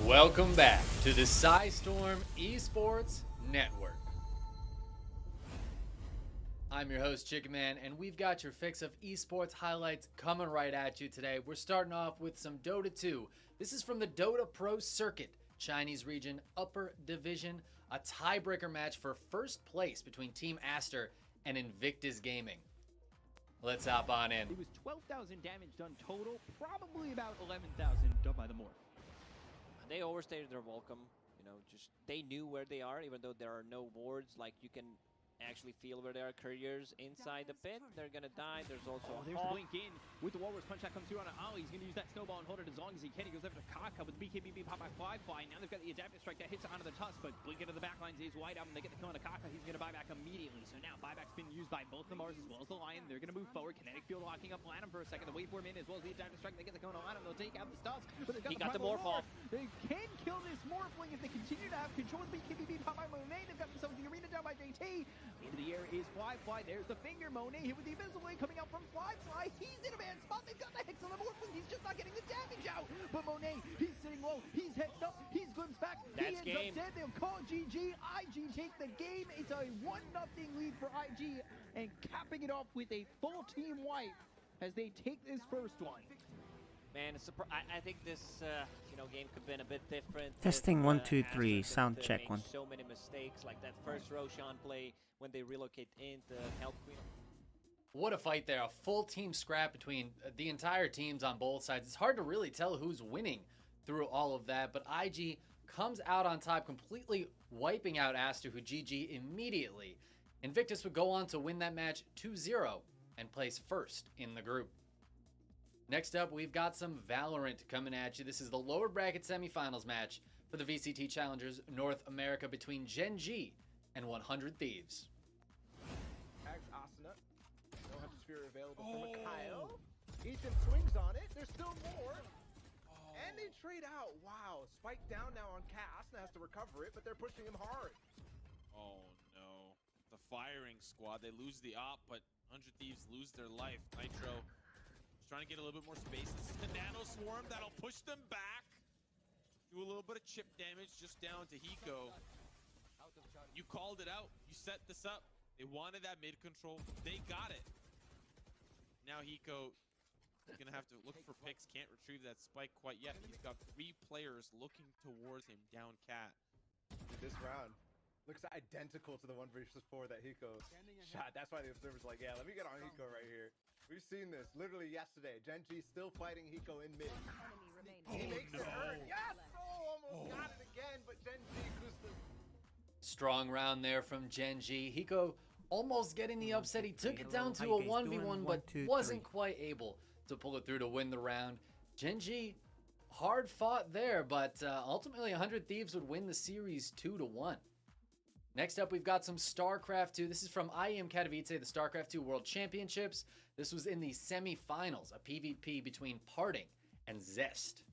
Welcome back to the SciStorm Esports Network. I'm your host, Chicken Man, and we've got your fix of esports highlights coming right at you today. We're starting off with some Dota 2. This is from the Dota Pro Circuit, Chinese region, upper division, a tiebreaker match for first place between Team Aster and Invictus Gaming. Let's hop on in. It was 12,000 damage done total, probably about 11,000 done by the Morph. They overstated their welcome, just they knew where they are, even though there are no wards, like you can actually feel where there are couriers inside the pit. They're gonna die. There's also there's a blink in with the Walrus punch that comes through on an Ali. He's gonna use that snowball and hold it as long as he can. He goes over to Kaka with the BKB pop by Fly. Now they've got the adaptive strike that hits onto the tusk, but blink into the backlines is wide out and they get the kill on Kaka. He's gonna buy back immediately. So now buyback's been used by both the Mars as well as the Lion. They're gonna move forward. Kinetic field locking up Lanham for a second. The waveform in as well as the adaptive strike. They get the kill on Lanham. They'll take out the stuff, but they've got the Morph off. They can kill this Morphling if they continue to have control of BKB pop by Monet. They've got themselves the arena down by JT. Into the air is Fly. There's the finger. Monet hit with the invisible blade coming out from Fly. He's in a bad spot. They've got the Hex on the Morphling. He's just not getting the damage out. But Monet, he's sitting low. He's hexed up. He's glimpsed back. That's he ends up dead. They'll call GG. IG take the game. It's a 1-0 lead for IG. And capping it off with a full team wipe as they take this first one. Man, I think this game could have been a bit different. Testing if, 1 2 3 Aster sound didn't check make 1. So many mistakes, like that first Roshan play when they relocate into Help Queen. What a fight there. A full team scrap between the entire teams on both sides. It's hard to really tell who's winning through all of that, but IG comes out on top, completely wiping out Aster, who GG immediately. Invictus would go on to win that match 2-0 and place first in the group. Next up, we've got some Valorant coming at you. This is the lower bracket semifinals match for the VCT Challengers North America between Gen G and 100 Thieves. Asuna. No Hunter Sphere available for Mikhail. Ethan swings on it. There's still more. And they trade out. Wow. Spike down now on Cat. Asuna has to recover it, but they're pushing him hard. Oh no. The firing squad, they lose the op, but 100 Thieves lose their life. Nitro is trying to get a little bit more space. This is the Nano Swarm that'll push them back. Do a little bit of chip damage just down to Hiko. You called it out. You set this up. They wanted that mid control. They got it. Now Hiko is going to have to look for picks. Can't retrieve that spike quite yet. He's got 3 players looking towards him down Cat. This round looks identical to the 1v4 that Hiko shot. That's why the observer's like, yeah, let me get on Hiko right here. We've seen this literally yesterday. Gen G still fighting Hiko in mid. He makes it hurt. Yes! Oh, almost got it again, but Gen G Strong round there from Gen G. Hiko almost getting the upset. He took it down to a 1v1, but wasn't quite able to pull it through to win the round. Gen G, hard fought there, but ultimately 100 Thieves would win the series 2-1. Next up, we've got some Starcraft 2. This is from IEM Katowice, the Starcraft 2 World Championships. This was in the semifinals, a PvP between Parting and Zest.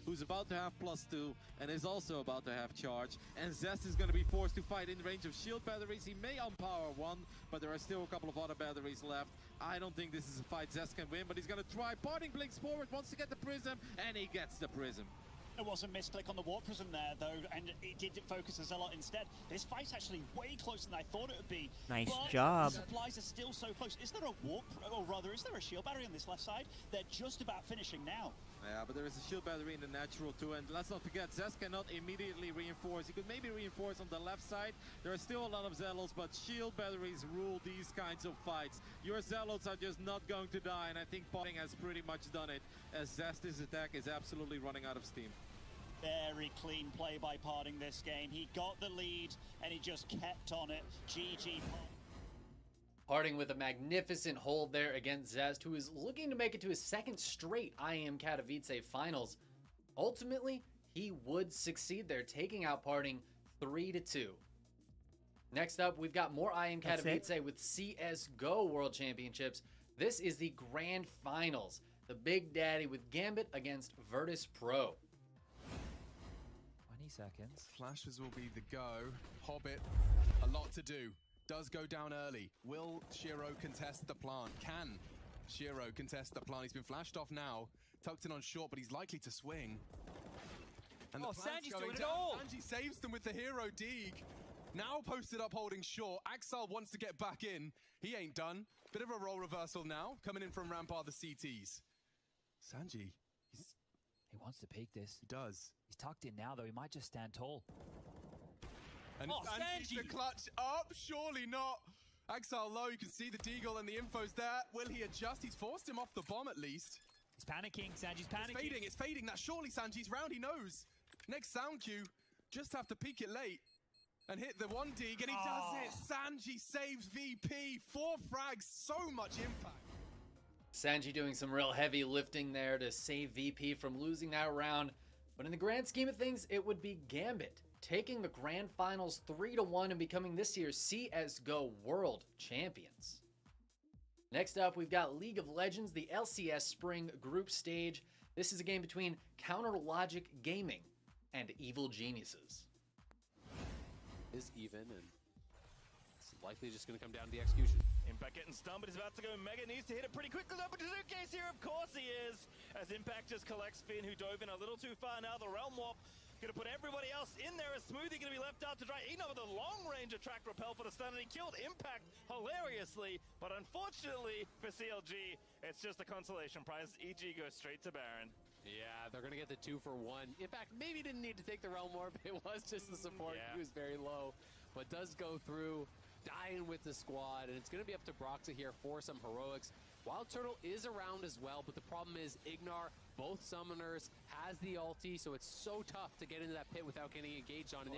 Who's about to have +2 and is also about to have charge, and Zest is going to be forced to fight in range of shield batteries. He may unpower one, but there are still a couple of other batteries left. I don't think this is a fight Zest can win, but he's going to try. Parting blinks forward, wants to get the prism, and he gets the prism. There was a misclick on the warp prism there, though, and it did focus us a lot instead. This fight's actually way closer than I thought it would be. Nice but job. The supplies are still so close. Is there a warp, or rather, is there a shield battery on this left side? They're just about finishing now. Yeah, but there is a shield battery in the natural too, and let's not forget, Zest cannot immediately reinforce. He could maybe reinforce on the left side. There are still a lot of Zealots, but shield batteries rule these kinds of fights. Your Zealots are just not going to die, and I think Parting has pretty much done it, as Zest's attack is absolutely running out of steam. Very clean play by Parting this game. He got the lead, and he just kept on it. GG. Parting with a magnificent hold there against Zest, who is looking to make it to his second straight IEM Katowice finals. Ultimately, he would succeed there, taking out Parting 3-2. Next up, we've got more IEM Katowice with CSGO World Championships. This is the grand finals. The Big Daddy with Gambit against Virtus Pro. 20 seconds. Flashes will be the go. Hobbit, a lot to do. Does go down early. Will Shiro contest the plant? Can Shiro contest the plant? He's been flashed off now. Tucked in on short, but he's likely to swing. And the Oh, plan's Sanji's going doing it down. all. Sanji saves them with the hero Deeg. Now posted up holding short. Axel wants to get back in. He ain't done. Bit of a role reversal now. Coming in from Rampart, the CTs. Sanji, He wants to peek this. he does. He's tucked in now, though. He might just stand tall. And Oh, Sanji's the Sanji! clutch up. Surely not. Axel low. You can see the Deagle and the info's there. Will he adjust? He's forced him off the bomb at least. He's panicking. Sanji's panicking. It's fading. It's fading. That's surely Sanji's round. He knows. Next sound cue. Just have to peek it late. And hit the one Deeg, and he does it. Sanji saves VP. 4 frags, so much impact. Sanji doing some real heavy lifting there to save VP from losing that round. But in the grand scheme of things, it would be Gambit taking the grand finals 3-1 and becoming this year's CSGO World Champions. Next up, we've got League of Legends, the LCS Spring Group Stage. This is a game between Counter Logic Gaming and Evil Geniuses. Is even, and it's likely just going to come down to the execution. Impact getting stunned, but he's about to go mega. Needs to hit it pretty quickly though, but Jizuke's here, of course he is. As Impact just collects Finn, who dove in a little too far now. The Realm Warp gonna put everybody else in there. As Smoothie gonna be left out to dry. Ignar with a long range attack repel for the stun, and he killed Impact hilariously. But unfortunately for CLG, it's just a consolation prize. EG goes straight to Baron. Yeah, they're going to get the 2-for-1. In fact, maybe didn't need to take the Realm Warp. It was just the support. Yeah. He was very low, but does go through, dying with the squad, and it's going to be up to Broxa here for some heroics. Wild Turtle is around as well, but the problem is Ignar, both summoners, has the ulti, so it's so tough to get into that pit without getting engaged on. And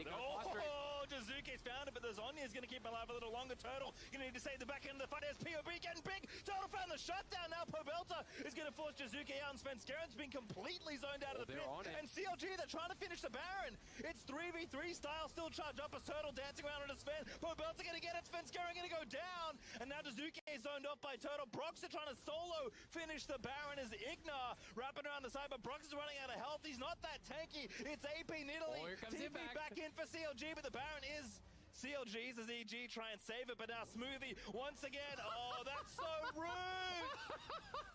Jizuke's found it, but the Zonya's gonna keep alive a little longer. Turtle gonna need to save the back end of the fight. There's POB getting big. Turtle found the shutdown. Now Pobelta is gonna force Jizuke out, and Svenskeren's been completely zoned out of the pit. And CLG, they're trying to finish the Baron. It's 3v3 style, still charged up as Turtle dancing around on his Sven. Pobelta gonna get it. Svenskeren gonna go down, and now Jizuke is zoned off by Turtle. Brox are trying to solo finish the Baron as Ignar wrapping around the side, but Brox is running out of health. He's not that tanky. It's AP Nidalee. Here comes TP back in for CLG, but the Baron is CLG's as EG try and save it, but now Smoothie once again. Oh, that's so rude!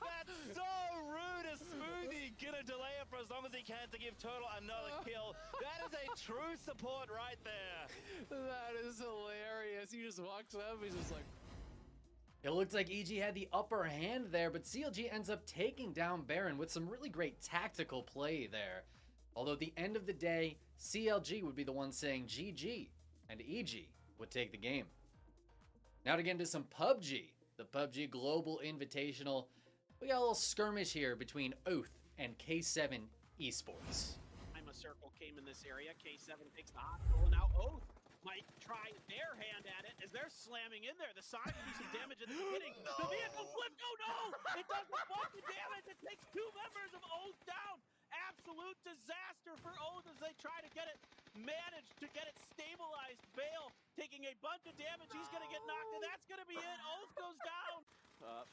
That's so rude as Smoothie gonna delay it for as long as he can to give Turtle another kill. That is a true support right there. That is hilarious. He just walks up, he's just like... It looked like EG had the upper hand there, but CLG ends up taking down Baron with some really great tactical play there. Although at the end of the day, CLG would be the one saying GG, and EG would take the game. Now to get into some PUBG, the PUBG Global Invitational. We got a little skirmish here between Oath and K7 Esports. A circle came in this area. K7 takes the hospital, and now Oath might try their hand at it as they're slamming in there. The side do some damage at the beginning. The vehicle flipped. Oh no! It does the fucking damage. It takes 2 members of Oath down. Absolute disaster for Oath as they try to get it, manage to get it stabilized. Bale taking a bunch of damage. He's gonna get knocked, and that's gonna be it. Oath goes down.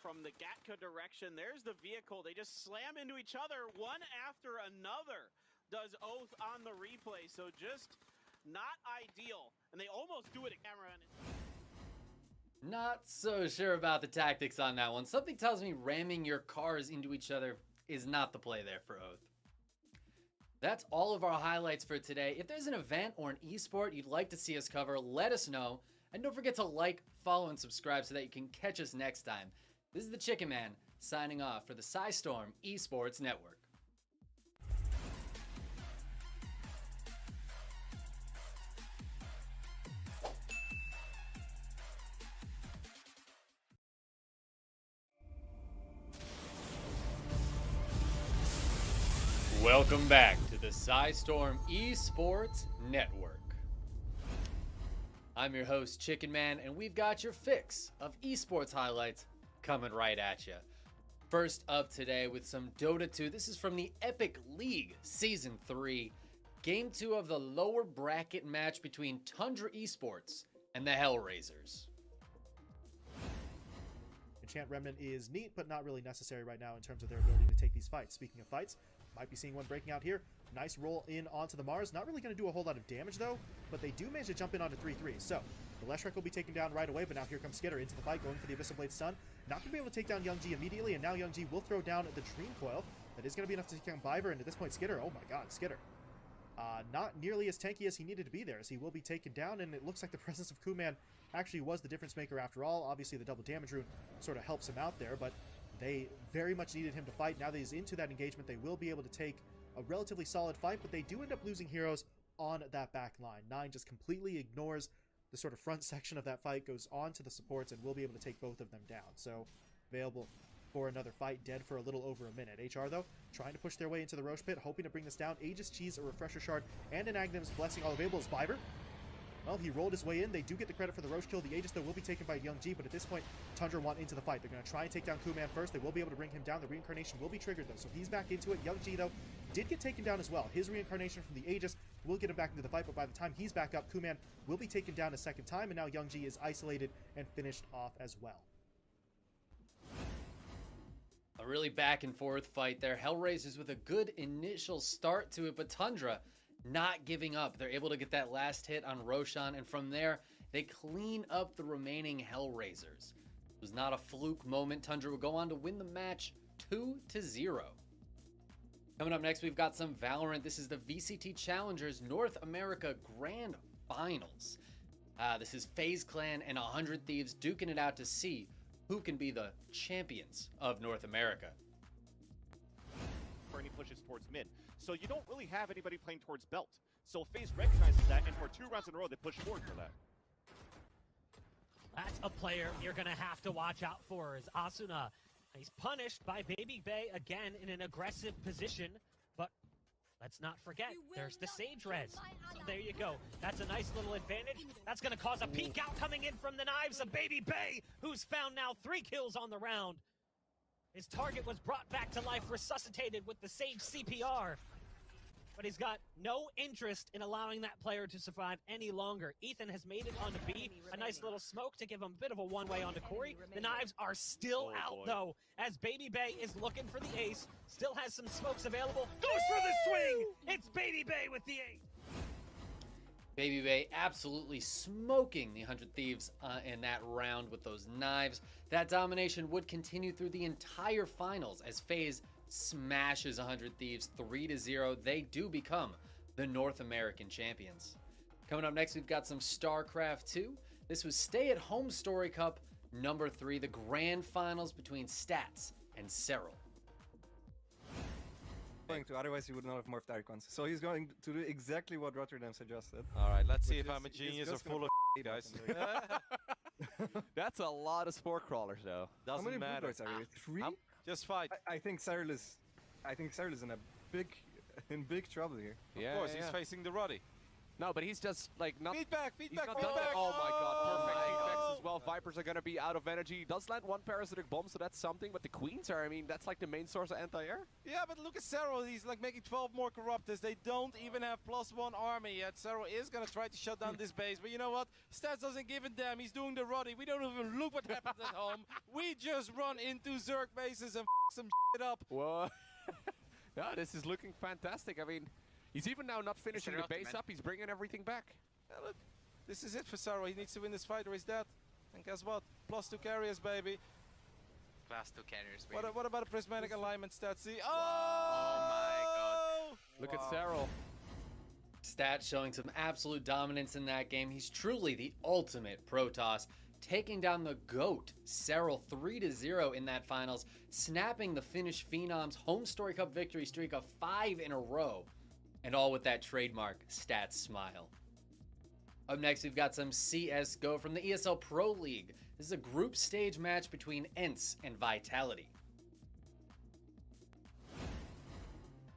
From the Gatka direction, there's the vehicle. They just slam into each other one after another. Does Oath on the replay, so just not ideal, and they almost do it at camera. Not so sure about the tactics on that one. Something tells me ramming your cars into each other is not the play there for Oath. That's all of our highlights for today. If there's an event or an esport you'd like to see us cover, let us know. And don't forget to like, follow, and subscribe so that you can catch us next time. This is the Chicken Man signing off for the Storm Esports Network. Welcome back to the Storm Esports Network. I'm your host, Chicken Man, and we've got your fix of esports highlights coming right at you. First up today with some Dota 2. This is from the Epic League Season 3. Game 2 of the lower bracket match between Tundra Esports and the Hellraisers. Enchant Remnant is neat, but not really necessary right now in terms of their ability to take these fights. Speaking of fights, might be seeing one breaking out here. Nice roll in onto the Mars. Not really going to do a whole lot of damage, though, but they do manage to jump in onto 3-3. So, the Leshrac will be taken down right away, but now here comes Skitter into the fight, going for the Abyssal Blade stun. Not going to be able to take down Young G immediately, and now Young G will throw down the Dream Coil. That is going to be enough to take down Viver, and at this point, Skitter, oh my god, Skitter. Not nearly as tanky as he needed to be there, as he will be taken down, and it looks like the presence of Kuman actually was the difference maker after all. Obviously, the double damage rune sort of helps him out there, but they very much needed him to fight. Now that he's into that engagement, they will be able to take a relatively solid fight, but they do end up losing heroes on that back line. 9 just completely ignores the sort of front section of that fight, goes on to the supports, and will be able to take both of them down. So, available for another fight, dead for a little over a minute. HR, though, trying to push their way into the Roche pit, hoping to bring this down. Aegis Cheese, a Refresher Shard, and an Agnum's Blessing all available as Viver. Well, he rolled his way in. They do get the credit for the Roche kill. The Aegis, though, will be taken by Young G, but at this point, Tundra want into the fight. They're going to try and take down Kuman first. They will be able to bring him down. The reincarnation will be triggered, though, so he's back into it. Young G, though, did get taken down as well. His reincarnation from the Aegis will get him back into the fight, but by the time he's back up, Kuman will be taken down a second time, and now Young G is isolated and finished off as well. A really back and forth fight there. Hellraisers with a good initial start to it, but Tundra not giving up. They're able to get that last hit on Roshan, and from there, they clean up the remaining Hellraisers. It was not a fluke moment. Tundra will go on to win the match 2-0. Coming up next, we've got some Valorant. This is the VCT Challengers North America Grand Finals. This is FaZe Clan and 100 Thieves duking it out to see who can be the champions of North America. For any pushes towards mid. So you don't really have anybody playing towards belt. So FaZe recognizes that, and for 2 rounds in a row, they push forward for that. That's a player you're going to have to watch out for, is Asuna. He's punished by Baby Bay again in an aggressive position, but let's not forget, there's the Sage Res. So there you go. That's a nice little advantage. That's going to cause a peek out coming in from the knives of Baby Bay, who's found now 3 kills on the round. His target was brought back to life, resuscitated with the Sage CPR. But he's got no interest in allowing that player to survive any longer. Ethan has made it onto B. A nice little smoke to give him a bit of a one-way onto Corey. The knives are still out, though, as Baby Bay is looking for the ace. Still has some smokes available. Goes for the swing! It's Baby Bay with the ace. Baby Bay absolutely smoking the 100 Thieves in that round with those knives. That domination would continue through the entire finals as FaZe smashes 100 Thieves 3-0. They do become the North American champions. Coming up next, we've got some Starcraft 2. This was Stay at Home Story Cup number 3, the grand finals between Stats and Serral. Otherwise he would not have morphed icons. So he's going to do exactly what Rotterdam suggested. Alright, let's see if I'm a genius or full of guys. That's a lot of spore crawlers though. How many matter. blue are there? 3? Just fight. I think Cyril is in in big trouble here. Of course, he's facing the Roddy. No, but he's just like not. Feedback. Oh my god, perfect feedbacks as well. Vipers are gonna be out of energy. He does land 1 parasitic bomb, so that's something. But the Queens are, I mean, that's like the main source of anti-air. Yeah, but look at Serral. He's like making 12 more Corruptors. They don't even have +1 army yet. Serral is gonna try to shut down this base, but you know what? Stats doesn't give a damn. He's doing the Roddy. We don't even look what happens at home. We just run into Zerg bases and some shit up. Whoa. No, this is looking fantastic. I mean, he's even now not finishing the base up. He's bringing everything back. Yeah, look, this is it for Serral. He needs to win this fight or he's dead. And guess what? +2 carriers, baby. +2 carriers, baby. What about a prismatic alignment stat? See? Oh my god. Look at Serral. Stats showing some absolute dominance in that game. He's truly the ultimate Protoss, taking down the GOAT, Serral, 3-0 in that finals, snapping the Finnish Phenoms' home Story Cup victory streak of 5 in a row, and all with that trademark Stats smile. Up next, we've got some CSGO from the ESL Pro League. This is a group stage match between ENCE and Vitality.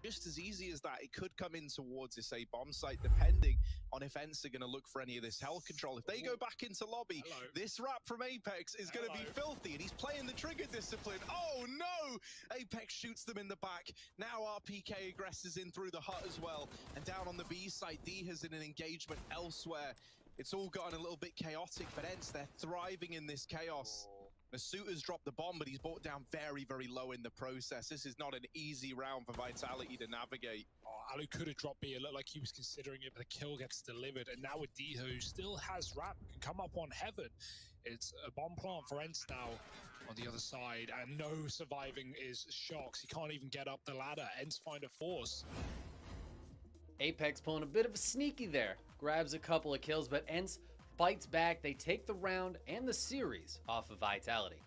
Just as easy as that, it could come in towards this A bomb site, depending on if ENCE are going to look for any of this health control. If they go back into lobby, this wrap from Apex is going to be filthy, and he's playing the trigger discipline. Oh no! Apex shoots them in the back. Now RPK aggresses in through the hut as well. And down on the B side, D has in an engagement elsewhere. It's all gotten a little bit chaotic, but ENCE, they're thriving in this chaos. The Suitor's dropped the bomb, but he's brought down very, very low in the process. This is not an easy round for Vitality to navigate. Oh, Alu could have dropped B. It looked like he was considering it, but the kill gets delivered. And now with D, who still has ramp, can come up on Heaven. It's a bomb plant for Ents now on the other side, and no surviving is Shocks. He can't even get up the ladder. Ents find a force. Apex pulling a bit of a sneaky there. Grabs a couple of kills, but Ents fights back. They take the round and the series off of Vitality.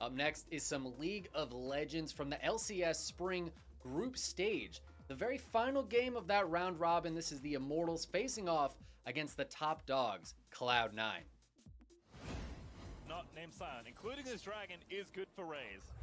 Up next is some League of Legends from the LCS Spring Group Stage. The very final game of that round robin. This is the Immortals facing off against the top dogs, Cloud9. Not named Silent, including this dragon, is good for Raze.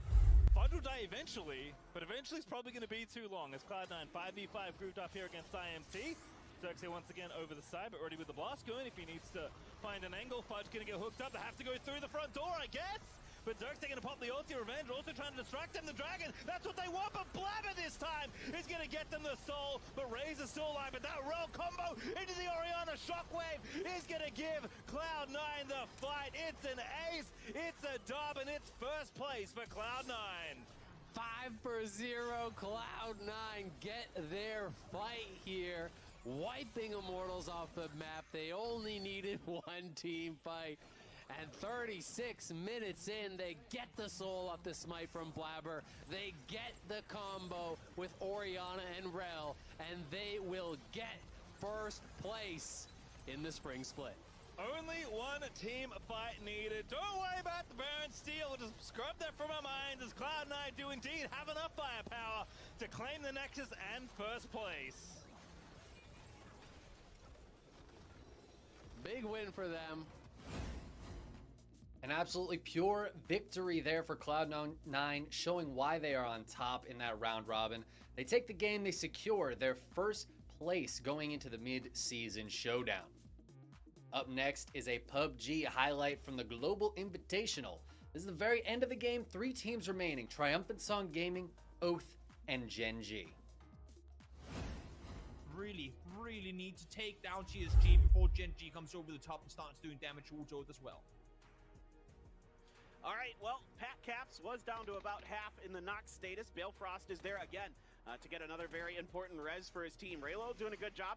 Fudge will die eventually, but eventually it's probably going to be too long as Cloud9 5v5 grouped up here against IMT. Xerxes once again over the side, but already with the blast going. If he needs to find an angle, Fudge going to get hooked up. They have to go through the front door, I guess. But Xerxes going to pop the ulti revenge, also trying to distract them. The dragon, that's what they want, but Blabber this time is going to get them the soul. But Raze is still alive, but that roll combo into the Orianna shockwave is going to give Cloud9 the fight. It's an ace, it's a dub, and it's first place for Cloud9. 5-0, Cloud9 get their fight here, wiping Immortals off the map. They only needed one team fight. And 36 minutes in, they get the soul off the smite from Blabber. They get the combo with Orianna and Rel, and they will get first place in the spring split. Only one team fight needed. Don't worry about the Baron Steel. We'll just scrub that from our minds as Cloud9 do indeed have enough firepower to claim the Nexus and first place. Big win for them. An absolutely pure victory there for Cloud9, showing why they are on top in that round robin. They take the game, they secure their first place going into the mid-season showdown. Up next is a PUBG highlight from the Global Invitational. This is the very end of the game, 3 teams remaining: Triumphant Song Gaming, Oath, and Gen G. Really need to take down TSG before Gen G comes over the top and starts doing damage towards Oath as well. All right, well, Pat Caps was down to about half in the knock status. Balefrost is there again to get another very important res for his team. Raylo doing a good job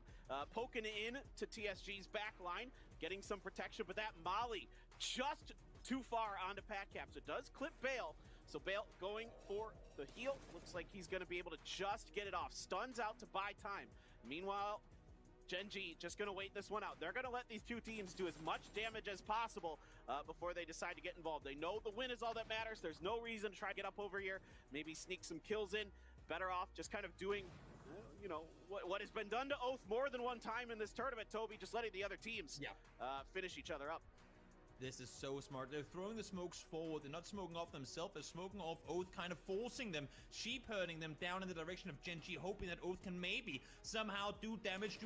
poking in to TSG's back line, getting some protection, but that Molly just too far onto Pat Caps. It does clip Bale, so Bale going for the heal. Looks like he's going to be able to just get it off. Stuns out to buy time. Meanwhile, Gen G just going to wait this one out. They're going to let these two teams do as much damage as possible before they decide to get involved. They know the win is all that matters. There's no reason to try to get up over here, maybe sneak some kills in. Better off just kind of doing, you know, what has been done to Oath more than one time in this tournament, Toby, just letting the other teams finish each other up. This is so smart. They're throwing the smokes forward. They're not smoking off themselves. They're smoking off Oath, kind of forcing them, sheep herding them down in the direction of Gen G, hoping that Oath can maybe somehow do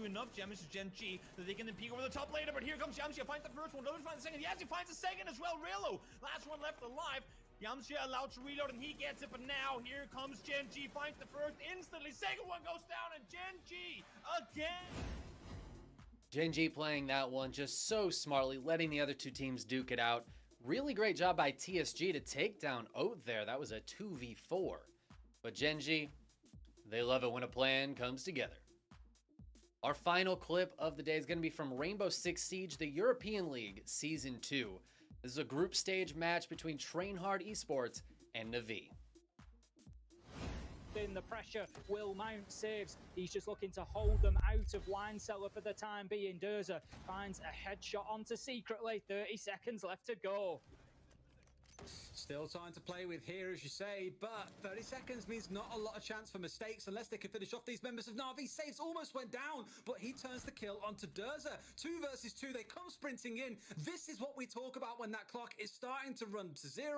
enough damage to Gen G that they can then peek over the top later. But here comes Yamcha, finds the first one, doesn't find the second. Yes, he finds the second as well. Relo, last one left alive. Yamcha allowed to reload and he gets it, but now here comes Gen G, finds the first instantly. Second one goes down and Gen G again. Gen G playing that one just so smartly, letting the other two teams duke it out. Really great job by TSG to take down Oath there. That was a 2v4. But Gen G, they love it when a plan comes together. Our final clip of the day is going to be from Rainbow Six Siege, the European League Season 2. This is a group stage match between Trainhard Esports and Na'Vi. The pressure will mount, saves. He's just looking to hold them out of line seller for the time being. Durza finds a headshot onto Secretly. 30 seconds left to go. Still time to play with here, as you say, but 30 seconds means not a lot of chance for mistakes unless they can finish off these members of Na'Vi. Saves almost went down, but he turns the kill onto Durza. 2 versus 2, they come sprinting in. This is what we talk about when that clock is starting to run to 0.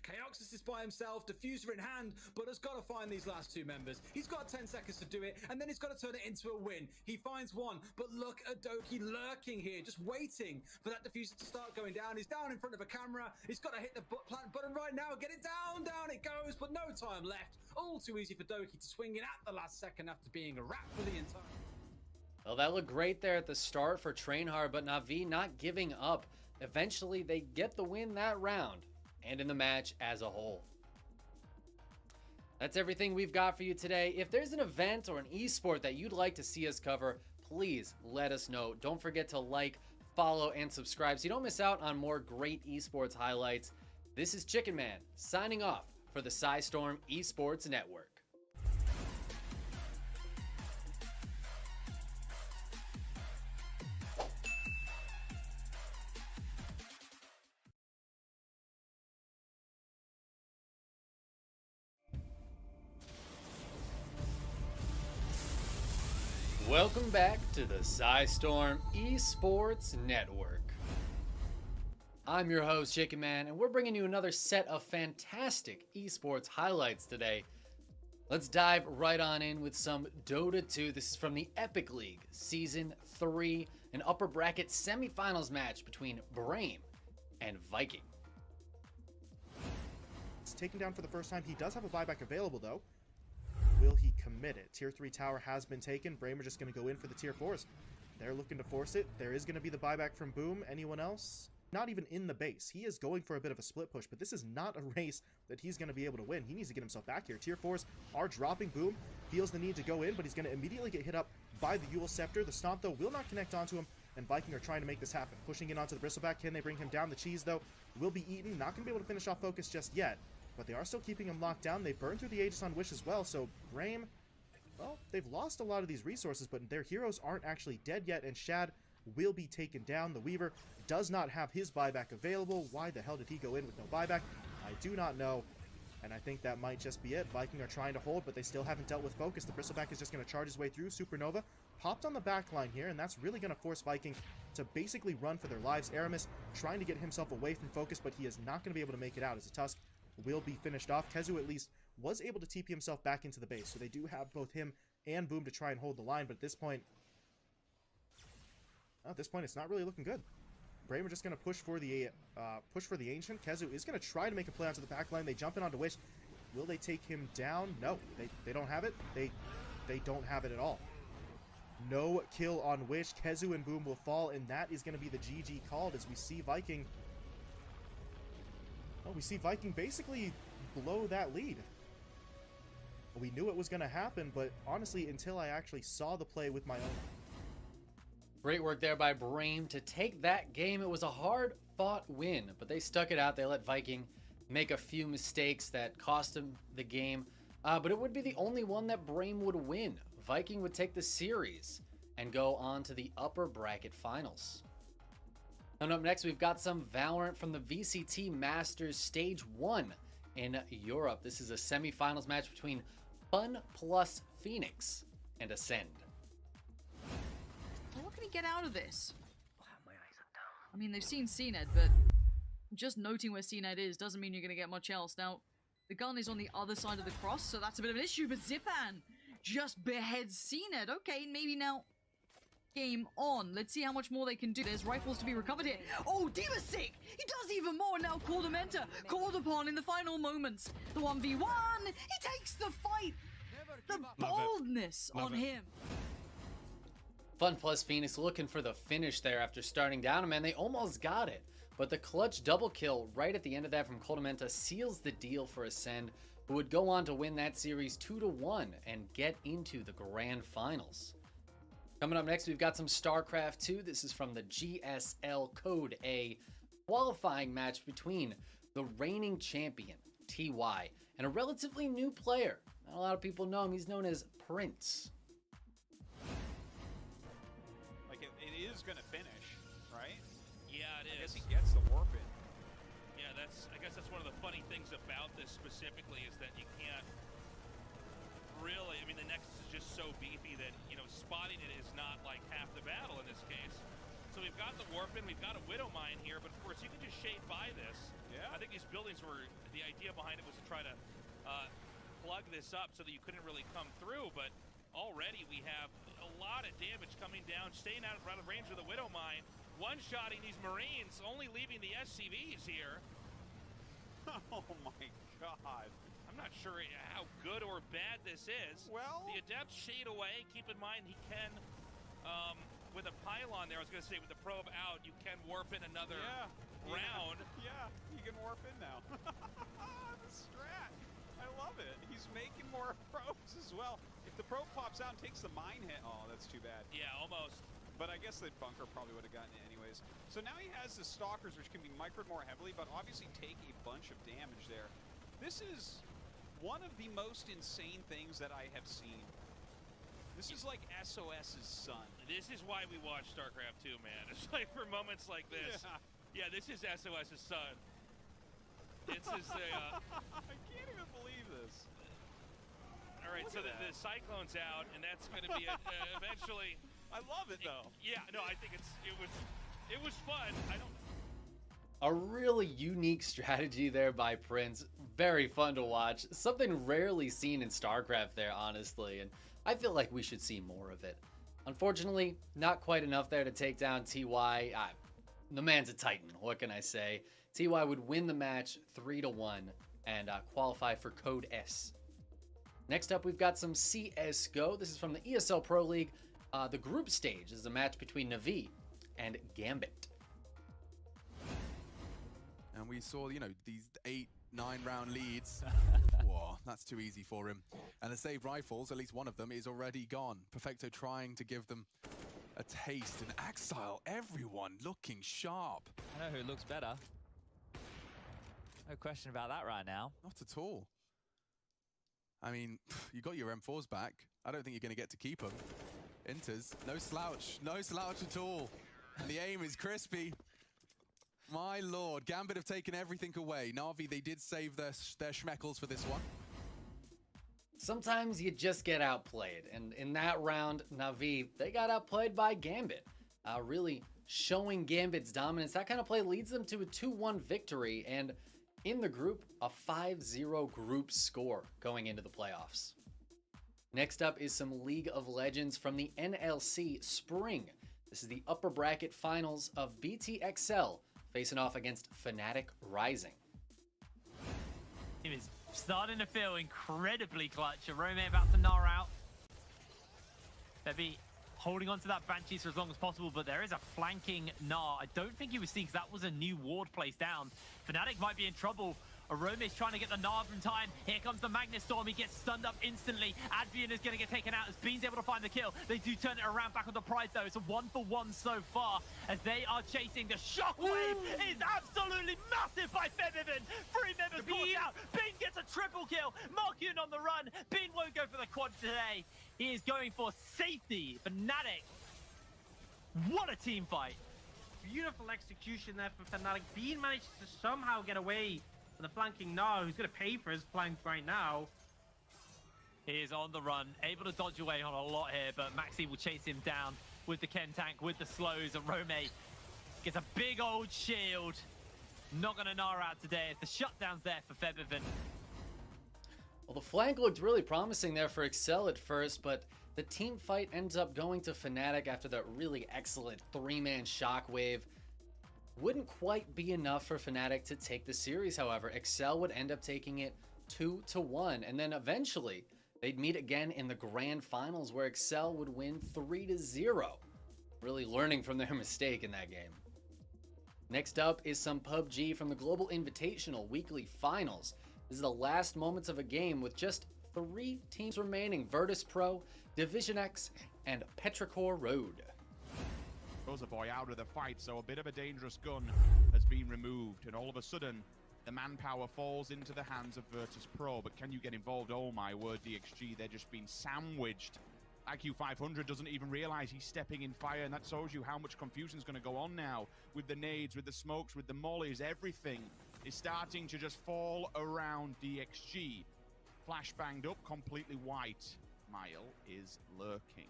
Chaoxus is by himself, diffuser in hand, but has got to find these last 2 members. He's got 10 seconds to do it, and then he's got to turn it into a win. He finds one, but look at Doki lurking here, just waiting for that diffuser to start going down. He's down in front of a camera. He's got to hit the plant button right now, get it down it goes, but no time left. All too easy for Doki to swing in at the last second after being a wrap for the entire. Well, that looked great there at the start for Trainhard, but Na'Vi not giving up. Eventually, they get the win that round, and in the match as a whole. That's everything we've got for you today. If there's an event or an esport that you'd like to see us cover, please let us know. Don't forget to like, follow, and subscribe so you don't miss out on more great esports highlights. This is Chicken Man signing off for the Psystorm Esports Network. Welcome back to the Psystorm Esports Network. I'm your host, Chicken Man, and we're bringing you another set of fantastic esports highlights today. Let's dive right on in with some Dota 2. This is from the Epic League Season 3, an upper bracket semifinals match between Brame and Viking. It's taken down for the first time. He does have a buyback available, though. Will he commit it? Tier 3 tower has been taken. Brame are just going to go in for the Tier 4s. They're looking to force it. There is going to be the buyback from Boom. Anyone else? Not even in the base. He is going for a bit of a split push, but this is not a race that he's going to be able to win. He needs to get himself back here. Tier 4s are dropping. Boom feels the need to go in, but he's going to immediately get hit up by the Yule Scepter. The Stomp, though, will not connect onto him, and Viking are trying to make this happen. Pushing in onto the Bristleback. Can they bring him down? The Cheese, though, will be eaten. Not going to be able to finish off Focus just yet, but they are still keeping him locked down. They burn through the Aegis on Wish as well, so Brame, well, they've lost a lot of these resources, but their heroes aren't actually dead yet, and Shad will be taken down. The Weaver does not have his buyback available. Why the hell did he go in with no buyback? I do not know, and I think that might just be it. Viking are trying to hold, but they still haven't dealt with Focus. The Bristleback is just going to charge his way through. Supernova popped on the back line here, and that's really going to force Viking to basically run for their lives. Aramis trying to get himself away from Focus, but he is not going to be able to make it out as a Tusk will be finished off. Kezu at least was able to TP himself back into the base, so they do have both him and Boom to try and hold the line, but at this point, it's not really looking good. Brame are just going to push for the Ancient. Kezu is going to try to make a play onto the back line. They jump in onto Wish. Will they take him down? No, they don't have it. They don't have it at all. No kill on Wish. Kezu and Boom will fall, and that is going to be the GG called as we see Viking. Well, we see Viking basically blow that lead. We knew it was going to happen, but honestly, until I actually saw the play with my own. Great work there by Brame to take that game. It was a hard-fought win, but they stuck it out. They let Viking make a few mistakes that cost him the game, but it would be the only one that Brame would win. Viking would take the series and go on to the upper bracket finals. And up next, we've got some Valorant from the VCT Masters Stage 1 in Europe. This is a semifinals match between Fun plus Phoenix and Ascend. What can he get out of this? I mean, they've seen CNED, but just noting where CNED is doesn't mean you're going to get much else. Now, the gun is on the other side of the cross, so that's a bit of an issue, but Zipan just beheads CNED. Okay, maybe now game on. Let's see how much more they can do. There's rifles to be recovered here. Oh, Diva's sick! He does even more now. Cordamenta called upon in the final moments. The 1v1, he takes the fight. The boldness on him. Fun plus Phoenix looking for the finish there after starting down, man. They almost got it, but the clutch double kill right at the end of that from Cordamenta seals the deal for Ascend, who would go on to win that series 2-1 and get into the grand finals. Coming up next, we've got some Starcraft 2. This is from the GSL Code A qualifying match between the reigning champion, TY, and a relatively new player. Not a lot of people know him. He's known as Prince. Like, it is going to finish, right? Yeah, it is. I guess he gets the warp in. Yeah, I guess that's one of the funny things about this specifically is that you can't really, I mean, the Nexus is just so beefy that, you know, spotting it is not like half the battle in this case. So we've got the warp in, we've got a Widow Mine here, but of course you can just shade by this. Yeah. I think these buildings were, the idea behind it was to try to plug this up so that you couldn't really come through, but already we have a lot of damage coming down, staying out of range of the Widow Mine, one-shotting these Marines, only leaving the SCVs here. Oh my god. I'm not sure how good or bad this is. Well, the Adepts shade away. Keep in mind he can with a pylon there, I was going to say with the probe out, you can warp in another round. Yeah, he can warp in now. The strat. I love it. He's making more probes as well. If the probe pops out and takes the mine hit, oh, that's too bad. Yeah, almost. But I guess the bunker probably would have gotten it anyways. So now he has the stalkers, which can be microed more heavily, but obviously take a bunch of damage there. This is one of the most insane things that I have seen. This is like SOS's son. This is why we watch Starcraft 2, man. It's like for moments like this. Yeah, this is SOS's son. This is a... I can't even believe this. All right, so the Cyclone's out, and that's going to be eventually... I love it, though. Yeah, no, I think it was fun. I don't... A really unique strategy there by Prince. Very fun to watch. Something rarely seen in StarCraft there, honestly. And I feel like we should see more of it. Unfortunately, not quite enough there to take down TY. The man's a titan, what can I say? TY would win the match 3-1 and qualify for Code S. Next up, we've got some CSGO. This is from the ESL Pro League. The group stage is a match between Na'Vi and Gambit. And we saw, you know, these 8-9 round leads. Whoa, that's too easy for him. And the saved rifles, at least one of them, is already gone. Perfecto trying to give them a taste. And Axile, everyone looking sharp. I know who looks better. No question about that right now. Not at all. I mean, you got your M4s back. I don't think you're going to get to keep them. Enters, no slouch at all. And the aim is crispy. My lord, Gambit have taken everything away. Na'Vi, they did save their schmeckles for this one. Sometimes you just get outplayed, and in that round, Na'Vi, they got outplayed by Gambit. Really showing Gambit's dominance. That kind of play leads them to a 2-1 victory, and in the group, a 5-0 group score going into the playoffs. Next up is some League of Legends from the NLC Spring. This is the upper bracket finals of BTXL, facing off against Fnatic Rising. It is starting to feel incredibly clutch. Rome about to gnaw out. They'll be holding on to that Banshees for as long as possible, but there is a flanking gnaw. I don't think he was seen because that was a new ward placed down. Fnatic might be in trouble. Arome is trying to get the Nav in time. Here comes the Magnus Storm. He gets stunned up instantly. Advian is going to get taken out as Bean's able to find the kill. They do turn it around back on the Pride, though. It's a 1-for-1 so far as they are chasing. The Shockwave is absolutely massive by Febiven. 3 members caught out. Bean gets a triple kill. Markyun on the run. Bean won't go for the quad today. He is going for safety. Fnatic. What a team fight. Beautiful execution there for Fnatic. Bean managed to somehow get away. The flanking now, who's going to pay for his flank right now. He is on the run, able to dodge away on a lot here, but Maxi will chase him down with the Ken tank, with the slows, and Rome gets a big old shield. Not going to gnaw out today as the shutdown's there for Febiven. Well, the flank looked really promising there for Excel at first, but the team fight ends up going to Fnatic after that really excellent 3-man Shockwave. Wouldn't quite be enough for Fnatic to take the series, however. Excel would end up taking it 2-1, and then eventually they'd meet again in the grand finals where Excel would win 3-0. Really learning from their mistake in that game. Next up is some PUBG from the Global Invitational Weekly Finals. This is the last moments of a game with just 3 teams remaining: Virtus Pro, Division X, and Petrichor Road. Boy out of the fight, so a bit of a dangerous gun has been removed, and all of a sudden the manpower falls into the hands of Virtus Pro. But can you get involved? Oh my word, DXG, they're just being sandwiched. IQ 500 doesn't even realize he's stepping in fire, and that shows you how much confusion is going to go on now with the nades, with the smokes, with the mollies. Everything is starting to just fall around DXG. Flash banged up, completely white. Mile is lurking.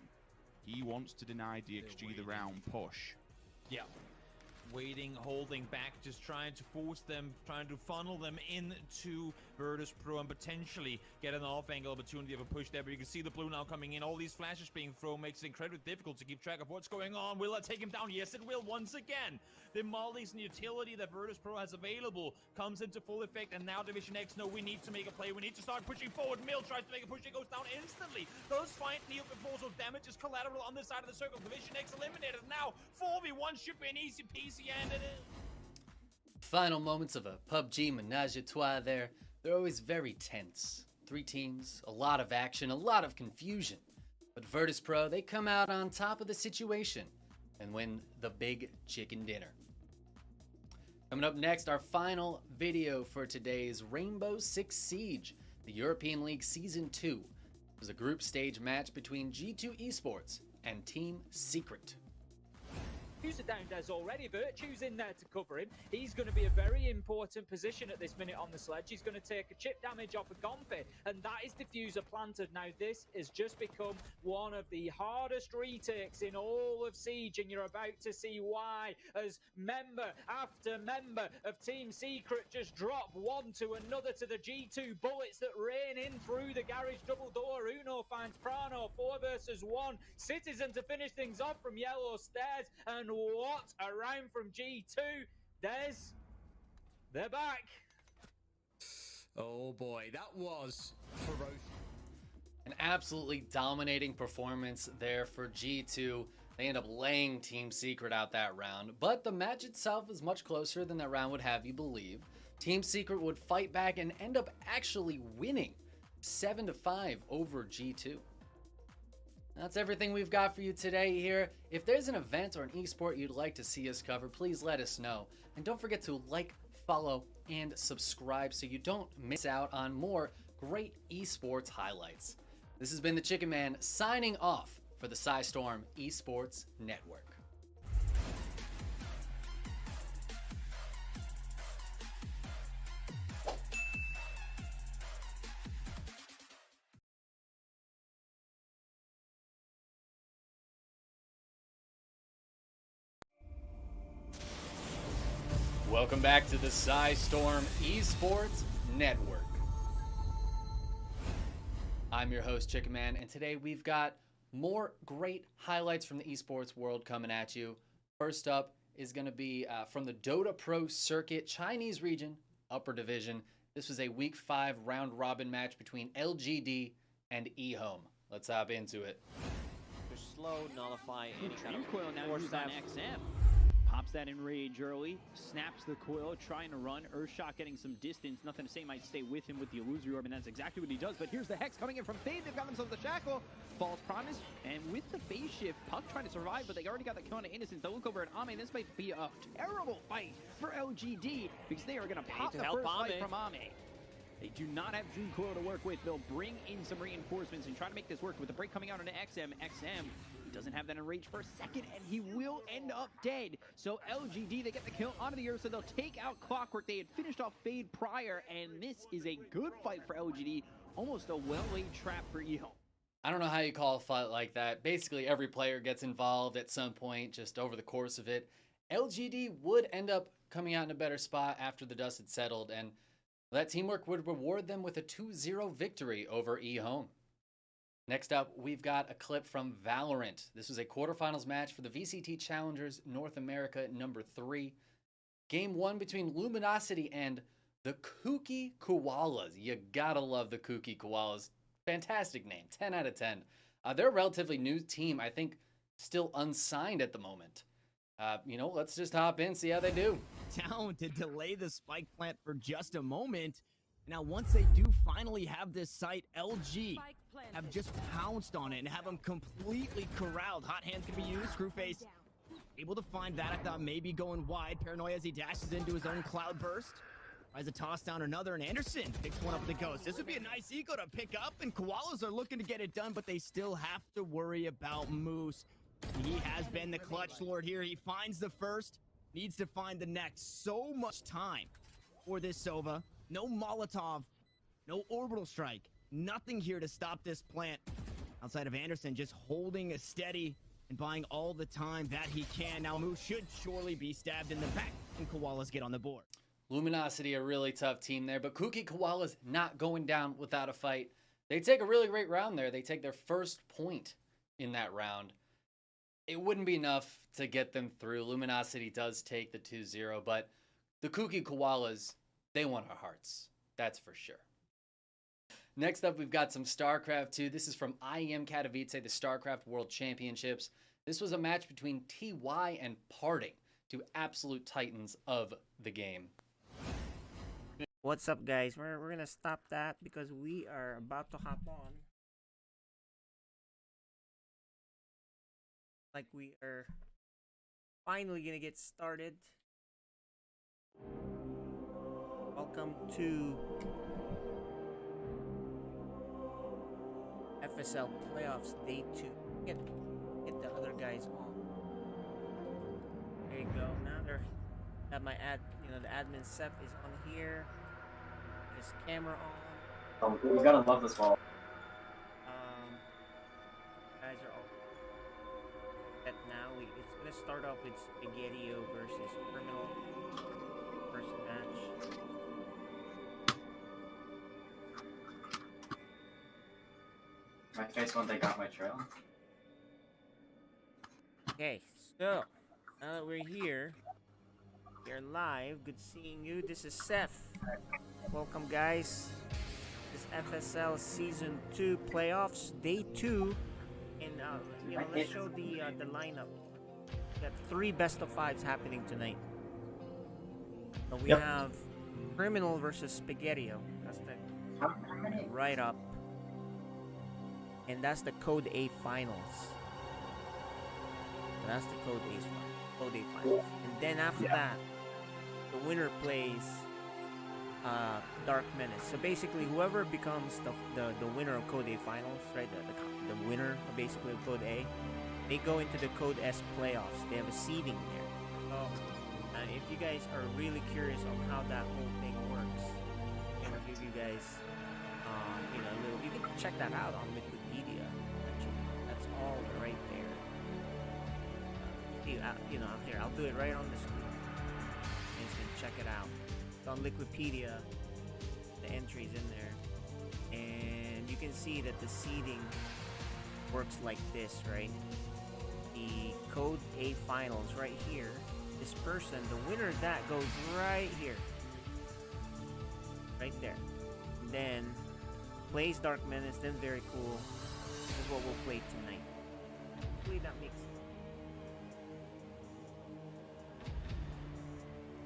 He wants to deny DXG the round push. Yeah. Waiting, holding back, just trying to force them, trying to funnel them into Virtus Pro and potentially get an off-angle opportunity of a push there, but you can see the blue now coming in. All these flashes being thrown makes it incredibly difficult to keep track of what's going on. Will it take him down? Yes, it will once again. The mollies and utility that Virtus Pro has available comes into full effect, and now Division X know we need to make a play. We need to start pushing forward. Mill tries to make a push. It goes down instantly. Does find Neo before, so damage is collateral on this side of the circle. Division X eliminated. Now 4v1 should be an easy peasy, and it is. Final moments of a PUBG menage a trois there. They're always very tense. 3 teams, a lot of action, a lot of confusion. But Virtus Pro, they come out on top of the situation and win the big chicken dinner. Coming up next, our final video for today's Rainbow Six Siege, the European League Season 2. It was a group stage match between G2 Esports and Team Secret. User down Des already. Virtue's in there to cover him. He's going to be a very important position at this minute on the sledge. He's going to take a chip damage off of Gompe, and that is diffuser planted. Now, this has just become one of the hardest retakes in all of Siege, and you're about to see why, as member after member of Team Secret just drop one to another to the G2 bullets that rain in through the garage double door. Uno finds Prano, 4 versus 1. Citizen to finish things off from Yellow Stairs, and what a round from G2. Des, they're back. Oh boy, that was ferocious. An absolutely dominating performance there for G2. They end up laying Team Secret out that round, but the match itself is much closer than that round would have you believe. Team Secret would fight back and end up actually winning 7-5 over G2. That's everything we've got for you today here. If there's an event or an esport you'd like to see us cover, please let us know. And don't forget to like, follow, and subscribe so you don't miss out on more great esports highlights. This has been the Chicken Man signing off for the Storm Esports Network. Welcome back to the Storm Esports Network. I'm your host, Chicken Man, and today we've got more great highlights from the esports world coming at you. First up is going to be from the Dota Pro Circuit, Chinese region, upper division. This was a Week 5 round-robin match between LGD and eHome. Let's hop into it. Just slow, nullify any kind of coil now used on XM. Pops that in rage early, snaps the coil, trying to run. Earthshock getting some distance. Nothing to say might stay with him with the Illusory Orb, and that's exactly what he does. But here's the Hex coming in from Fade. They've got themselves the Shackle. False Promise. And with the phase shift, Puck trying to survive, but they already got the kill on Innocence. They'll look over at Ame. This might be a terrible fight for LGD because they are going to pop the first fight from Ame. They do not have June Coil to work with. They'll bring in some reinforcements and try to make this work with the break coming out into XM. XM doesn't have that in rage for a second, and he will end up dead. So LGD, they get the kill onto the Earth, so they'll take out Clockwork. They had finished off Fade prior, and this is a good fight for LGD. Almost a well-laid trap for eHome. I don't know how you call a fight like that. Basically, every player gets involved at some point just over the course of it. LGD would end up coming out in a better spot after the dust had settled, and that teamwork would reward them with a 2-0 victory over eHome. Next up, we've got a clip from Valorant. This was a quarterfinals match for the VCT Challengers North America number 3. Game 1 between Luminosity and the Kooky Koalas. You gotta love the Kooky Koalas. Fantastic name, 10 out of 10. They're a relatively new team, I think still unsigned at the moment. Let's just hop in, see how they do. Down to delay the spike plant for just a moment. Now, once they do finally have this site, LG have just pounced on it and have them completely corralled. Hot hands can be used. Screwface able to find that. I thought maybe going wide. Paranoia as he dashes into his own cloud burst. Tries to toss down another, and Anderson picks one up with the Ghost. This would be a nice eco to pick up, and Koalas are looking to get it done, but they still have to worry about Moose. He has been the clutch lord here. He finds the first, needs to find the next. So much time for this Sova. No Molotov, no orbital strike, nothing here to stop this plant. Outside of Anderson just holding a steady and buying all the time that he can. Now Moose should surely be stabbed in the back, and Koalas get on the board. Luminosity, a really tough team there, but Kuki Koala's not going down without a fight. They take a really great round there. They take their first point in that round. It wouldn't be enough to get them through. Luminosity does take the 2-0, but the Kuki Koalas, they want our hearts. That's for sure. Next up, we've got some StarCraft 2. This is from IEM Katowice, the StarCraft World Championships. This was a match between TY and Parting, two absolute titans of the game. What's up, guys? We're gonna stop that because we are about to hop on. Like we are finally gonna get started. Welcome to FSL playoffs day 2. Get the other guys on. There you go. Now they're have my the admin Seth is on here. His camera on. Oh, you gotta love this wall. Guys are all set now. It's gonna start off with Spaghettio versus Criminal. First match. My face when they got my trail. Okay, so now that we're here, we're live. Good seeing you. This is Seth. Welcome, guys. This FSL Season 2 playoffs, Day 2, and let's show the lineup. We got 3 best-of-5s happening tonight. So we have Criminal versus Spaghettio. That's the right up, and that's the Code A finals. So that's the Code A finals, and then after that, the winner plays Dark Menace. So basically, whoever becomes the winner of Code A finals, right? The winner basically of Code A, they go into the Code S playoffs. They have a seeding there. So if you guys are really curious on how that whole thing works, I'm gonna give you guys a little. You can check that out on Wikipedia. That's all right there. Here, I'll do it right on the screen. You guys can check it out. It's on Wikipedia. The entries in there, and you can see that the seeding works like this, right? The Code A finals right here. This person, the winner of that goes right here, right there. And then plays Dark Menace. Then very cool. This is what we'll play tonight. Hopefully that makes sense.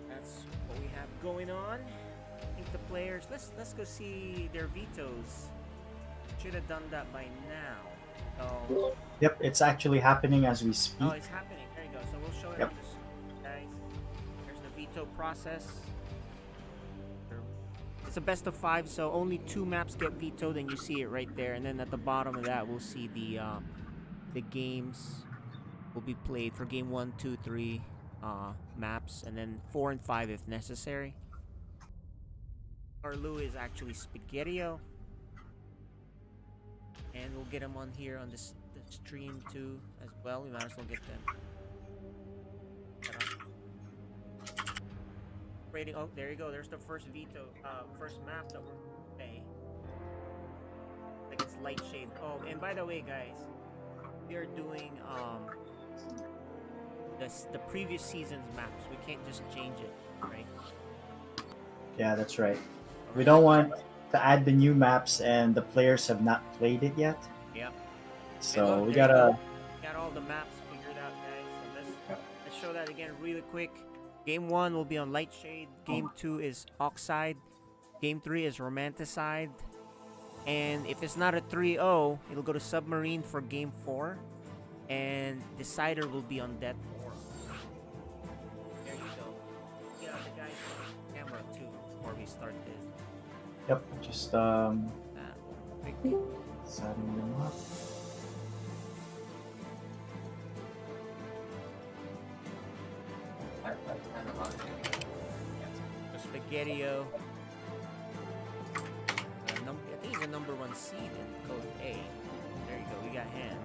That's what we have going on. I think the players, let's go see their vetoes. Should have done that by now. So, yep, it's actually happening as we speak. oh, it's happening. There you go. So we'll show it on the screen, guys. There's the veto process. It's a best of 5, so only 2 maps get vetoed, and you see it right there. And then at the bottom of that, we'll see the games will be played for game 1, 2, 3 maps, and then 4 and 5 if necessary. Arlu is actually Spaghettio, and we'll get him on here on the stream too as well. We might as well get them. Rating. Oh, there you go. There's the first veto, first map that we're playing. Like it's light shade. Oh, and by the way, guys, we are doing the previous season's maps. We can't just change it, right? Yeah, that's right. We don't want to add the new maps and the players have not played it yet. Yep. So look, we gotta. Got all the maps figured out, guys. So let's show that again really quick. Game 1 will be on Light Shade. Game 2 is Oxide. Game 3 is Romanticide. And if it's not a 3-0, it'll go to Submarine for Game 4. And Decider will be on Death 4. There you go. Get out the guys on the camera too before we start this. Yep, just setting them up. Spaghettio. I think he's a #1 seed in Code A. There you go, we got him.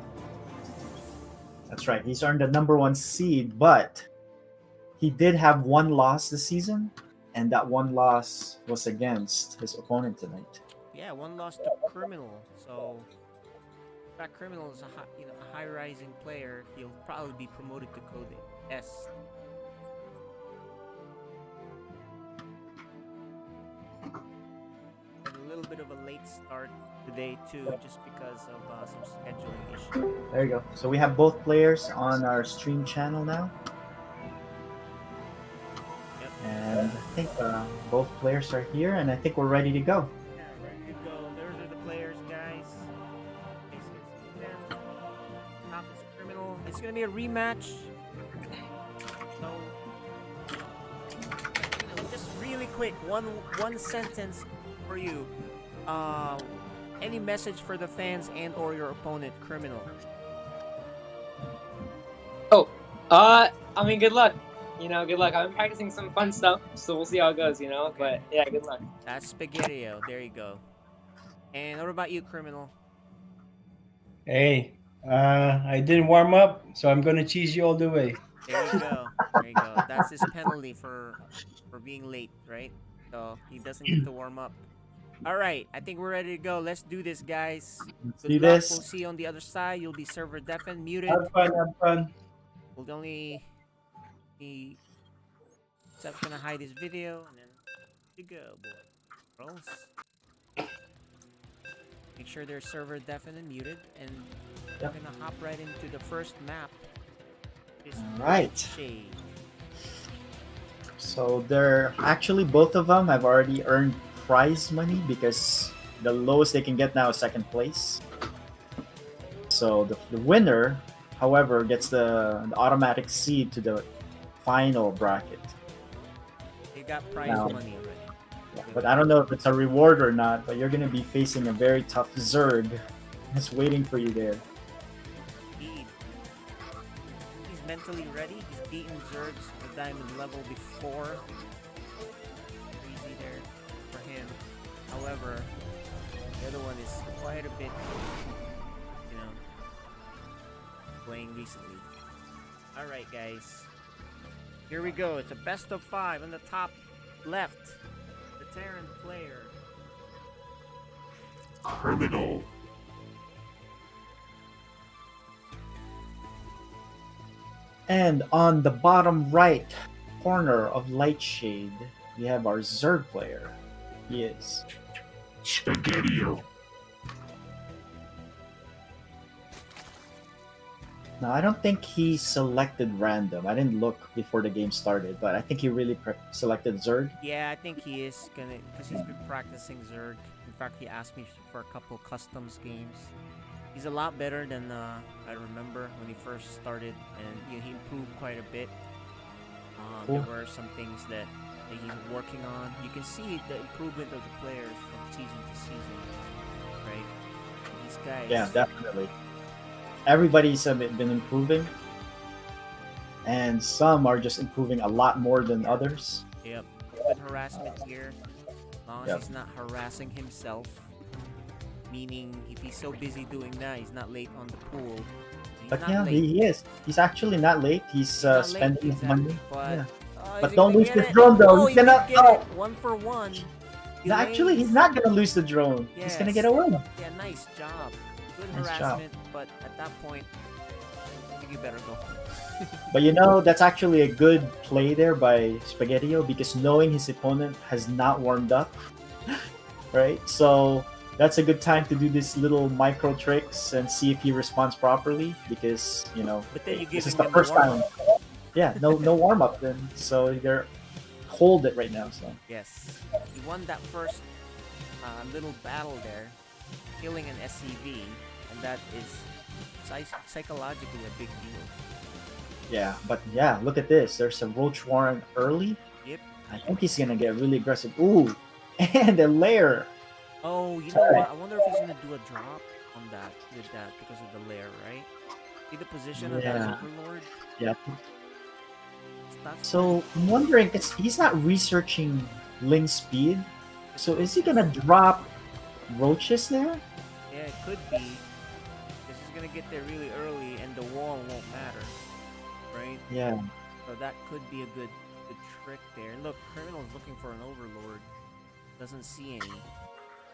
That's right. He's earned the #1 seed, but he did have 1 loss this season, and that one loss was against his opponent tonight. Yeah, one loss to Criminal. So that Criminal is a high rising player. He'll probably be promoted to Code S. And a little bit of a late start today too, just because of some scheduling issues. There you go. So we have both players on our stream channel now. Yep. And I think both players are here, and I think we're ready to go. Yeah, ready to go. Those are the players, guys. Top is Criminal. It's gonna be a rematch. So, just really quick, one sentence for you. Any message for the fans and or your opponent, Criminal? Oh, I mean, good luck. Good luck. I'm practicing some fun stuff, so we'll see how it goes, But yeah, good luck. That's Spaghetti-O. There you go. And what about you, Criminal? Hey, I didn't warm up, so I'm gonna cheese you all the way. There you go. There you go. That's his penalty for being late, right? So he doesn't get to warm up. All right, I think we're ready to go. Let's do this, guys. Good luck. We'll see you on the other side. You'll be server deafened, muted. Have fun, have fun. We'll only be Seb's gonna hide his video, and then you go, boy. Girls. Make sure they're server deafened and muted, and we're gonna hop right into the first map. All right. Shade. So they're actually, both of them have already earned prize money because the lowest they can get now is second place. So the winner, however, gets the automatic seed to the final bracket. They got prize Now, money already. Yeah, but I don't know if it's a reward or not, but you're going to be facing a very tough Zerg that's waiting for you there. He's mentally ready. He's beaten Zergs at diamond level before. Easy there for him. However, the other one is quite a bit, playing recently. Alright, guys. Here we go. It's a best of 5 on the top left. The Terran player. Criminal. And on the bottom right corner of Lightshade, we have our Zerg player. He is Spaghetti-O. Now, I don't think he selected random. I didn't look before the game started, but I think he really selected Zerg. Yeah, I think he is gonna, because he's been practicing Zerg. In fact, he asked me for a couple customs games. He's a lot better than I remember when he first started, and he improved quite a bit. Cool. There were some things that he's working on. You can see the improvement of the players from season to season, right? These guys. Yeah, definitely. Everybody's been improving, and some are just improving a lot more than others. Yep. Good harassment here. As long as he's not harassing himself. Meaning, if he's so busy doing that, he's not late on the pool. But yeah, he is. He's actually not late. He's spending his money. But, but don't lose the drone, though. He's gonna. Oh. 1 for 1. No, actually, he's not gonna lose the drone. Yes. He's gonna get a win. Yeah, nice job. Good Nice harassment, but at that point, I think you better go. But that's actually a good play there by Spaghetti-O, because knowing his opponent has not warmed up, right? So that's a good time to do these little micro tricks and see if he responds properly, because But then you give this is him the first time. warm-up. Yeah, no warm up then, so they're hold it right now. So Yes, he won that first little battle there, killing an SCV, and that is psychologically a big deal. yeah, but yeah, look at this. There's a Roach Warren early. Yep. I think he's gonna get really aggressive. Ooh, and a lair. Oh, you know what? I wonder if he's gonna do a drop on that with that because of the lair, right? See the position of that Yeah. Overlord? Yeah. So I'm wondering, he's not researching Ling speed. So is he gonna drop roaches there? Yeah, it could be. This is gonna get there really early, and the wall won't matter, right? Yeah. So that could be a good the trick there. Look, Criminal's looking for an Overlord. Doesn't see any.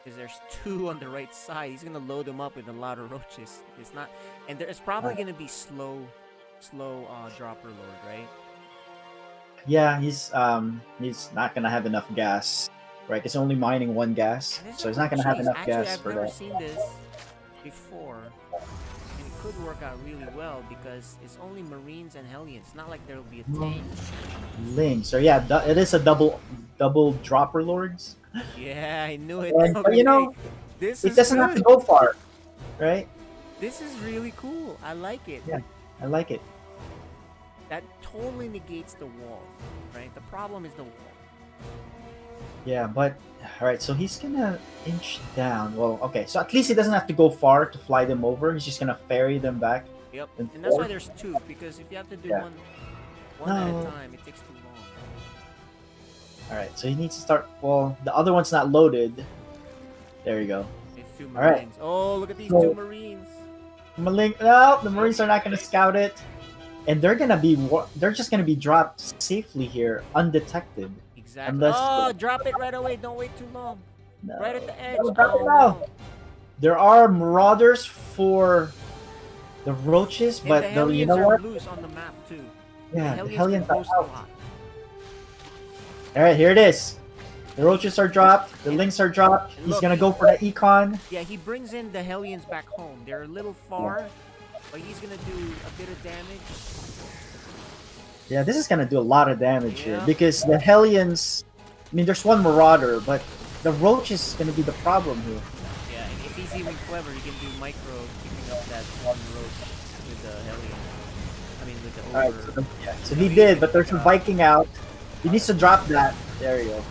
Because there's 2 on the right side. He's gonna load them up with a lot of roaches. It's not, and there's probably gonna be slow dropper lord, right? Yeah, he's not gonna have enough gas, right? It's only mining 1 gas, so he's not gonna have enough Actually, gas I've for never that. seen this before, and it could work out really well because it's only Marines and Hellions. It's not like there'll be a tank. Ling. So yeah, it is a double dropper lords. Yeah, I knew it. And, but you know, this it is doesn't have to good. go far, right? This is really cool. I like it. Yeah, I like it. That totally negates the wall, right? The problem is the wall. Yeah, but all right. So he's gonna inch down. Well, okay. So at least he doesn't have to go far to fly them over. He's just gonna ferry them back. Yep. And that's why forth. there's 2, because if you have to do Yeah. one at No. a time, it takes too long. All right. So he needs to start. Well, the other one's not loaded. There you go. It's 2 All right. Marines. Oh, look at these So- 2 Marines. No, the Marines are not gonna scout it, and they're just gonna be dropped safely here, undetected. Exactly. Unless Oh, drop it right away. Don't wait too long. No. Right at the edge. No, drop it Oh, now. no. There are marauders for the roaches, And but the you Hellions know are what? loose on the map too. Yeah, the the Hellions Hellions can are post a out. lot. All right, here it is. The roaches are dropped. The links are dropped. He's look, gonna go for that econ. Yeah, he brings in the Hellions back home. They're a little far, but he's gonna do a bit of damage. Yeah, this is gonna do a lot of damage here Yeah. because the Hellions. I mean, there's one marauder, but the roach is gonna be the problem here. Yeah, and if he's even clever, he can do micro, picking up that one roach with the Hellion. I mean, with the over. Alright, so he did, but there's a Viking out. He needs to drop that. There you go.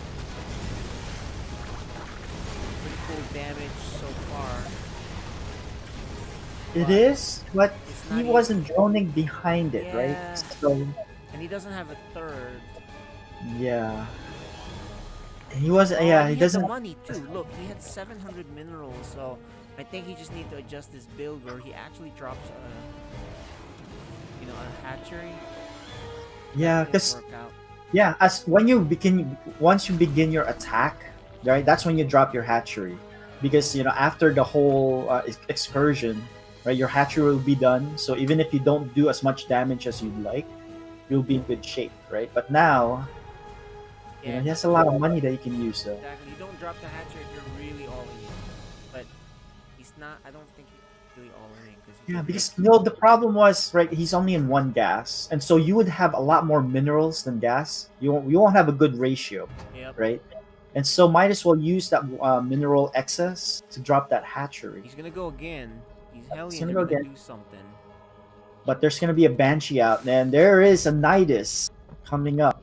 Pretty cool damage so far. It is, but not he even- wasn't droning behind it, Yeah. right? So, And he doesn't have a third. yeah. He wasn't, Oh, yeah, and he had doesn't. the money too. Look, he had 700 minerals, so I think he just needs to adjust his build where he actually drops a hatchery. Yeah, That didn't because work out. yeah, once you begin your attack, right? That's when you drop your hatchery, because after the whole excursion, right? Your hatchery will be done. So even if you don't do as much damage as you'd like, you'll be in good shape, right? But now, he has a lot of money that he can use, though. Exactly. You don't drop the hatchery if you're really all in. But he's not. I don't think he's really all in Yeah, because the problem was, right, he's only in 1 gas, and so you would have a lot more minerals than gas. You won't have a good ratio, Yep. right? And so might as well use that mineral excess to drop that hatchery. He's gonna go again. These Hellions gonna are go gonna again. do something. But there's gonna be a Banshee out, and there is a Nidus coming up.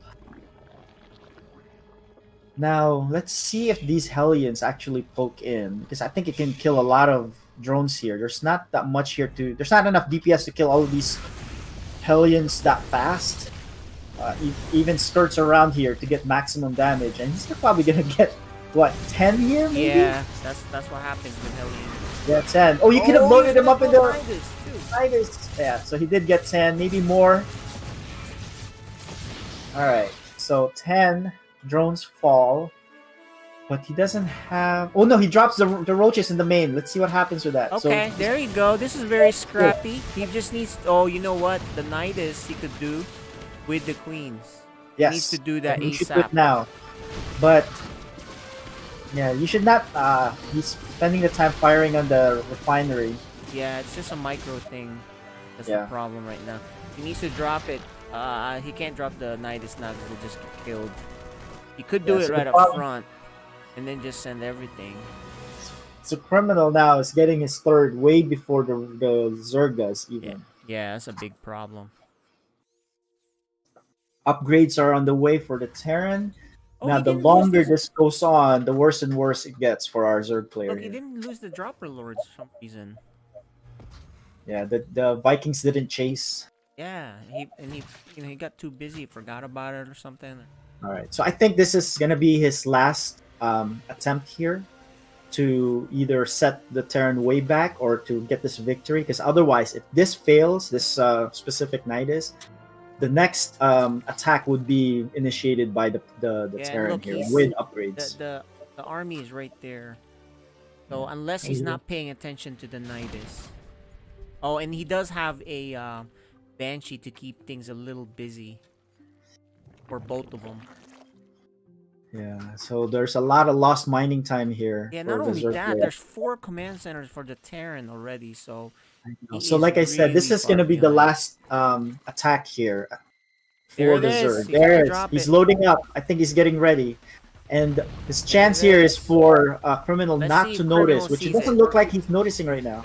Now, let's see if these Hellions actually poke in, because I think it can kill a lot of drones here. There's not that much here there's not enough DPS to kill all of these Hellions that fast. Even skirts around here to get maximum damage, and he's probably gonna get, what, 10 here, maybe? Yeah, that's what happens with Hellions. Yeah, 10. Oh, you could have loaded him up in the Nidus, too. Nidus. Yeah, so he did get 10, maybe more. Alright, so 10 drones fall, but he doesn't have... Oh no, he drops the roaches in the main. Let's see what happens with that. Okay, So, there you go. This is very scrappy. He just needs... Oh, you know what? The Nidus he could do with the queens. yes, He needs to do that he should do it ASAP. now. But, yeah, you should not... he's spending the time firing on the refinery. Yeah, it's just a micro thing. That's Yeah. the problem right now. He needs to drop it. He can't drop the Nidus now because he'll just get killed. He could do Yeah, it so right the up problem- front. And then just send everything. So Criminal now is getting his third way before the Zergas even. Yeah, that's a big problem. Upgrades are on the way for the Terran. Oh, Now, he the didn't lose longer his- this goes on, the worse and worse it gets for our Zerg player. Look, he here. didn't lose the Dropper Lords for some reason. Yeah, the Vikings didn't chase. Yeah, he got too busy, forgot about it or something. All right, so I think this is gonna be his last attempt here to either set the Terran way back or to get this victory. Because otherwise, if this fails, this specific Nidus, the next attack would be initiated by the Yeah, Terran look, here he's with upgrades. the army is right there. So unless he's not paying attention to the Nidus. Oh, and he does have a Banshee to keep things a little busy for both of them. Yeah, so there's a lot of lost mining time here. Yeah, for not the only Zerg that, player. there's 4 command centers for the Terran already, so he So is like I said, this really is gonna far be the behind. last attack here There for it the is. Zerg. He's There gonna it is. drop He's it. loading up. I think he's getting ready. And his chance it here is is. for Criminal Let's not see to if notice, Criminal which it sees doesn't it. look like he's noticing right now.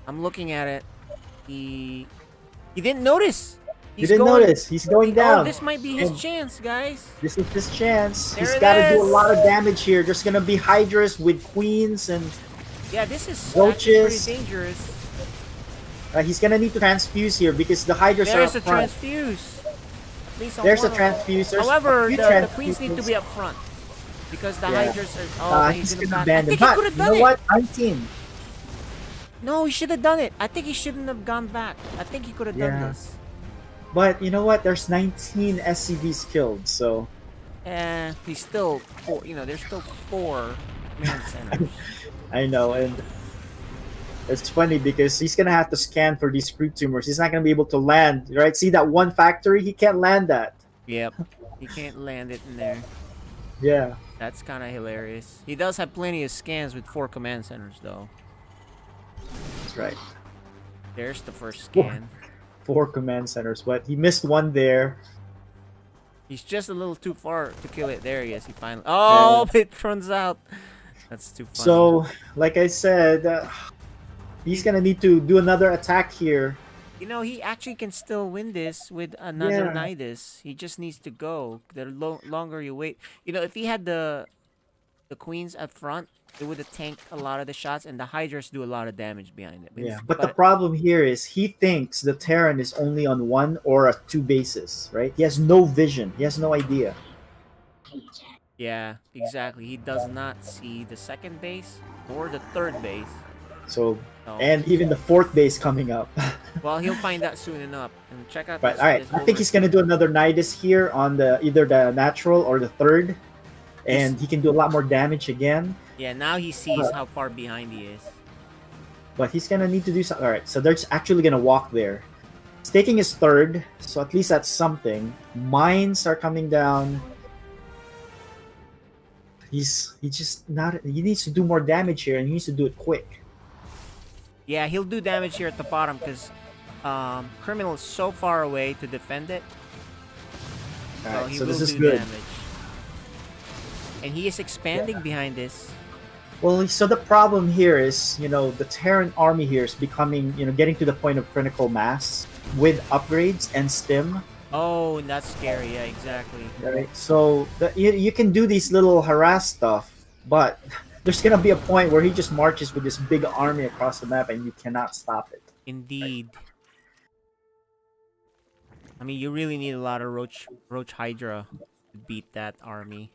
I'm looking at it. He didn't notice. He didn't notice. He's going down. Oh, this might be his And chance, guys. This is his chance. There He's it got to do a is. lot of damage here. There's gonna be Hydras with Queens and Yeah, this is actually Roaches. pretty dangerous. He's gonna need to transfuse here because the Hydras are There's up a front. transfuse. At least on There's a one of them. transfuse. There's However, a few the Queens need to transfuses. be up front. Because the Yeah. Hydras are... Oh, but He's he's gonna gonna back. I abandon. think he But could have you done know it. what? 19. No, he should have done it. I think he shouldn't have gone back. I think he could have done Yeah. this. But you know what? There's 19 SCVs killed, so He's still... there's still 4 command centers. I know, and it's funny because he's gonna have to scan for these creep tumors. He's not gonna be able to land, right? See that one factory? He can't land that. Yep. He can't land it in there. Yeah. That's kind of hilarious. He does have plenty of scans with 4 command centers, though. That's right. There's the first scan. 4 command centers, but he missed one there. He's just a little too far to kill it. There he is. He finally... Oh, it runs out. That's too funny. So, like I said, he's gonna need to do another attack here. He actually can still win this with another Yeah. Nidus. He just needs to go. The longer you wait... if he had the Queens up front, it would have tanked a lot of the shots, and the Hydras do a lot of damage behind it. Yeah, but the problem here is he thinks the Terran is only on 1 or 2 bases, right? He has no vision. He has no idea. Yeah, exactly. He does not see the second base or the third base. So, No. and even the 4th base coming up. Well, he'll find that soon enough. And check out But this. all right, this I think he's gonna do another Nidus here on either the natural or the 3rd, and he can do a lot more damage again. Yeah, now he sees how far behind he is. But he's gonna need to do something. All right, so they're actually gonna walk there. He's taking his 3rd, so at least that's something. Mines are coming down. He's just not. He needs to do more damage here, and he needs to do it quick. Yeah, he'll do damage here at the bottom because Criminal is so far away to defend it. Alright, he so will this is do good. damage. And he is expanding behind this. Well, so the problem here is, the Terran army here is becoming, getting to the point of critical mass with upgrades and stim. Oh, and that's scary. Yeah, exactly. Right. So you can do these little harass stuff, but there's gonna be a point where he just marches with this big army across the map, and you cannot stop it. Indeed. I mean, you really need a lot of Roach Hydra to beat that army.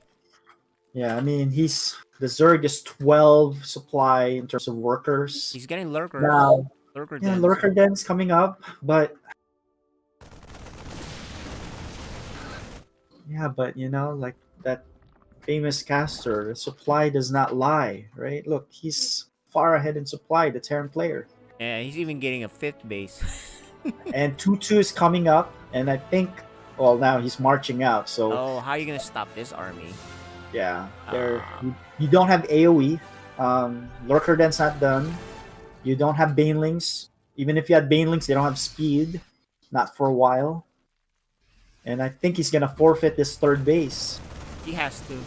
Yeah, I mean, the Zerg is 12 supply in terms of workers. He's getting lurkers. Now, Lurker yeah, dens. lurker dens coming up, but like that famous caster, the supply does not lie, right? Look, he's far ahead in supply, the Terran player. Yeah, he's even getting a 5th base. And 2-2 is coming up, and I think, well, now he's marching out, so... Oh, how are you gonna stop this army? Yeah, you don't have AoE. Lurker Den's not done. You don't have Banelings. Even if you had Banelings, they don't have speed. Not for a while. And I think he's gonna forfeit this 3rd base. He has to.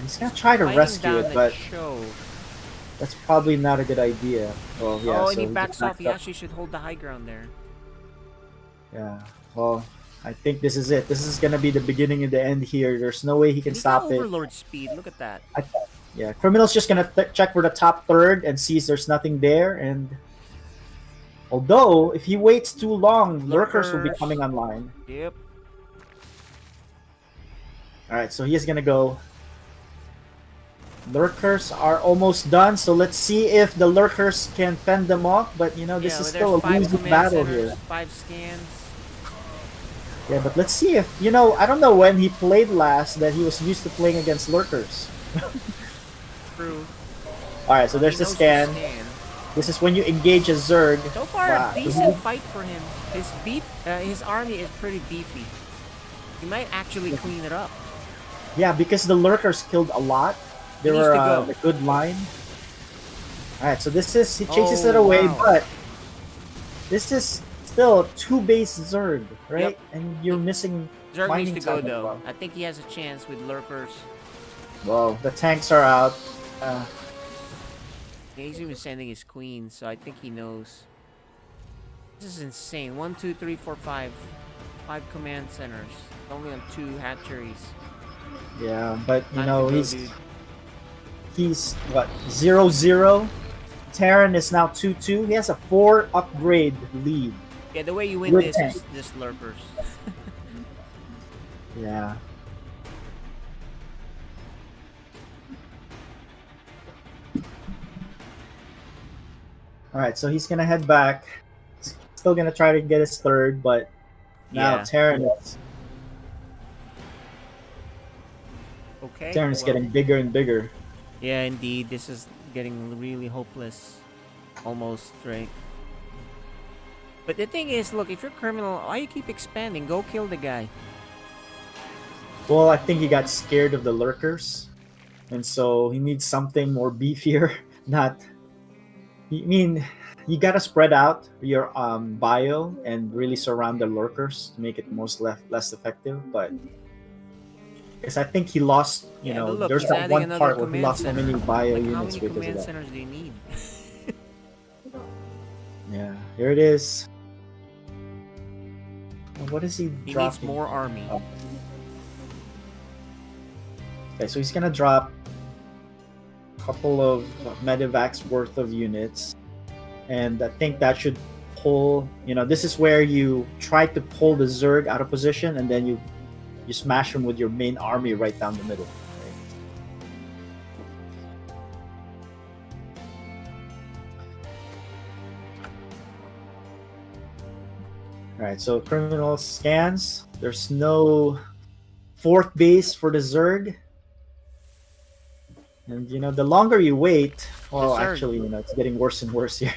He's gonna try to Fighting rescue down it, the but show. that's probably not a good idea. Well, yeah. Oh, so and he just backs off. backed He up. actually should hold the high ground there. Yeah. Well, I think this is it. This is gonna be the beginning and the end here. There's no way he can He stop got it. Overlord speed. Look at that. Yeah, Criminal's just gonna check for the top 3rd and sees there's nothing there. And although if he waits too long, lurkers will be coming online. Yep. All right, so he is gonna go. Lurkers are almost done, so let's see if the Lurkers can fend them off. But you know, this Yeah, is but still a there's 5 losing command battle centers, here. 5 scans. Yeah, but let's see if, you know, I don't know when he played last that he was used to playing against Lurkers. True. Alright, so Well, there's he the knows to scan. scan. This is when you engage a Zerg. So far, Wow. a decent fight for him. His army is pretty beefy. He might actually clean it up. Yeah, because the Lurkers killed a lot. They He needs were to go. a good line. Alright, so this is, he chases Oh, it away, wow. but this is still a 2-base Zerg, right? Yep. And you're missing Zerg mining needs to go time as though. well. I think he has a chance with lurkers. Well, the tanks are out. He's even sending his queen, so I think he knows. This is insane. 1, 2, 3, 4, 5. 5 command centers. Only on 2 hatcheries. Yeah, but you Time know, to go, he's dude. he's what, 0-0. Terran is now 2-2. He has a 4 upgrade lead. Yeah, the way you win Good this tank. is just lurkers. Yeah. Alright, so he's gonna head back. He's still gonna try to get his third, but now Yeah. Terran is Okay. Terran is well, getting bigger and bigger. Yeah, indeed. This is getting really hopeless. Almost, right? But the thing is, look, if you're criminal, why you keep expanding? Go kill the guy. Well, I think he got scared of the lurkers, and so he needs something more beefier. Not, I mean, you gotta spread out your bio and really surround the lurkers to make it less effective. But because I think he lost, you Yeah, know, but look, there's he's that adding one another part where he command lost so center. many bio Like, how units many because of command that. centers do you need? Yeah, here it is. What is he He dropping? needs more army. Oh. Okay, so he's gonna drop a couple of medevacs worth of units, and I think that should pull. You know, this is where you try to pull the Zerg out of position, and then you smash them with your main army right down the middle. Alright, so criminal scans. There's no 4th base for the Zerg. And you know, the longer you wait, well, Zerg. actually, you know, it's getting worse and worse here.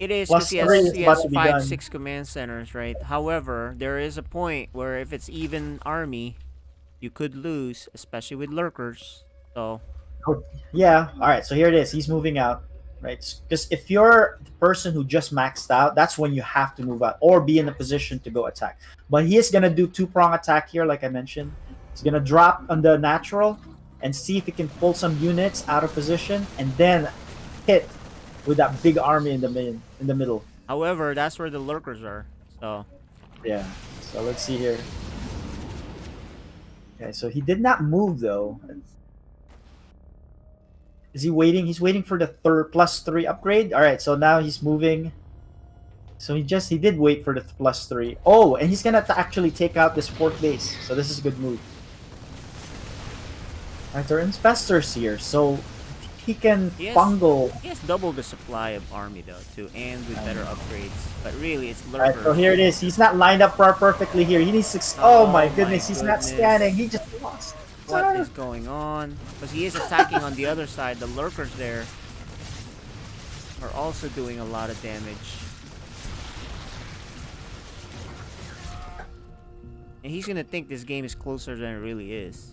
It is Plus because 3 he is about has to be 5, done. 6 command centers, right? However, there is a point where if it's even army, you could lose, especially with lurkers. So, Oh, yeah, alright, so here it is. He's moving out, right? Because if you're the person who just maxed out, that's when you have to move out or be in a position to go attack. But he is going to do 2-prong attack here, like I mentioned. He's going to drop on the natural and see if he can pull some units out of position and then hit with that big army in the middle. however, that's where the lurkers are. So, Yeah. So let's see here. Okay, so he did not move though. Is he waiting? He's waiting for the +3 upgrade. All right, so now he's moving. So he did wait for the +3. Oh, and he's gonna actually take out this 4th base. So this is a good move. All right, there are infestors here, so he can bungle. He has double the supply of army though, too, and with better upgrades. But really, it's All right, lurkers. so here it is. He's not lined up perfectly here. He needs to. Oh my goodness, he's not scanning. He just lost. What is going on? Because he is attacking on the other side. The lurkers there are also doing a lot of damage. And he's gonna think this game is closer than it really is.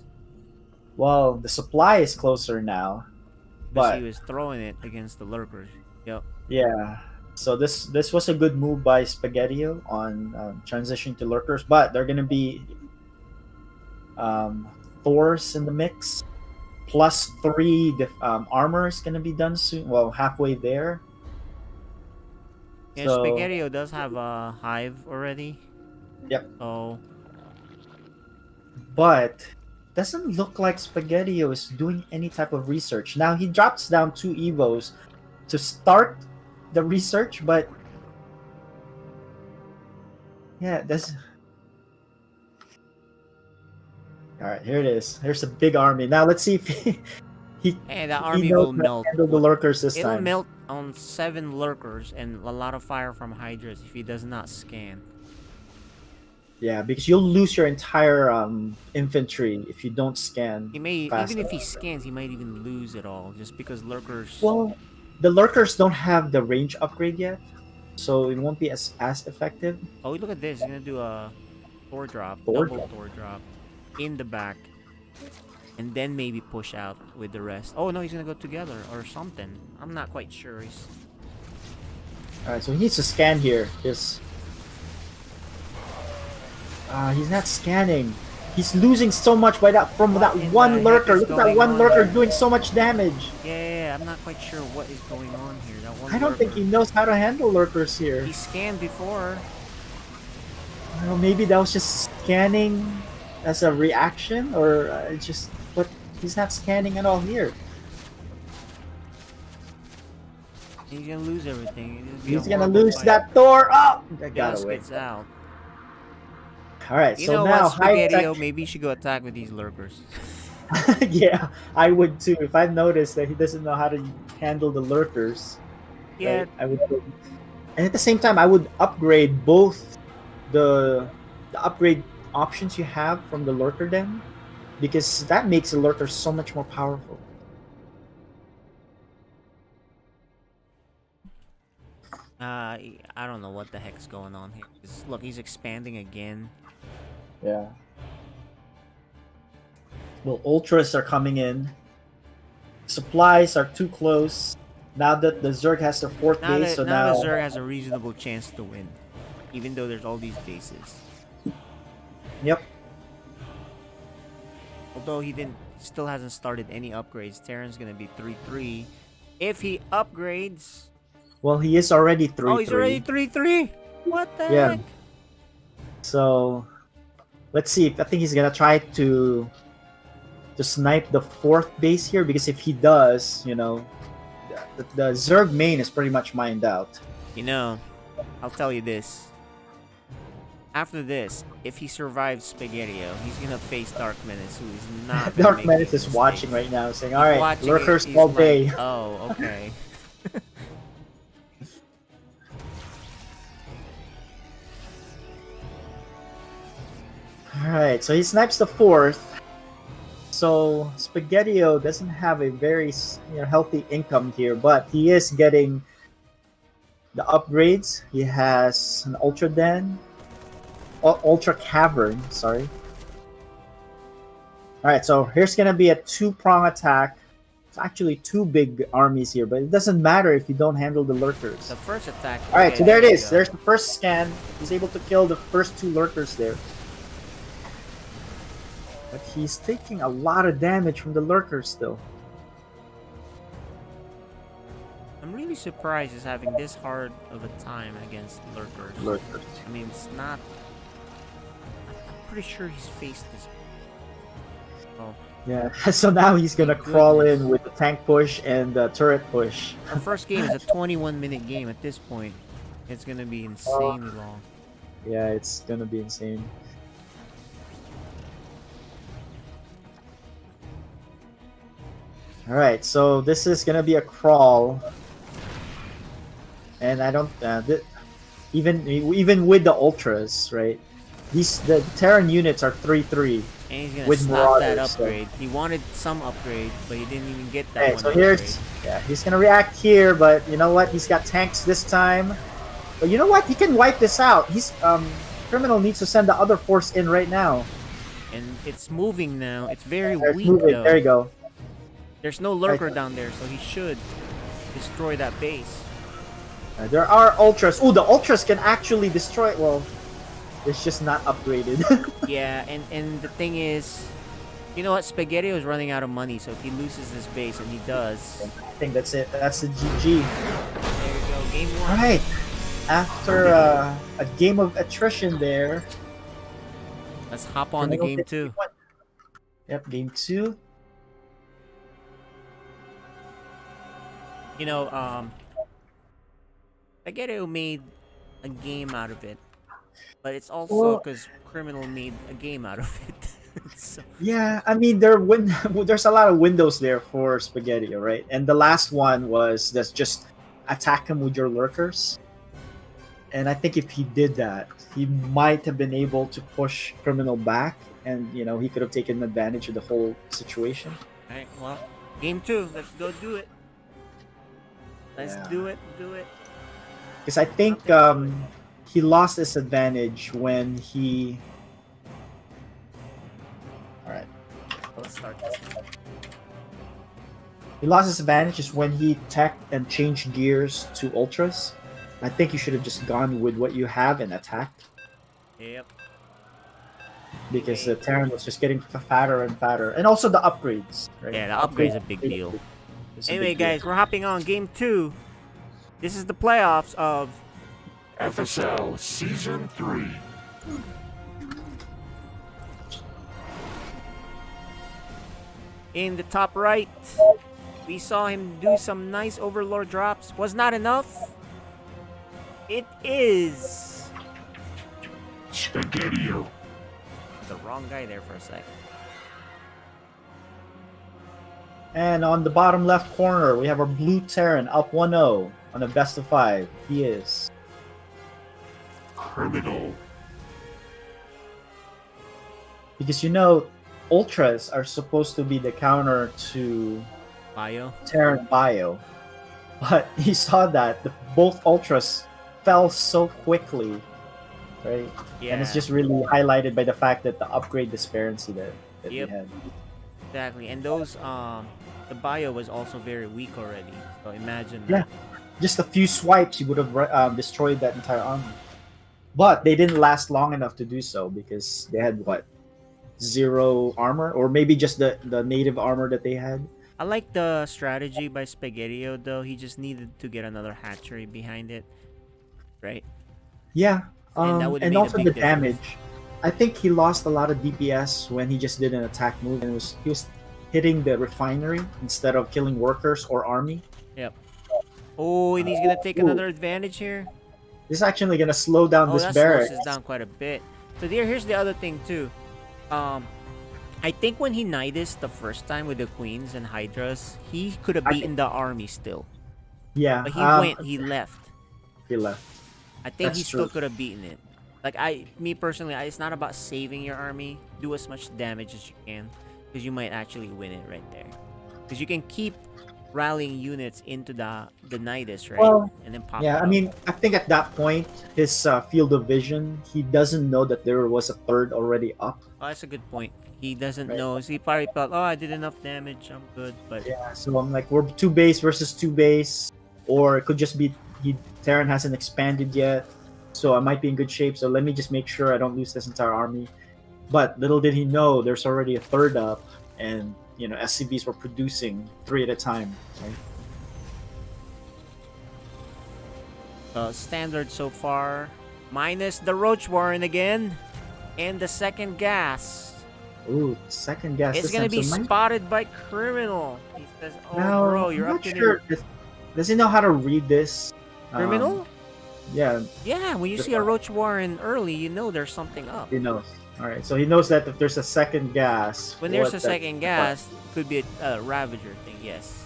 Well, the supply is closer now, Because but he was throwing it against the lurkers. Yep. yeah. So this was a good move by Spaghettio on transition to lurkers, but they're gonna be Thors in the mix. +3 armor is gonna be done soon. Well, halfway there. Yeah, So- Spaghettio does have a hive already. Yep. So But doesn't look like Spaghettio is doing any type of research. Now he drops down 2 Evos to start the research, but yeah, that's all right. Here it is. Here's a big army. Now let's see if he that army knows will how to melt. handle the lurkers this It'll time. melt on 7 lurkers and a lot of fire from hydras if he does not scan. Yeah, because you'll lose your entire infantry if you don't scan. He may fast even if he enough. scans, he might even lose it all just because lurkers. Well, the lurkers don't have the range upgrade yet, so it won't be as effective. Oh, look at this! He's gonna do a Thor drop, Thor double Thor drop, in the back, and then maybe push out with the rest. Oh no, he's gonna go together or something. I'm not quite sure. All right, so he needs to scan here. He's not scanning. He's losing so much by that from that one lurker. Look at that one lurker doing so much damage. Yeah, I'm not quite sure what is going on here. That one I don't think he knows how to handle lurkers here. He scanned before. Well, maybe that was just scanning as a reaction, or but he's not scanning at all here. He's gonna lose everything. He's gonna lose that Thor. Oh, that got Just away. gets out. All right, You so know now what, Spaghetti-O, maybe you should go attack with these lurkers. Yeah, I would too. If I noticed that he doesn't know how to handle the lurkers, Yeah. right, I would. And at the same time, I would upgrade both the upgrade options you have from the lurker den, because that makes the lurker so much more powerful. I don't know what the heck's going on here. Look, he's expanding again. Yeah. Well, ultras are coming in. Supplies are too close. Now that the Zerg has their fourth base, so now the Zerg has a reasonable chance to win, even though there's all these bases. Yep. Although he still hasn't started any upgrades. Terran's gonna be 3-3. If he upgrades. Well, he is already 3-3. Oh, he's already 3-3. What the Yeah. heck? So, let's see. I think he's gonna try to snipe the fourth base here, because if he does, the Zerg main is pretty much mined out. I'll tell you this. After this, if he survives Spaghetti-O, he's gonna face Dark Menace, who is not. Dark Menace is watching right now, saying, "All right, lurkers all like, day." Oh, okay. All right, so he snipes the fourth. So Spaghetti-O doesn't have a very healthy income here, but he is getting the upgrades. He has an Ultra Den, Ultra Cavern. Sorry. All right, so here's gonna be a 2-prong attack. It's actually 2 big armies here, but it doesn't matter if you don't handle the lurkers. The first attack. All right, so there it is. There's the first scan. He's able to kill the first 2 lurkers there. But he's taking a lot of damage from the lurkers still. I'm really surprised he's having this hard of a time against lurkers. I mean, it's not. I'm pretty sure he's faced this. Oh. Yeah, so now he's gonna crawl in with the tank push and the turret push. Our first game is a 21-minute game at this point. It's gonna be insanely long. Yeah, it's gonna be insane. Alright, so this is gonna be a crawl. And I don't... even with the ultras, right? The Terran units are 3-3. And he's gonna with snap that Marauders, upgrade. He wanted some upgrade, but he didn't even get that Okay, one so upgrade. he's gonna react here, but you know what? He's got tanks this time. But you know what? He can wipe this out. Criminal needs to send the other force in right now. And it's moving now. It's very It's weak moving. though. There you go. There's no lurker down there, so he should destroy that base. There are ultras. Oh, the ultras can actually destroy. Well, it's just not upgraded. Yeah, and the thing is, you know what? Spaghetti-O is running out of money, so if he loses this base, and he does, I think that's it. That's the GG. There you go, game 1. All right. After a game of attrition there. Let's hop on to game 2. Yep, game 2. You know, Spaghetti-O made a game out of it, but it's also because Criminal made a game out of it. So, Yeah, I mean there's a lot of windows there for Spaghetti, right? And the last one was that's just attack him with your lurkers. And I think if he did that, he might have been able to push Criminal back, and he could have taken advantage of the whole situation. alright, well, game 2. Let's go do it. Let's Yeah. do it. Do it. Because I think he lost this advantage when he. All right. Let's start this. He lost his advantage is when he teched and changed gears to ultras. I think you should have just gone with what you have and attacked. Yep. Because the Terran was just getting fatter and fatter. And also the upgrades, right? Yeah, the upgrade's a big deal. It's a Anyway, big deal. guys, we're hopping on game 2. This is the playoffs of FSL Season 3. In the top right, we saw him do some nice Overlord drops. Was not enough. It is Spaghetti-O. the wrong guy there for a sec. And on the bottom left corner, we have our blue Terran up 1-0 on a best of 5. He is Criminal. Because ultras are supposed to be the counter to Bio. Terran Bio. But he saw that both ultras fell so quickly, right? Yeah. And it's just really highlighted by the fact that the upgrade disparity that Yep. we had. Exactly. And those the bio was also very weak already. So imagine Yeah. that. Just a few swipes, he would have destroyed that entire army. But they didn't last long enough to do so because they had 0 armor, or maybe just the native armor that they had. I like the strategy by Spaghetti-O though. He just needed to get another hatchery behind it. Right? Yeah, And that would've and made a also big the difference. damage. I think he lost a lot of DPS when he just did an attack move and he was hitting the refinery instead of killing workers or army. Yep. Oh, and he's gonna take another advantage here. This is actually gonna slow down this that barracks. slows us down quite a bit. So here's the other thing too. I think when he Nidus the first time with the Queens and Hydras, he could have beaten the army still. Yeah, But he left. He left. I think That's he still true. could have beaten it. Like me personally, it's not about saving your army. Do as much damage as you can, because you might actually win it right there. Because you can keep rallying units into the Nidus, right? Well, and then pop. Yeah, it I up. mean, I think at that point, his field of vision, he doesn't know that there was a third already up. Oh, that's a good point. He doesn't know. So he probably thought, oh, I did enough damage. I'm good. But Yeah, so I'm like, we're 2 base versus 2 base, or it could just be Terran hasn't expanded yet, so I might be in good shape. So let me just make sure I don't lose this entire army. But little did he know, there's already a third up, and SCVs were producing 3 at a time. Right? Standard so far, minus the Roach Warren again, and the second gas. Ooh, second gas. It's this gonna time. be So might- spotted by Criminal. He says, "Oh, Now, bro, you're I'm up not to sure. Does he know how to read this? Criminal? Yeah. Yeah, when you see a Roach Warren early, you know there's something up. He knows. All right, so he knows that if there's a second gas. When there's a what second gas, could be a Ravager thing, yes.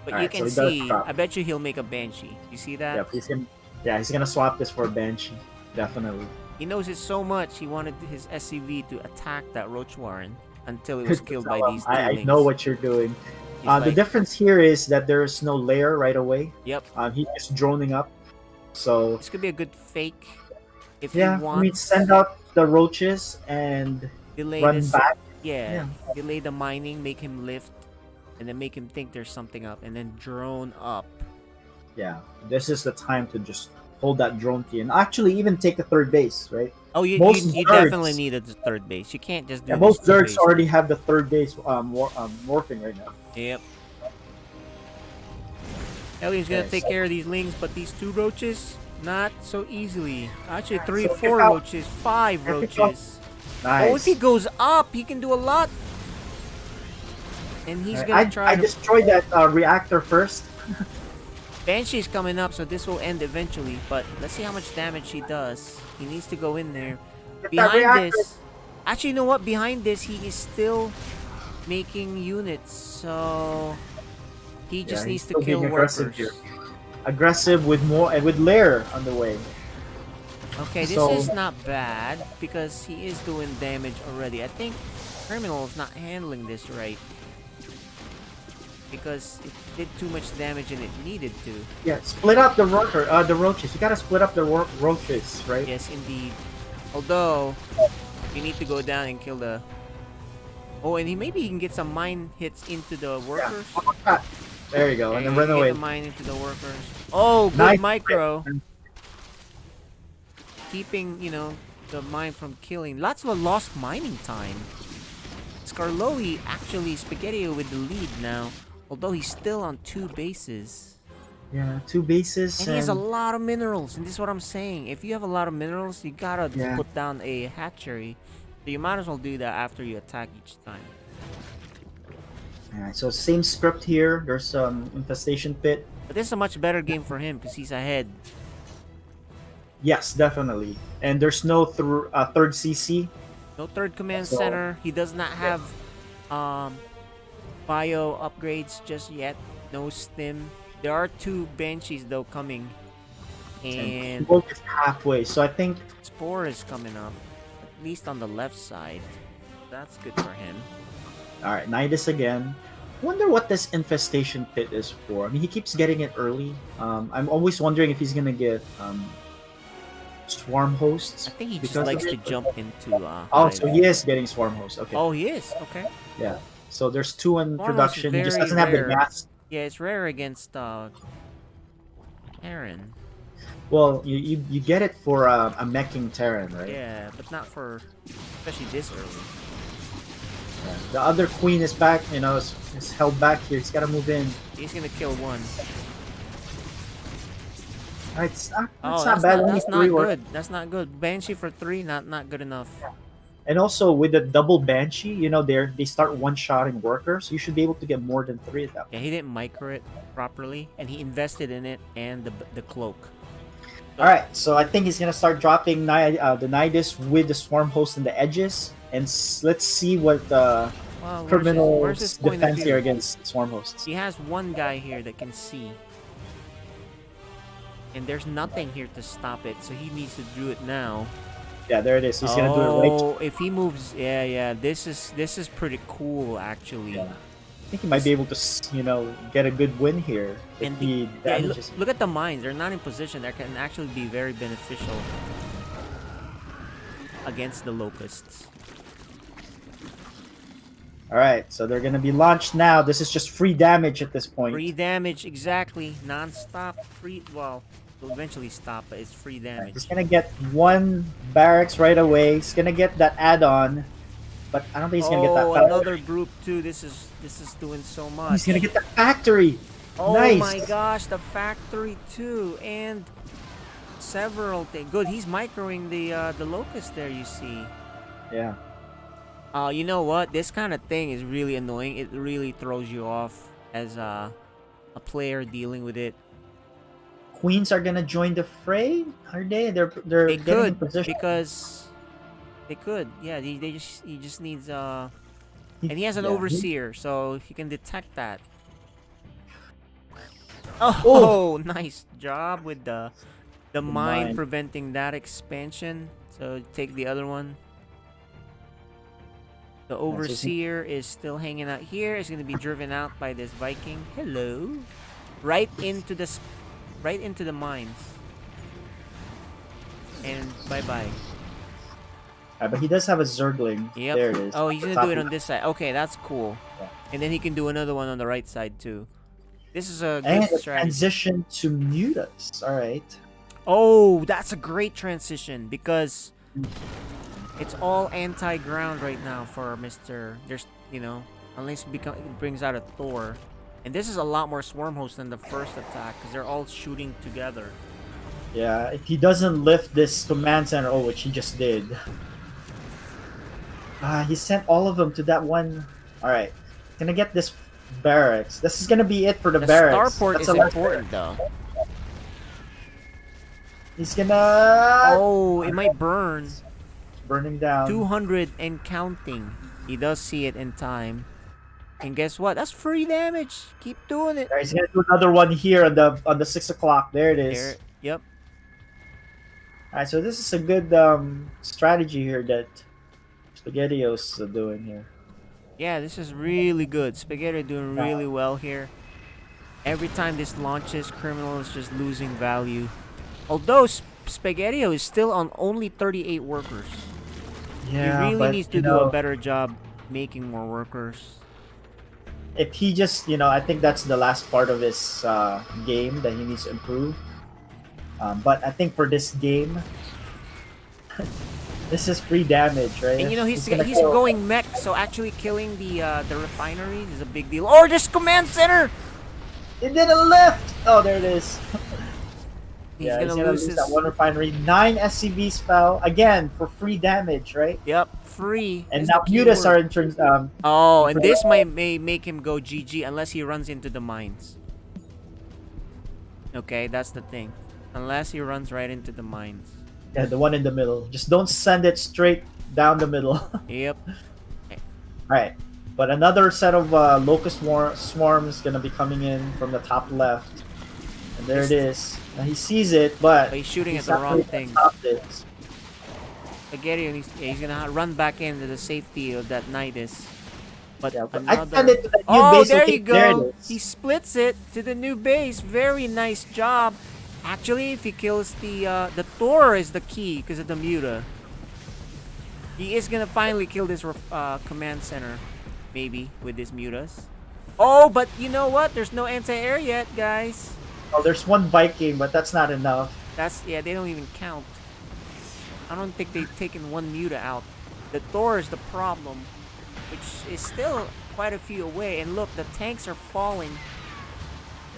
But you Alright, can so he does see, drop. I bet you he'll make a Banshee. You see that? Yep, he's gonna swap this for a Banshee, definitely. He knows it so much, he wanted his SCV to attack that Roach Warren until it was killed by these two I lings. know what you're doing. He's The like- difference here is that there's no layer right away. Yep. He's just droning up. So This could be a good fake if yeah, you I want. mean, send out the roaches and delay run this, back. Yeah, delay the mining, make him lift, and then make him think there's something up, and then drone up. Yeah, this is the time to just hold that drone key and actually even take the third base, right? Oh, you Most Zergs, Zergs- definitely need a third base. You can't just do Yeah, this most two Zergs base. already have the third base morphing right now. Yep. Ellie's gonna Okay, take so- care of these lings, but these 2 roaches, not so easily. Actually, Alright, 3, so 4 check out- roaches, 5 check it out. roaches. Nice. Oh, if he goes up, he can do a lot. And he's Alright, gonna try I to... destroyed that reactor first. Banshee's coming up, so this will end eventually. But let's see how much damage he does. He needs to go in there. Get that Behind reactor. this, Actually, you know what? Behind this, he is still making units, so he just he's needs to still kill being workers. aggressive here. Aggressive with more and with Lair on the way. Okay, this So- is not bad because he is doing damage already. I think Criminal is not handling this right because it did too much damage and it needed to. Yeah, split up the roaches. You gotta split up the roaches, right? Yes, indeed. Although you need to go down and kill the. Oh, and maybe he can get some mine hits into the workers. There you go, and then Okay, run get away. the mine into the workers. Oh, good Nice. micro. Keeping, you know, the mine from killing. Lots of lost mining time. Skarloey actually Spaghetti with the lead now, although he's still on 2 bases. Yeah, 2 bases. And he has a lot of minerals, and this is what I'm saying. If you have a lot of minerals, you gotta put down a hatchery. So you might as well do that after you attack each time. Alright, so same script here. There's infestation pit. But this is a much better game for him because he's ahead. Yes, definitely. And there's no third CC. No third command So- center. He does not have bio upgrades just yet. No stim. There are 2 Banshees though coming. And Smoke is halfway, so I think Spore is coming up. At least on the left side. That's good for him. alright, Nidus again. Wonder what this infestation pit is for. I mean, he keeps getting it early. I'm always wondering if he's gonna get swarm hosts. I think he just because likes of to it. jump into Oh, hive. so he is getting swarm hosts. Okay. Oh, he is. Okay. Yeah. So there's 2 in Swarm host is production. He just very doesn't have the rare. gas. Yeah, it's rare against Aaron. Well, you get it for a meching Terran, right? Yeah, but not for especially this early. Yeah. The other queen is back. You know, is held back here. He's got to move in. He's gonna kill one. It's not That's bad. Not, Only that's not 3 work. good. That's not good. Banshee for 3, not good enough. And also with the double banshee, you know, they start one-shotting workers. You should be able to get more than 3 of them. Yeah, he didn't micro it properly, and he invested in it and the cloak. All right, so I think he's gonna start dropping the Nidus with the swarm host in the edges, and let's see what Criminal's where's his point of defense view? here against swarm hosts. He has one guy here that can see, and there's nothing here to stop it, so he needs to do it now. Yeah, there it is. He's gonna do it right. Oh, if he moves, yeah. This is pretty cool, actually. Yeah. I think he might be able to, you know, get a good win here if And he yeah, damages. look at the mines. They're not in position. That can actually be very beneficial against the locusts. All right, so they're gonna be launched now. This is just free damage at this point. Free damage, exactly. Non-stop. Free. Well, will eventually stop, but it's free damage. He's gonna get 1 barracks right away. He's gonna get that add-on, but I don't think he's gonna get that. Oh, another group too. This is doing so much. He's gonna get the factory. Oh Nice. my gosh, the factory too, and several things. Good, he's microing the locust there. You see. Yeah. You know what? This kind of thing is really annoying. It really throws you off as a player dealing with it. Queens are gonna join the fray, are they? They're They getting in could position. because they could. Yeah, he just needs and he has an Yeah, overseer, so he can detect that. Oh, nice job with the mine mine. preventing that expansion. So take the other one. The overseer is still hanging out here. Is going to be driven out by this Viking. Hello, right into the mines. And bye bye. But he does have a Zergling. Yep. There it is. Oh, he's gonna Top do it left. on this side. Okay, that's cool. Yeah. And then he can do another one on the right side too. This is a And good a strategy. transition to Mutas. All right. Oh, that's a great transition because it's all anti-ground right now for Mr. There's, unless it brings out a Thor. And this is a lot more swarm hosts than the first attack because they're all shooting together. Yeah, if he doesn't lift this command center, which he just did. He sent all of them to that one. All right, gonna get this barracks. This is gonna be it for the barracks. Starport That's is a last important barracks. though. He's gonna. Oh, it might burn. burning down. 200 and counting. He does see it in time. And guess what? That's free damage. Keep doing it. He's gonna do another one here on the 6 o'clock. There it is. There, yep. Alright, so this is a good strategy here that SpaghettiOs are doing here. Yeah, this is really good. Spaghetti doing really well here. Every time this launches, Criminal is just losing value. Although SpaghettiO is still on only 38 workers. Yeah, he really needs to do a better job making more workers. If he just, I think that's the last part of his game that he needs to improve. But I think for this game, this is free damage, right? And he's going mech, so actually killing the refinery is a big deal. Oh, this command center! It didn't lift! Oh, there it is. He's gonna lose that one refinery. 9 SCVs fell again for free damage, right? Yep, free. And now mutas are in turns. And this may make him go GG unless he runs into the mines. Okay, that's the thing. Unless he runs right into the mines. Yeah, the one in the middle. Just don't send it straight down the middle. Yep. Alright. But another set of locust swarms gonna be coming in from the top left. And there it is. Now he sees it, but he's shooting at the wrong thing. Spaghetti, he's gonna run back into the safety of that Nidus. But another... there you go. He splits it to the new base. Very nice job. Actually, if he kills the Thor is the key because of the Muta. He is gonna finally kill this command center, maybe with his Mutas. Oh, but you know what? There's no anti-air yet, guys. Oh, there's one Viking, but that's not enough. They don't even count. I don't think they've taken one Muta out. The Thor is the problem, which is still quite a few away. And look, the tanks are falling.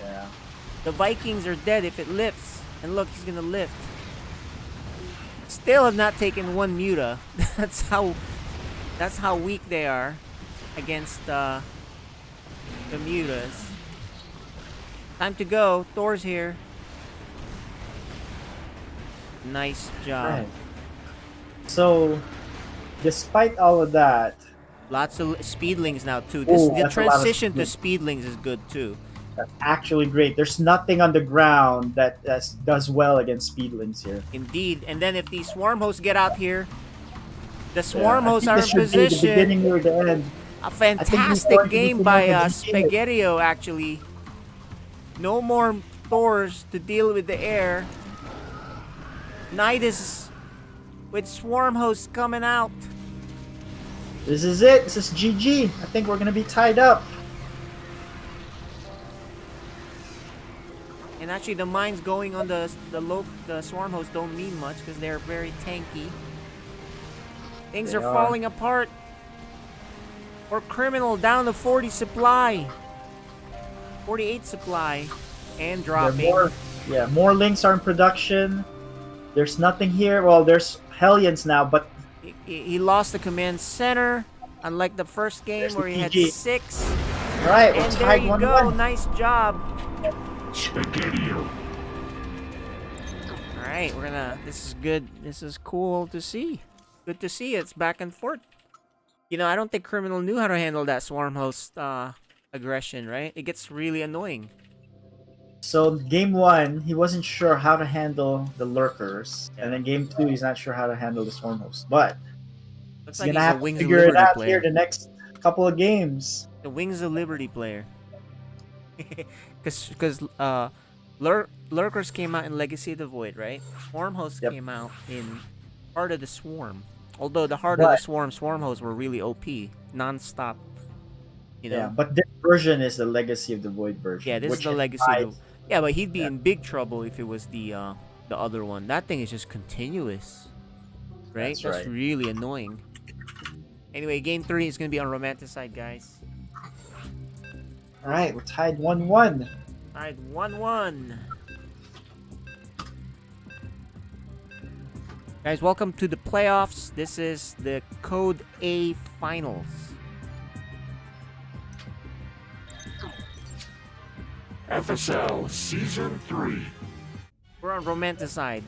Yeah. The Vikings are dead if it lifts. And look, he's gonna lift. Still have not taken one Muta. That's how weak they are against the Mutas. Time to go. Thor's here. Nice job. Right. So, despite all of that, lots of speedlings now too. The transition to speedlings is good too. That's actually great. There's nothing on the ground that does well against speedlings here. Indeed. And then if these swarm hosts get out here, the swarm hosts are in position. The beginning or the end. A fantastic game by SpaghettiO, actually. No more Thors to deal with the air. Nidus with swarm hosts coming out. This is it. This is GG. I think we're going to be tied up. And actually, the mines going on the swarm hosts don't mean much because they're very tanky. Things are falling apart. Or Criminal down to 40 supply. 48 supply. And dropping. More links are in production. There's nothing here. Well, there's Hellions now, but... He lost the command center. Unlike the first game where he had 6. Right, and there you go. Nice job. SpaghettiO. Alright, this is good. This is cool to see. Good to see it's back and forth. I don't think Criminal knew how to handle that swarm host aggression, right? It gets really annoying. So game 1, he wasn't sure how to handle the lurkers. And then game 2, he's not sure how to handle the swarm host. But he's going to have to figure it out here the next couple of games. The Wings of Liberty player. Because Lurkers came out in Legacy of the Void, right? Swarm Hosts came out in Heart of the Swarm. Although the Heart of the Swarm Hosts were really OP, non-stop. Yeah, but this version is the Legacy of the Void version. Yeah, this is the Legacy of the... Yeah, but he'd be in big trouble if it was the other one. That thing is just continuous. Right? That's really annoying. Anyway, game 3 is going to be on Romanticide, guys. Alright, we're tied 1-1. Tied 1-1. Guys, welcome to the playoffs. This is the Code A Finals. FSL Season 3. We're on Romanticide.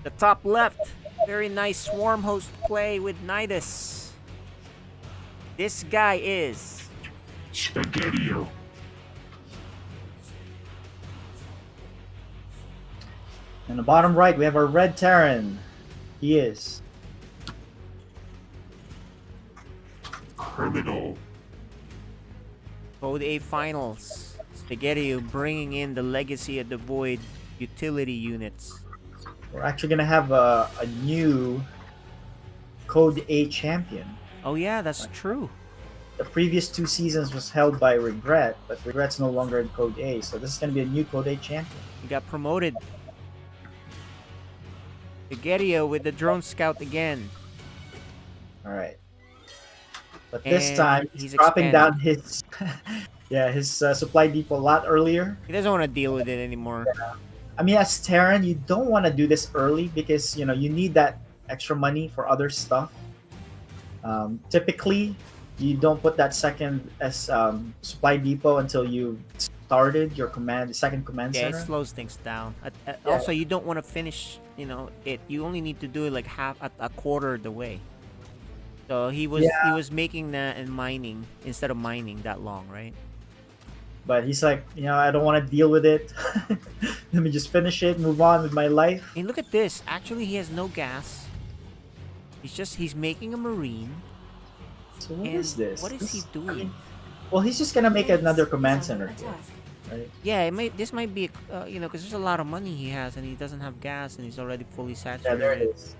The top left. Very nice swarm host play with Nidus. This guy is Spaghetti-O. In the bottom right, we have our red Terran. He is Criminal. Code A Finals. Spaghetti bringing in the Legacy of the Void utility units. We're actually gonna have a new Code A champion. Oh yeah, that's true. The previous 2 seasons was held by Regret, but Regret's no longer in Code A, so this is gonna be a new Code A champion. He got promoted. Spaghetti with the drone scout again. All right. But this And time, he's dropping expanding. down his his supply depot a lot earlier. He doesn't want to deal with it anymore. I mean, as Terran, you don't want to do this early because you need that extra money for other stuff. Typically, you don't put that second supply depot until you started your second command Yeah, center. it slows things down. Also, you don't want to finish, it. You only need to do it like a quarter of the way. So he was making that and mining instead of mining that long, right? But he's like, I don't want to deal with it. Let me just finish it, move on with my life. I mean, look at this. Actually, he has no gas. He's making a marine. So what is this? What is he doing? Well, he's just gonna make another command center here, right? Yeah, this might be, because there's a lot of money he has and he doesn't have gas and he's already fully Yeah, saturated. there it is.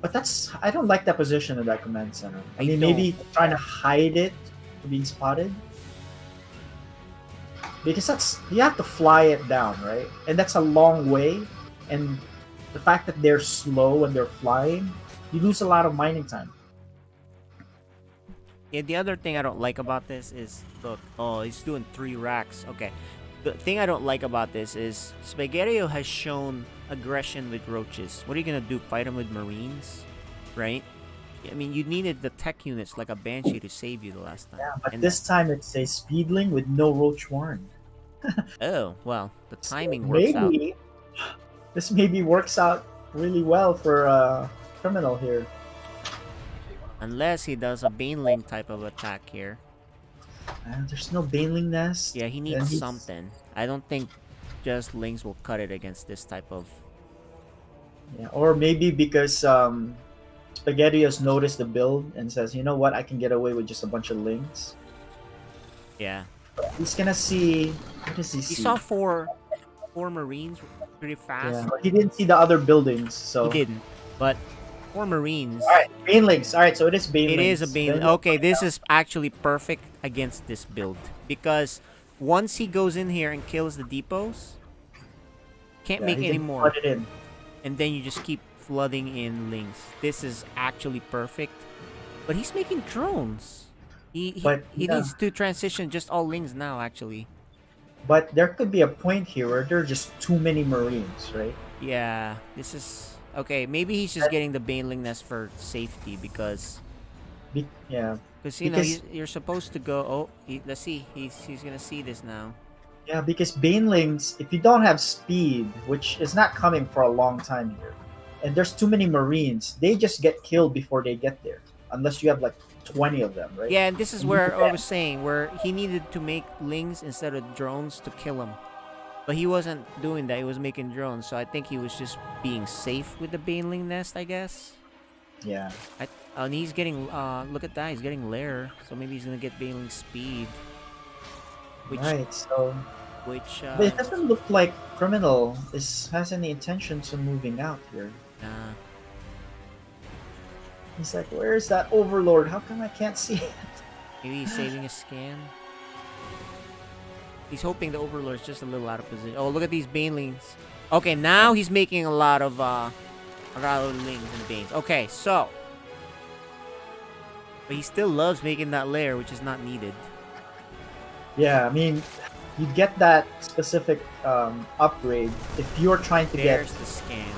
But I don't like that position of that command center. I mean, don't. maybe trying to hide it from being spotted. Because you have to fly it down, right? And that's a long way. And the fact that they're slow when they're flying, you lose a lot of mining time. Yeah, the other thing I don't like about this is, look, he's doing 3 racks. Okay. The thing I don't like about this is Spaghetti has shown aggression with roaches. What are you going to do? Fight him with marines? Right? I mean, you needed the tech units like a Banshee to save you the last time. Yeah, but And this time it's a Speedling with no Roach Warren. Oh, well, the timing works out. This maybe works out really well for Criminal here. Unless he does a Baneling type of attack here. There's no Baneling nest. Yeah, he and needs he's- something. I don't think just Lings will cut it against this type of... Yeah, or maybe because Spaghetti has noticed the build and says, you know what, I can get away with just a bunch of Lings. Yeah. He's gonna see. What does he see? He saw four Marines pretty fast. Yeah, but he didn't see the other buildings, so He didn't. But 4 Marines. All right, Banelings. All right, so it is Banelings. It is a Baneling. Okay, this is actually perfect against this build. Because once he goes in here and kills the depots, can't Yeah, make he any can more. flood it in. And then you just keep flooding in Lings. This is actually perfect. But he's making drones. He yeah. needs to transition just all Lings now, actually. But there could be a point here where there are just too many Marines, right? Yeah, this is... Okay, maybe he's just getting the Baneling nest for safety because... Yeah. Because, Because- you're supposed to go... Oh, let's see. He's gonna see this now. Yeah, because Banelings, if you don't have speed, which is not coming for a long time here, and there's too many Marines, they just get killed before they get there. Unless you have like 20 of them, right? Yeah, and this is And where you I was saying, where he needed to make Lings instead of drones to kill him. But he wasn't doing that. He was making drones, so I think he was just being safe with the Baneling nest, I guess. Yeah. And he's getting... look at that. He's getting Lair. So maybe he's gonna get Baneling speed. Which, Right, so... Which, But it doesn't look like Criminal has any intentions of moving out here. Nah. He's like, where's that Overlord? How come I can't see it? Maybe he's saving a scan. He's hoping the Overlord's just a little out of position. Oh, look at these Banelings. Okay, now he's making a lot of Lings and Banes. Okay, so. But he still loves making that lair, which is not needed. Yeah, I mean, you get that specific upgrade if you're trying to There's the scan.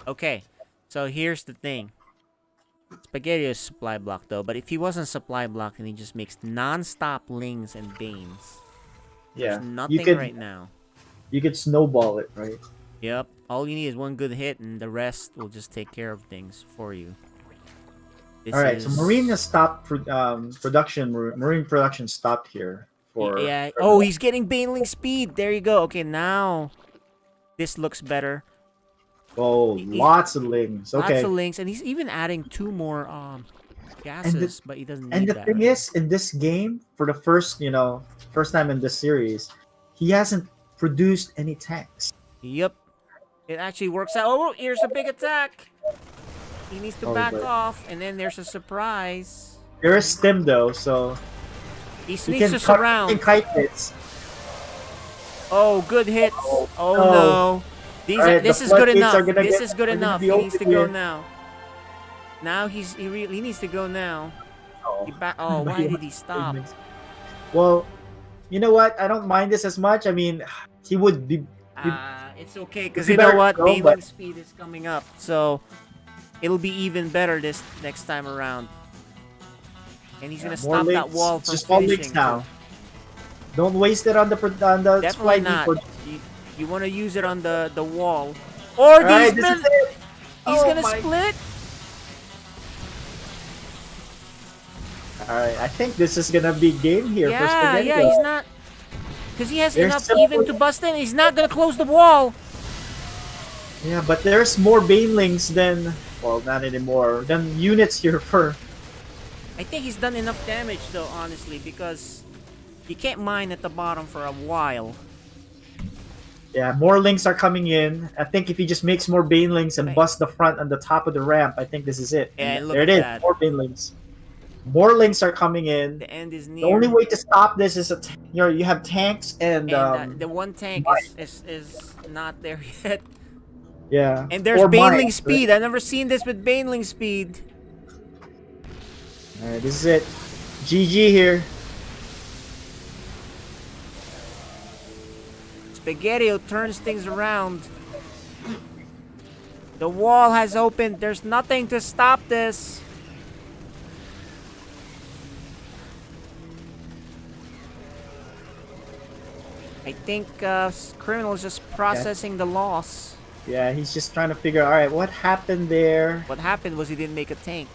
Okay, so here's the thing. Spaghetti is supply block though, but if he wasn't supply block and he just makes non-stop Lings and Banes, Yeah, there's nothing you could, right now. You could snowball it, right? Yep. All you need is one good hit, and the rest will just take care of things for you. All right, so Marine has stopped production. Marine production stopped here for. Yeah. Oh, he's getting Baneling speed. There you go. Okay, now this looks better. Oh, lots of lings. Okay. Lots of links, and he's even adding 2 more gases, but he doesn't need And the that. thing is, in this game, for the first time in this series, he hasn't produced any tanks. Yep. It actually works out. Oh, here's a big attack. He needs to back off, and then there's a surprise. There is stim though, so he needs to surround. Kite hits. Oh, good hits. Oh no. This is good enough. This is good enough. He needs to go now. Now he needs to go now. Oh, why did he stop? Well, you know what? I don't mind this as much. I mean, he would be. It's okay because you know what? Baneling speed is coming up, so it'll be even better this next time around. And he's gonna stop that wall from just all links now. Don't waste it on the definitely not. You want to use it on the wall. Or he's gonna split. Alright, I think this is gonna be game here for Spaghetti. Yeah, he's not. Because he has enough even to bust in. He's not gonna close the wall. Yeah, but there's more Banelings than, well, not anymore, than units here for. I think he's done enough damage though, honestly, because you can't mine at the bottom for a while. Yeah, more links are coming in. I think if he just makes more Banelings and busts the front and the top of the ramp, I think this is it. Yeah, there it is. More Banelings. More links are coming in. The end is near. The only way to stop this is you have tanks and the one tank is not there yet. Yeah. And there's Baneling speed. I've never seen this with Baneling speed. Alright, this is it. GG here. Spaghetti turns things around. The wall has opened. There's nothing to stop this. I think Criminal is just processing the loss. Yeah, he's just trying to figure out, alright, what happened there? What happened was he didn't make a tank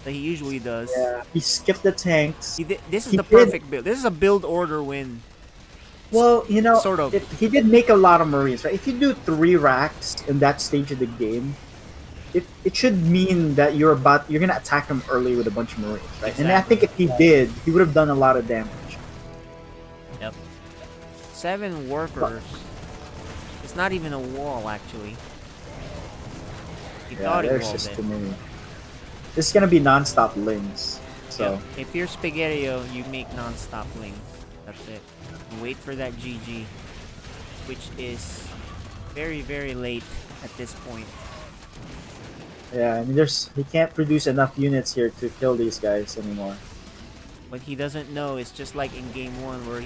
that he usually does. Yeah, he skipped the tanks. This is the perfect build. This is a build order win. Well, you know, sort of. He did make a lot of Marines, right? If you do 3 racks in that stage of the game, it should mean that you're gonna attack him early with a bunch of Marines, right? Exactly. And I think if he did, he would have done a lot of damage. Yep. 7 workers. It's not even a wall, actually. He thought he walled just it. Too many. This is gonna be non-stop lings. So yeah. If you're Spaghetti-O, you make non-stop lings. That's it. And wait for that GG, which is very, very late at this point. Yeah, I mean, he can't produce enough units here to kill these guys anymore. What he doesn't know is just like in game 1 where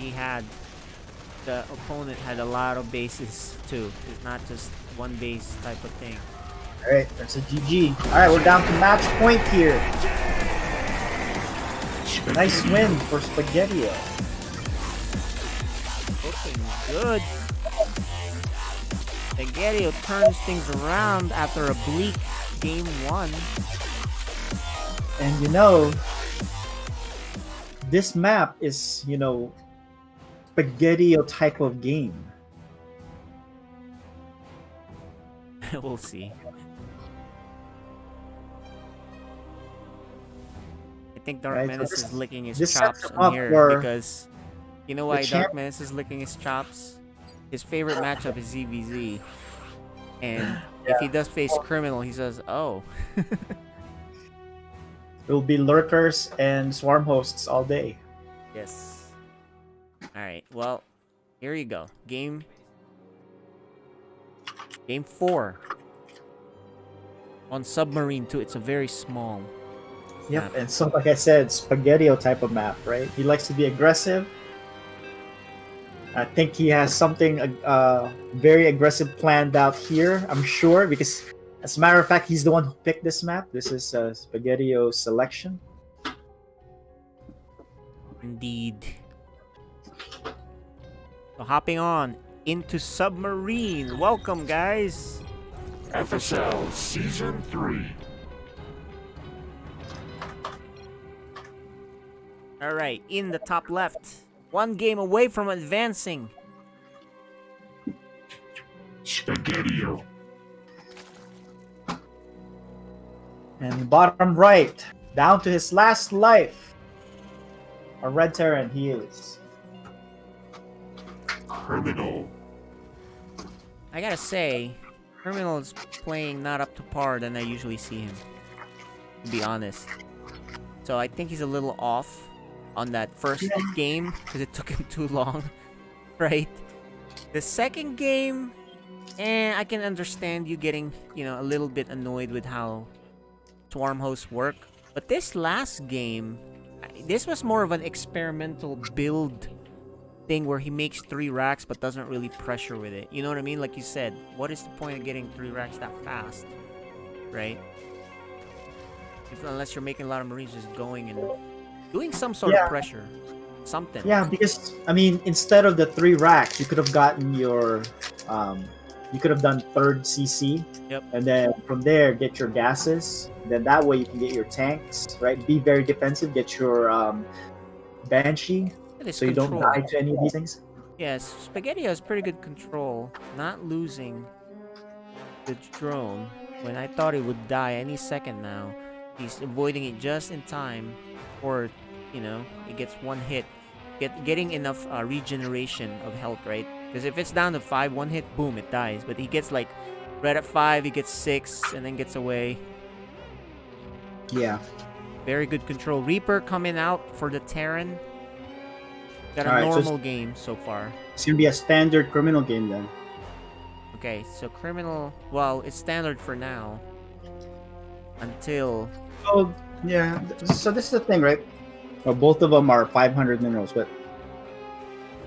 the opponent had a lot of bases too. It's not just one base type of thing. Alright, that's a GG. Alright, we're down to match point here. Nice win for Spaghetti-O. Looking good. Spaghetti-O turns things around after a bleak game 1. And you know, this map is, you know, Spaghetti-O type of game. We'll see. I think Dark Menace is licking his chops on here because you know why Dark Menace is licking his chops? His favorite matchup is ZVZ. And if he does face Criminal, he says, oh. It will be lurkers and swarm hosts all day. Yes. Alright, well, here you go. Game 4. On Submarine 2, it's a very small Yep, map. and so like I said, Spaghetti-O type of map, right? He likes to be aggressive. I think he has something very aggressive planned out here, I'm sure, because as a matter of fact, he's the one who picked this map. This is Spaghetti-O's selection. Indeed. So hopping on, into Submarine. Welcome, guys. FSL Season 3. All right, in the top left. One game away from advancing. Spaghetti-O. And bottom right, down to his last life. A red Terran, he is. Criminal. I gotta say, Criminal is playing not up to par than I usually see him, to be honest. So I think he's a little off on that first game because it took him too long, right? The second game, I can understand you getting, a little bit annoyed with how Swarm hosts work. But this last game, this was more of an experimental build thing where he makes 3 racks but doesn't really pressure with it. You know what I mean? Like you said, what is the point of getting 3 racks that fast, right? Unless you're making a lot of Marines just going and doing some sort of pressure. Something. Yeah, because, I mean, instead of the 3 racks, you could have gotten your... you could have done 3rd CC. Yep. And then from there, get your gases. Then that way you can get your tanks, right? Be very defensive. Get your Banshee. So you don't die to any of these things. Yes, Spaghetti has pretty good control. Not losing the drone when I thought it would die any second now. He's avoiding it just in time. Or, it gets 1 hit. Getting enough regeneration of health, right? Because if it's down to 5, 1 hit, boom, it dies. But he gets like, right at 5, he gets 6, and then gets away. Yeah. Very good control. Reaper coming out for the Terran. Got a normal game so far. It's going to be a standard Criminal game then. Okay, so Criminal, well, it's standard for now. Until... Oh, yeah. So this is the thing, right? Well, both of them are 500 minerals, but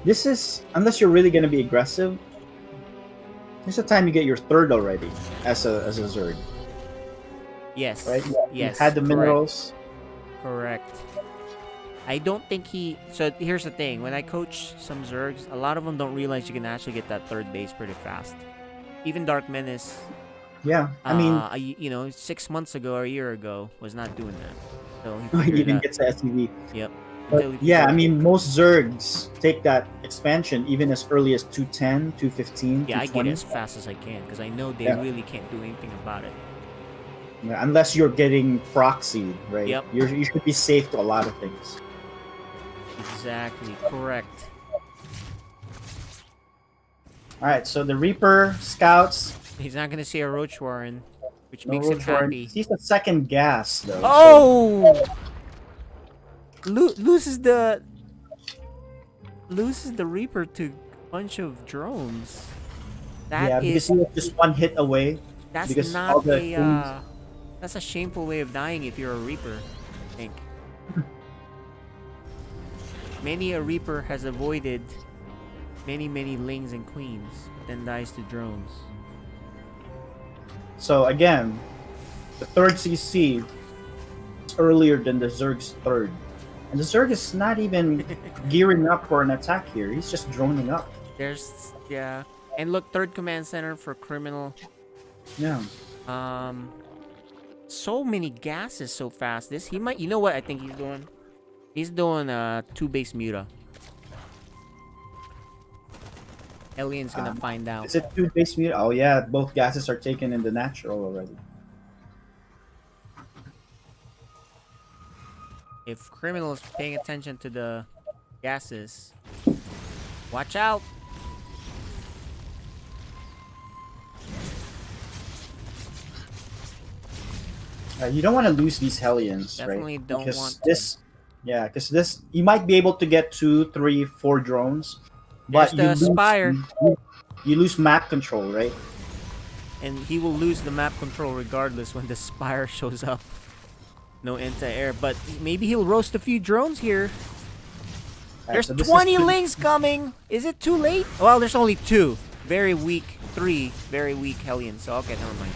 this is, unless you're really going to be aggressive, this is the time you get your 3rd already as a Zerg. Yes. Right? Yes. You had the minerals. Correct. I don't think he... So here's the thing. When I coach some Zergs, a lot of them don't realize you can actually get that 3rd base pretty fast. Even Dark Menace. Yeah, I mean... 6 months ago or a year ago was not doing that. So he even gets the SUV. Yep. But yeah, I mean, most Zergs take that expansion even as early as 210, 215, yeah, 220. I get it as fast as I can because I know they really can't do anything about it. Yeah, unless you're getting proxied, right? Yep. You should be safe to a lot of things. Exactly, correct. Alright, so the Reaper scouts. He's not going to see a Roach Warren, which makes him happy. He's the 2nd gas, though. Oh! So. Loses the Reaper to a bunch of drones. Because he was just 1 hit away. That's not a... that's a shameful way of dying if you're a Reaper, I think. Many a Reaper has avoided many Lings and Queens, then dies to drones. So again, the 3rd CC is earlier than the Zerg's 3rd. And the Zerg is not even gearing up for an attack here. He's just droning up. And look, 3rd command center for Criminal. Yeah. So many gases so fast. He might, you know what I think he's doing? He's doing 2 base Muta. Alien's gonna find out. Is it 2 base Muta? Oh yeah, both gases are taken in the natural already. If Criminal is paying attention to the gases, watch out. You don't want to lose these Hellions, Definitely right? don't because want this, because this, you might be able to get 2, 3, 4 drones, but you lose map control, right? And he will lose the map control regardless when the Spire shows up. No anti-air, but maybe he'll roast a few drones here. There's 20 Lings coming! Is it too late? Well, there's only 2. Very weak. 3 very weak Hellions, so okay, never mind.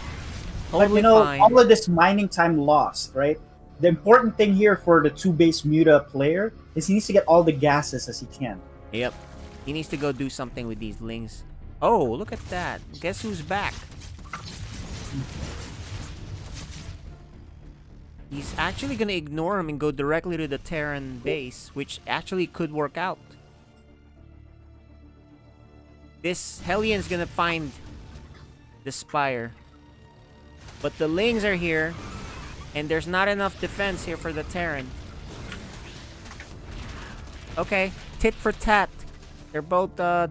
Totally fine. All of this mining time lost, right? The important thing here for the 2 base Muta player is he needs to get all the gases as he can. Yep. He needs to go do something with these Lings. Oh, look at that. Guess who's back? He's actually gonna ignore him and go directly to the Terran base, which actually could work out. This Hellion's gonna find the Spire. But the Lings are here, and there's not enough defense here for the Terran. Okay, tit for tat. They're both, but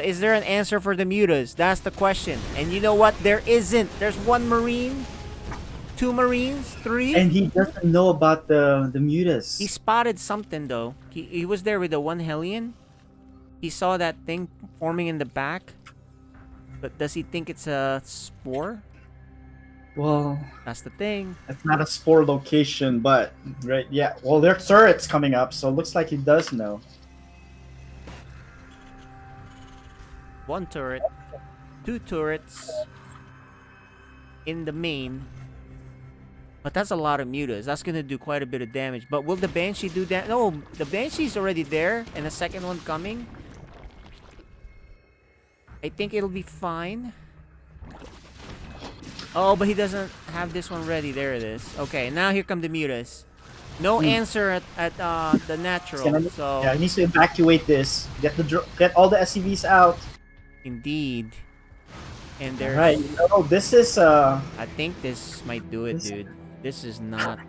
is there an answer for the Mutas? That's the question. And you know what? There isn't. There's one Marine, 2 Marines, 3. And he doesn't know about the Mutas. He spotted something, though. He was there with the one Hellion. He saw that thing forming in the back. But does he think it's a spore? Well, that's the thing. It's not a spore location, but right, yeah. Well, there are turrets coming up, so it looks like he does know. 1 turret, 2 turrets in the main. But that's a lot of mutas. That's gonna do quite a bit of damage. But will the Banshee do that? No, the Banshee's already there, and the second one coming. I think it'll be fine. Oh, but he doesn't have this one ready. There it is. Okay, now here come the mutas. No answer at the natural. So yeah, he needs to evacuate this. Get all the SCVs out. Indeed. And there's right. Oh, this is I think this might do it, dude. This is not.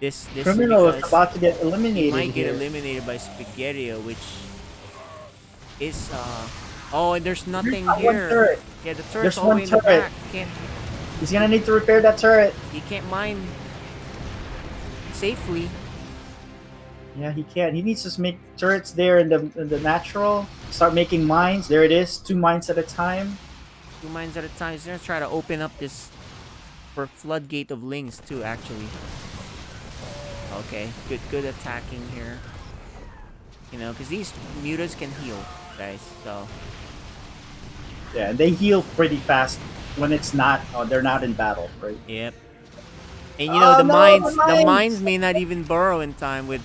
This Criminal is about to get eliminated. He might get here. eliminated by Spaghettio, which is oh, and there's nothing There's here. one turret. Yeah, the turret's There's all the one way in the turret. back. Can't. He's gonna need to repair that turret. He can't mine safely. Yeah, he can't. He needs to make turrets there in the natural. Start making mines. There it is. 2 mines at a time. 2 mines at a time. He's gonna try to open up this for floodgate of Lings too, actually. Okay, good attacking here. You know, because these mutas can heal, guys. So yeah, and they heal pretty fast when it's not. They're not in battle, right? Yep. And you know the mines may not even burrow in time with,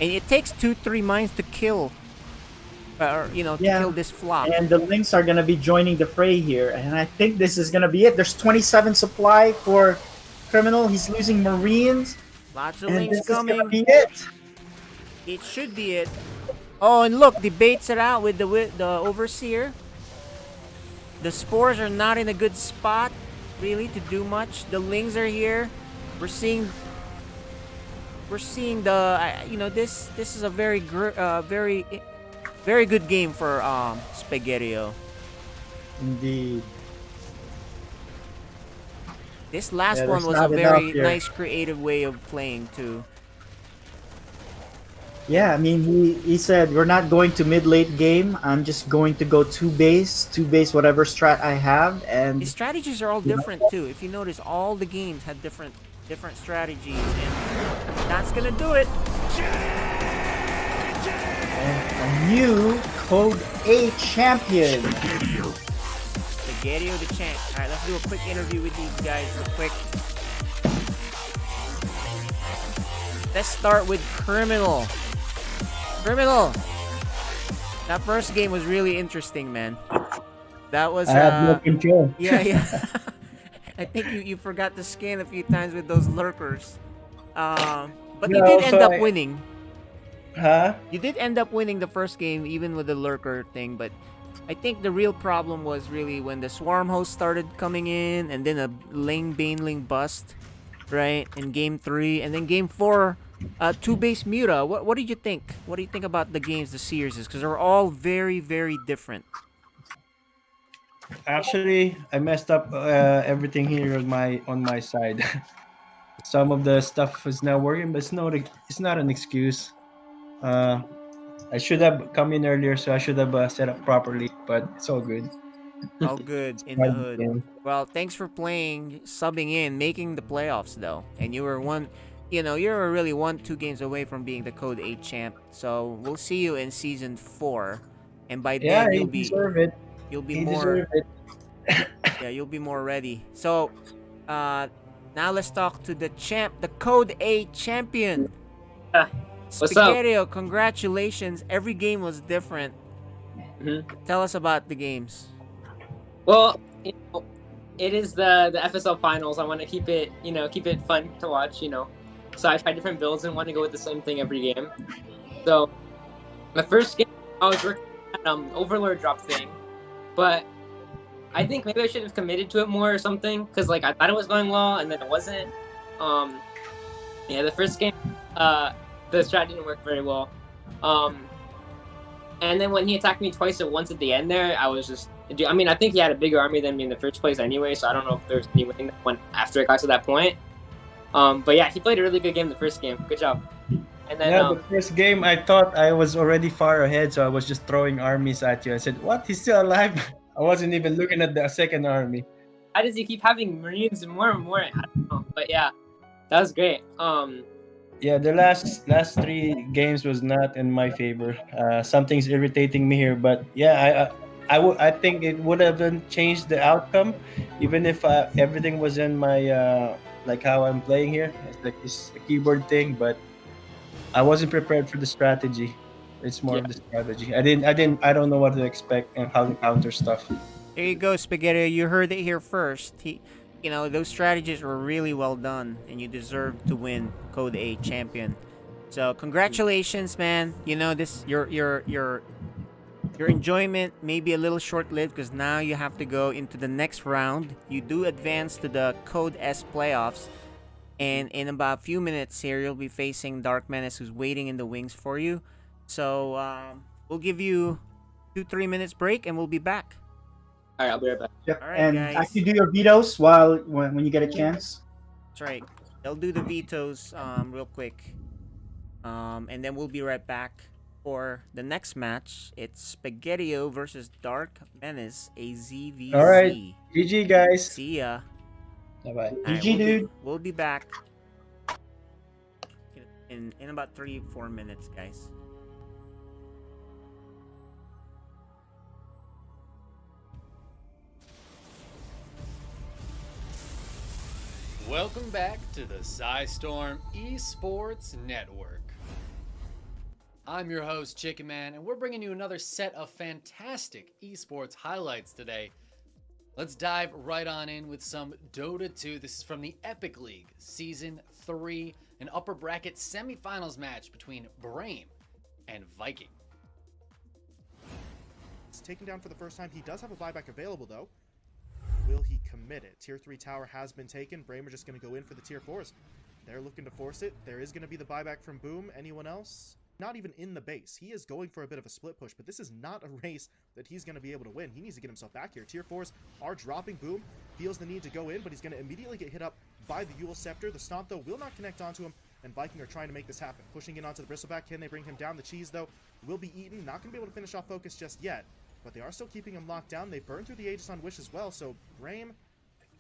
and it takes 2-3 mines to kill. Or you know, to kill this flop. And the Lynx are gonna be joining the fray here, and I think this is gonna be it. There's 27 supply for Criminal. He's losing Marines. Lots of and Lynx this coming. Is gonna be it. It should be it. Oh, and look, the baits it out with the Overseer. The spores are not in a good spot, really, to do much. The Lings are here. We're seeing the you know, this is a very very good game for Spaghettio. Indeed. This last Yeah, one was a very nice creative way of playing too. Yeah, I mean, he said, we're not going to mid-late game. I'm just going to go 2 base, whatever strat I have. And the strategies are all different too. If you notice, all the games had different strategies, and that's gonna do it. And a new Code A champion. Spaghettio the champ. Alright, let's do a quick interview with these guys real quick. Let's start with Criminal. Criminal! That first game was really interesting, man. That was I had no control. Yeah. I think you forgot to scan a few times with those lurkers. But you did end up winning. Huh? You did end up winning the first game, even with the lurker thing, but I think the real problem was really when the swarm host started coming in, and then a Baneling bust, right, in game 3, and then game 4, 2 base Muta. What did you think? What do you think about the games, the series? Because they're all very, very different. Actually, I messed up everything here on my side. Some of the stuff is not working, but it's not an excuse. I should have come in earlier, so I should have set up properly, but it's all good. All good in the hood. Well, thanks for playing, subbing in, making the playoffs though. And you were you're really 1-2 games away from being the Code 8 champ. So we'll see you in season 4, and by then you'll be more. Yeah, you'll be more ready. So, now let's talk to the champ, the Code 8 champion. What's Spaghettio, congratulations. Every game was different. Tell us about the games. Well, it is the FSL finals. I want to keep it, keep it fun to watch, So I tried different builds and want to go with the same thing every game. So the first game I was working on Overlord drop thing, but I think maybe I should have committed to it more or something, because I thought it was going well and then it wasn't. Yeah, the first game, the strat didn't work very well. And then when he attacked me twice at once at the end there, I was just... I mean, I think he had a bigger army than me in the first place anyway, so I don't know if there's any winning that went after it got to that point. But yeah, he played a really good game the first game. Good job. And then, the first game, I thought I was already far ahead, so I was just throwing armies at you. I said, what? He's still alive? I wasn't even looking at the second army. How does he keep having Marines and more and more? I don't know. But yeah, that was great. Yeah, the last 3 games was not in my favor. Something's irritating me here, but yeah, I think it would have changed the outcome, even if everything was in my like how I'm playing here. It's a keyboard thing, but I wasn't prepared for the strategy. It's more of the strategy. I don't know what to expect and how to counter stuff. There you go, Spaghetti. You heard it here first. Those strategies were really well done, and you deserve to win Code A champion. So congratulations, man. Your enjoyment may be a little short-lived because now you have to go into the next round. You do advance to the Code S playoffs, and in about a few minutes here, you'll be facing Dark Menace, who's waiting in the wings for you. So we'll give you 2-3 minutes break, and we'll be back. All right, I'll be right back. Yep. All right, And guys. actually do your vetoes when you get a chance. That's right. They'll do the vetoes real quick. And then we'll be right back for the next match. It's Spaghettio versus Dark Menace, a ZVZ. All right. GG, guys. See ya. Bye-bye. GG, dude. We'll be back in about 3-4 minutes, guys. Welcome back to the SciStorm Esports Network. I'm your host, Chicken Man, and we're bringing you another set of fantastic esports highlights today. Let's dive right on in with some Dota 2. This is from the Epic League, Season 3, an upper bracket semifinals match between Brame and Viking. It's taken down for the first time. He does have a buyback available, though. Will he commit it? Tier 3 tower has been taken. Brame are just going to go in for the Tier 4s. They're looking to force it. There is going to be the buyback from Boom. Anyone else? Not even in the base. He is going for a bit of a split push, but this is not a race that he's going to be able to win. He needs to get himself back here. Tier 4s are dropping. Boom feels the need to go in, but he's going to immediately get hit up by the Yule Scepter. The Stomp, though, will not connect onto him, and Viking are trying to make this happen. Pushing in onto the Bristleback. Can they bring him down? The Cheese, though, will be eaten. Not going to be able to finish off Focus just yet, but they are still keeping him locked down. They burn through the Aegis on Wish as well, so Brame,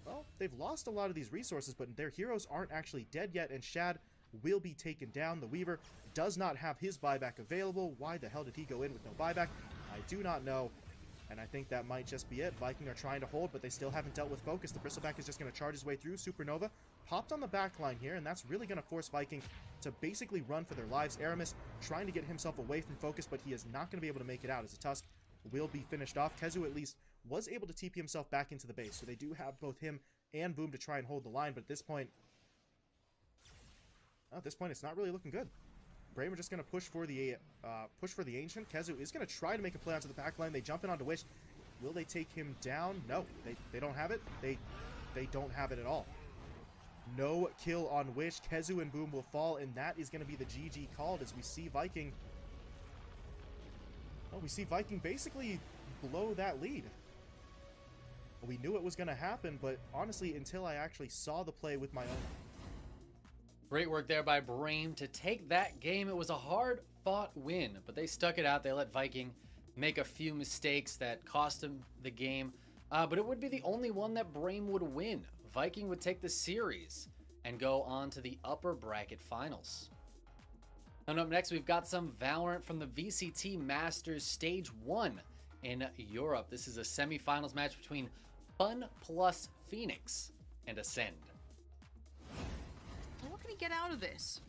well, they've lost a lot of these resources, but their heroes aren't actually dead yet, and Shad will be taken down. The Weaver does not have his buyback available. Why the hell did he go in with no buyback? I do not know, and I think that might just be it. Viking are trying to hold, but they still haven't dealt with Focus. The Bristleback is just going to charge his way through. Supernova popped on the back line here, and that's really going to force Viking to basically run for their lives. Aramis trying to get himself away from Focus, but he is not going to be able to make it out as a Tusk will be finished off. Kezu at least was able to TP himself back into the base, so they do have both him and Boom to try and hold the line, but at this point, it's not really looking good. Brame are just going to push for the Ancient. Kezu is going to try to make a play onto the back line. They jump in onto Wish. Will they take him down? No, they don't have it. They don't have it at all. No kill on Wish. Kezu and Boom will fall, and that is going to be the GG called as we see Viking. Oh, we see Viking basically blow that lead. We knew it was going to happen, but honestly, until I actually saw the play with my own eyes. Great work there by Brame to take that game. It was a hard-fought win, but they stuck it out. They let Viking make a few mistakes that cost him the game, but it would be the only one that Brame would win. Viking would take the series and go on to the upper bracket finals. And up next, we've got some Valorant from the VCT Masters Stage 1 in Europe. This is a semifinals match between Fun plus Phoenix and Ascend. What can he get out of this?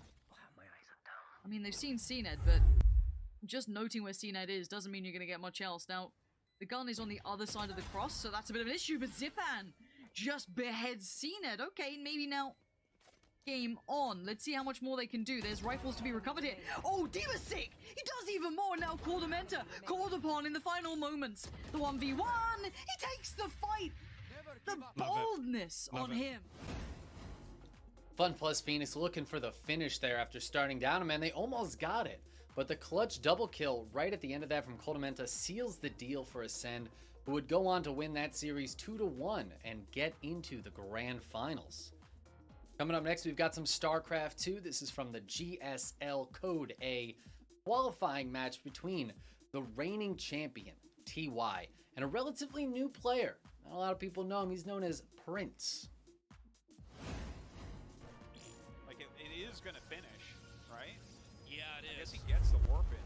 I mean, they've seen CNED, but just noting where CNET is doesn't mean you're going to get much else. Now, the gun is on the other side of the cross, so that's a bit of an issue, but Zipan just beheads CNET. Okay, maybe now game on. Let's see how much more they can do. There's rifles to be recovered here. Oh, Diva's sick! He does even more now. Cordamenta called upon in the final moments. The 1v1, he takes the fight. The boldness on him. Fun plus Phoenix looking for the finish there after starting down, and man, they almost got it. But the clutch double kill right at the end of that from Cordamenta seals the deal for Ascend, who would go on to win that series 2-1 and get into the grand finals. Coming up next, we've got some Starcraft 2. This is from the GSL Code A qualifying match between the reigning champion, TY, and a relatively new player. Not a lot of people know him. He's known as Prince. Like, it is going to finish, right? Yeah, it is. I guess he gets the warp in.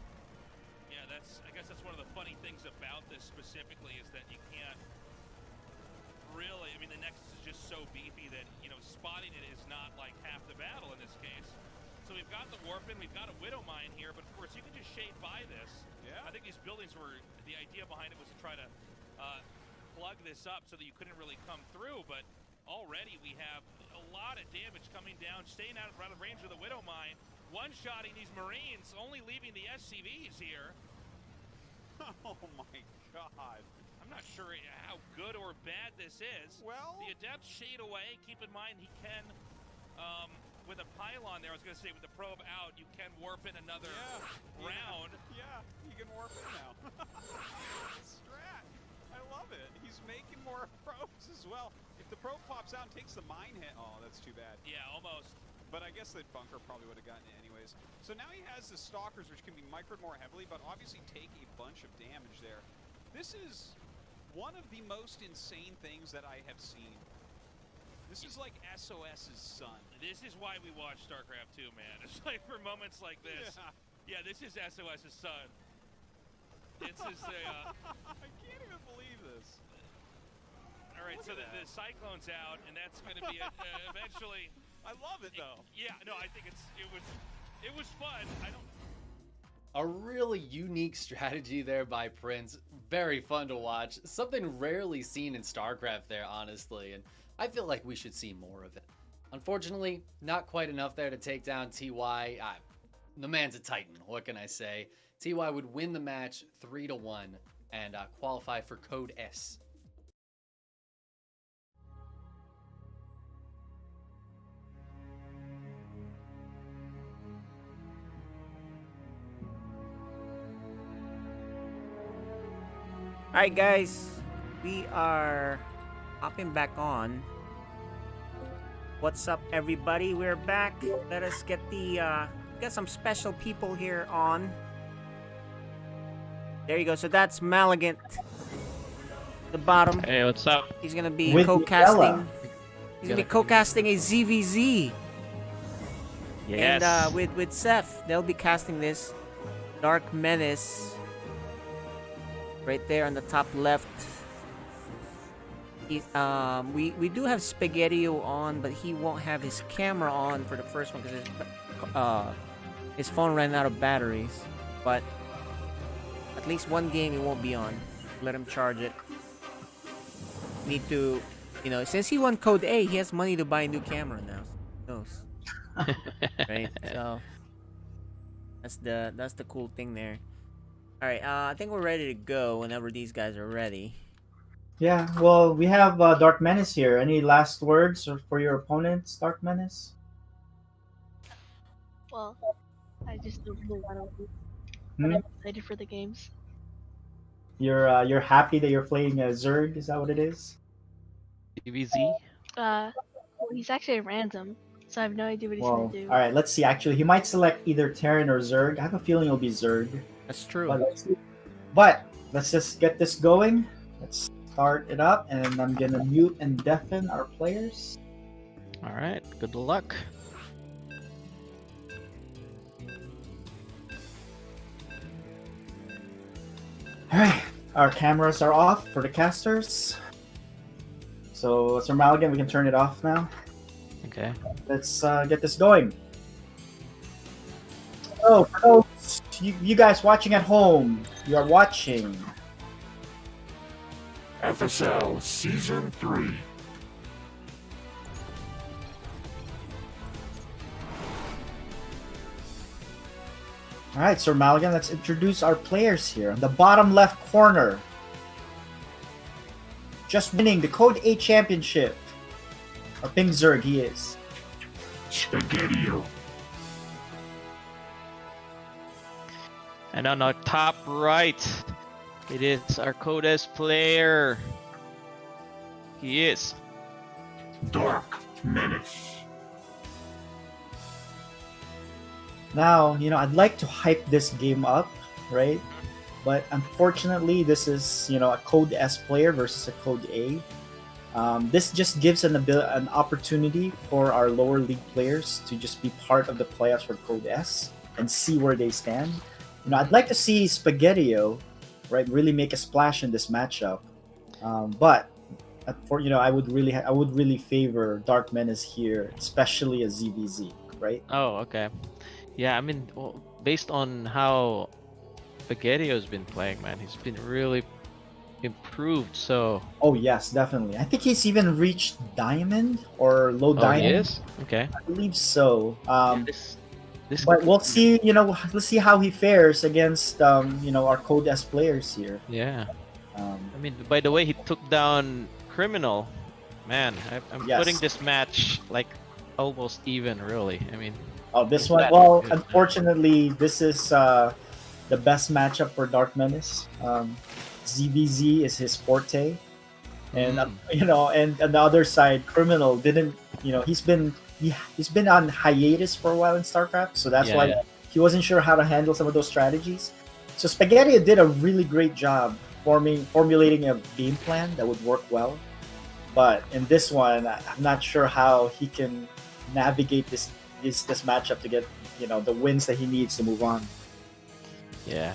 Yeah, I guess that's one of the funny things about this specifically is that you can't really, I mean, the Nexus is just so beefy that, you know, spotting it is not like half the battle in this case. So we've got the warp in, we've got a Widow Mine here, but of course you can just shade by this. Yeah. I think these buildings were, the idea behind it was to try to plug this up so that you couldn't really come through, but already we have a lot of damage coming down, staying out of range of the Widow Mine, one-shotting these Marines, only leaving the SCVs here. Oh my god. I'm not sure how good or bad this is. Well, the Adept shade away. Keep in mind he can, with a pylon there, I was going to say with the probe out, you can warp in another round. Yeah, you can warp in now. Strat. I love it. He's making more probes as well. If the probe pops out and takes the mine hit, oh, that's too bad. Yeah, almost. But I guess that bunker probably would have gotten it anyways. So now he has the Stalkers, which can be microed more heavily, but obviously take a bunch of damage there. This is one of the most insane things that I have seen. This is like SOS's son. This is why we watch StarCraft 2, man. It's like for moments like this. Yeah, this is SOS's son. This is a... I can't even believe this. All right, so the Cyclone's out, and that's going to be it, eventually... I love it, though. Yeah, no, I think it was fun. A really unique strategy there by Prince. Very fun to watch. Something rarely seen in StarCraft there, honestly, and I feel like we should see more of it. Unfortunately, not quite enough there to take down TY. The man's a titan, what can I say? TY would win the match 3-1 and qualify for Code S. Alright guys, we are hopping back on. What's up everybody? We're back. Let us get the got some special people here on. There you go. So that's Malagant. The bottom. Hey, what's up? He's gonna be With co-casting. Bella. He's gonna be co-casting a ZVZ. Yes. And with Seth, they'll be casting this Dark Menace. Right there on the top left. We do have Spaghettio on, but he won't have his camera on for the first one because his phone ran out of batteries. But at least one game he won't be on. Let him charge it. Need to, you know, since he won Code A, he has money to buy a new camera now. Who knows? Right? So that's the cool thing there. Alright, I think we're ready to go whenever these guys are ready. Yeah, well, we have Dark Menace here. Any last words for your opponents, Dark Menace? Well, I just don't really want to. But I'm excited for the games. You're happy that you're playing Zerg? Is that what it is? DBZ? Well, he's actually random, so I have no idea what he's Well, gonna do. all right. Let's see. Actually, he might select either Terran or Zerg. I have a feeling it'll be Zerg. That's true. But let's just get this going. Let's start it up, and I'm gonna mute and deafen our players. All right. Good luck. All right. Our cameras are off for the casters. So, Sir Maligan, we can turn it off now. Okay. Let's get this going. So, for those you guys watching at home, you are watching FSL Season 3. All right, Sir Maligan, let's introduce our players here. On the bottom left corner, just winning the Code 8 Championship. Our Pink Zerg, he is. Spaghetti-O. And on our top right, it is our Codes player. He is Dark Menace. Now, I'd like to hype this game up, right? But unfortunately, this is, a Code S player versus a Code A. This just gives an opportunity for our lower league players to just be part of the playoffs for Code S and see where they stand. I'd like to see Spaghetti-O, right, really make a splash in this matchup. But I would really favor Dark Menace here, especially a ZVZ, right? Oh, okay. Yeah, I mean, well, based on how Spaghetti-O's been playing, man, he's been really improved. So. Oh yes, definitely. I think he's even reached Diamond or low Diamond. He is? Okay. I believe so. This but we'll see. Let's see how he fares against our Code S players here. Yeah. I mean, by the way, he took down Criminal. Man, I'm putting this match like almost even, really. I mean. Oh, this one. Well, unfortunately, this is the best matchup for Dark Menace. ZVZ is his forte, and and on the other side, Criminal didn't. He's been on hiatus for a while in Starcraft, so that's why he wasn't sure how to handle some of those strategies. So Spaghetti did a really great job formulating a game plan that would work well, but in this one, I'm not sure how he can navigate this matchup to get the wins that he needs to move on. Yeah.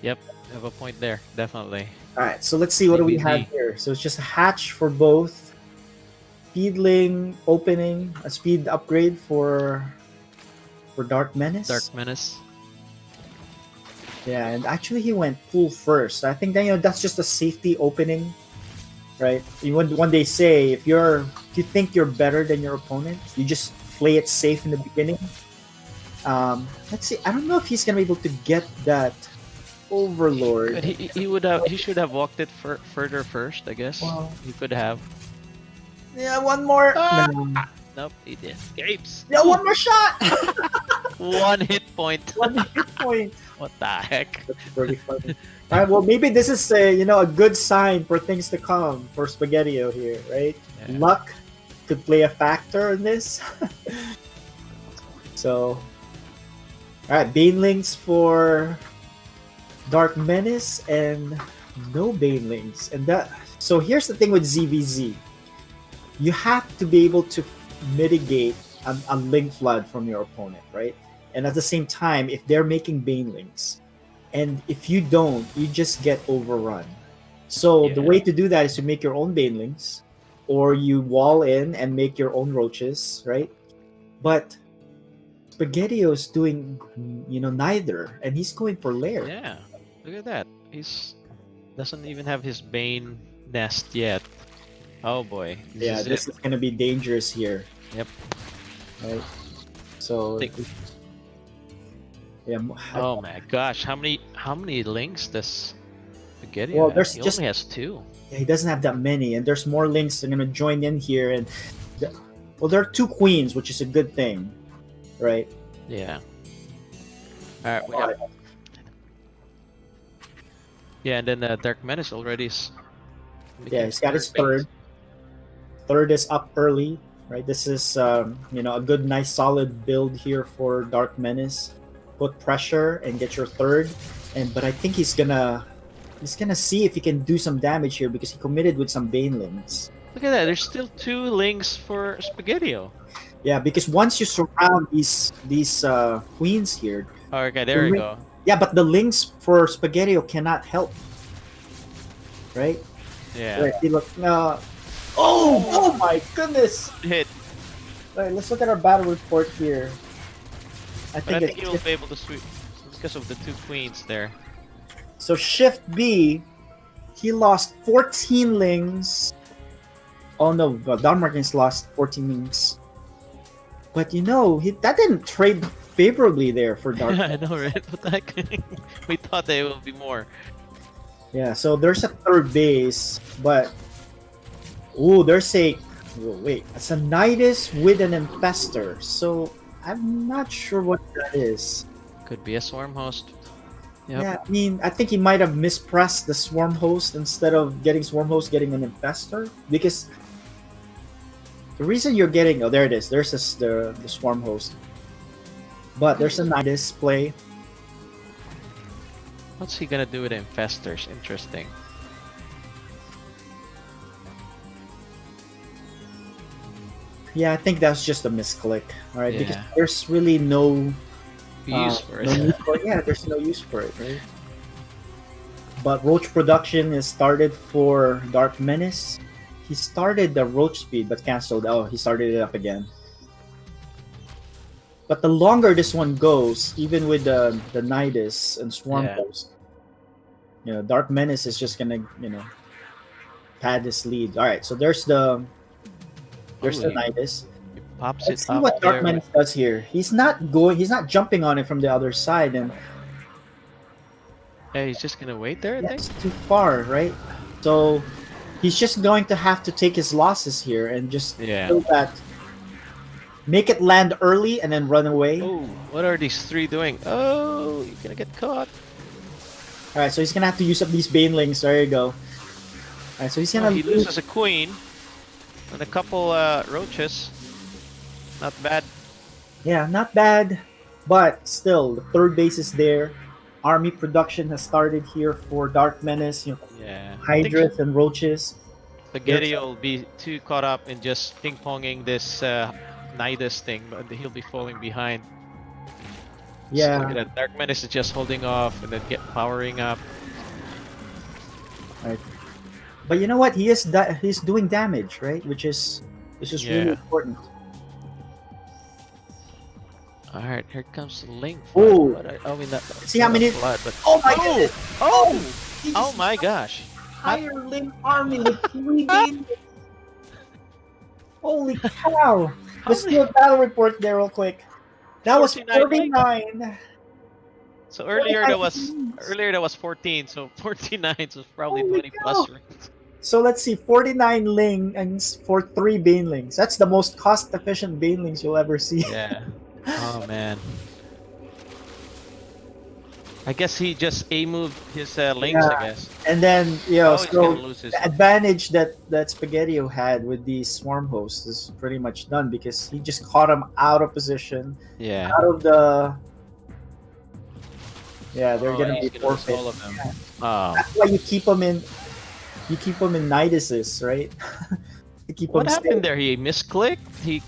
Yep. Have a point there, definitely. All right, so let's see what do we have here. So it's just a hatch for both. Speedling opening, a speed upgrade for Dark Menace. Dark Menace. Yeah, and actually he went pool first. I think that that's just a safety opening, right? When they say if you think you're better than your opponent, you just play it safe in the beginning. Let's see. I don't know if he's gonna be able to get that Overlord. But he should have walked it further first, I guess. Well, he could have. Yeah, one more. No. Nope, he escapes. Yeah, one more shot. One hit point. One hit point. What the heck? That's pretty funny. All right, well, maybe this is a good sign for things to come for Spaghetti-O here, right? Yeah. Luck could play a factor in this. So, all right, Banelings for Dark Menace and no Banelings, and that. So here's the thing with ZVZ, you have to be able to mitigate a link flood from your opponent, right? And at the same time, if they're making Banelings, and if you don't, you just get overrun. So the way to do that is to make your own Banelings, or you wall in and make your own roaches, right? But Spaghetti-O's doing, neither, and he's going for lair. Yeah, look at that. He's doesn't even have his Bane nest yet. Oh boy. This is gonna be dangerous here. Yep. Right. So. Yeah. Oh my gosh! How many links does Spaghetti? Well, he only has 2. Yeah, he doesn't have that many, and there's more links that are gonna join in here, and there are 2 queens, which is a good thing, right? Yeah. All right. We got. Yeah, and then Dark Menace already is. Yeah, he's got his third. Third is up early, right? This is a good, nice, solid build here for Dark Menace. Put pressure and get your third, but I think he's gonna see if he can do some damage here because he committed with some Banelings. Look at that! There's still 2 links for Spaghetti-O. Yeah, because once you surround these queens here. Oh, okay, there we go. Yeah, but the links for Spaghetti-O cannot help. Right? Yeah. Right, oh my goodness! Hit. All right, let's look at our battle report here. I think he will be able to sweep. because of the 2 queens there. So Shift B, he lost 14 lings. Oh no, Don Martins lost 14 lings. But you know, that didn't trade favorably there for Dark. I know, right? What the heck? We thought there would be more. Yeah, so there's a third base, but there's a wait, it's a Nidus with an Infestor. So I'm not sure what that is. Could be a Swarm Host. Yep. Yeah, I mean, I think he might have mispressed the Swarm Host instead of getting Swarm Host, getting an Infestor, because the reason you're getting there it is. There's the Swarm Host, but there's a Nidus play. What's he gonna do with Infestors? Interesting. Yeah, I think that's just a misclick. All right, Yeah. because there's really no Use for it. no use for it. Yeah, there's no use for it, right? But Roach production is started for Dark Menace. He started the Roach speed but canceled. Oh, he started it up again. But the longer this one goes, even with the Nidus and Swarm Yeah. Host, Dark Menace is just gonna, pad this lead. All right, so there's the Nidus. Pops Let's it see up what Dark there. Menace does here. He's not jumping on it from the other side, and Yeah, he's just gonna wait there, I think. that's too far, right? So he's just going to have to take his losses here and just kill that. Make it land early and then run away. Oh, what are these 3 doing? Oh, you're gonna get caught. All right, so he's gonna have to use up these Banelings. There you go. All right, so he's gonna He loses a queen and a couple roaches. Not bad. Yeah, not bad, but still, the third base is there. Army production has started here for Dark Menace. Yeah. Hydras and roaches. Spaghetti will be too caught up in just ping-ponging this Nidus thing, but he'll be falling behind. Yeah. So look at that. Dark Menace is just holding off and then powering up. Right. But you know what? He's doing damage, right? Which is really important. Alright, here comes Link. Oh, I mean, see how many? Blood, but... Oh my goodness! Oh my gosh! Entire Link army with 3 games. Holy cow! Let's do a battle report there real quick. That was 49. So earlier there was 14, so 49 was probably 20 plus. Right? So let's see, 49 Lings for 3 Banelings. That's the most cost-efficient Banelings you'll ever see. Yeah. Oh man. I guess he just A-moved his links, I guess. And then, so the advantage that Spaghettio had with these Swarm Hosts is pretty much done because he just caught him out of position. Yeah. Out of the... Yeah, they're gonna be forfeit. All of them. Yeah. Oh. That's why you keep them in Niduses, right? You keep What them happened safe. there? He misclicked?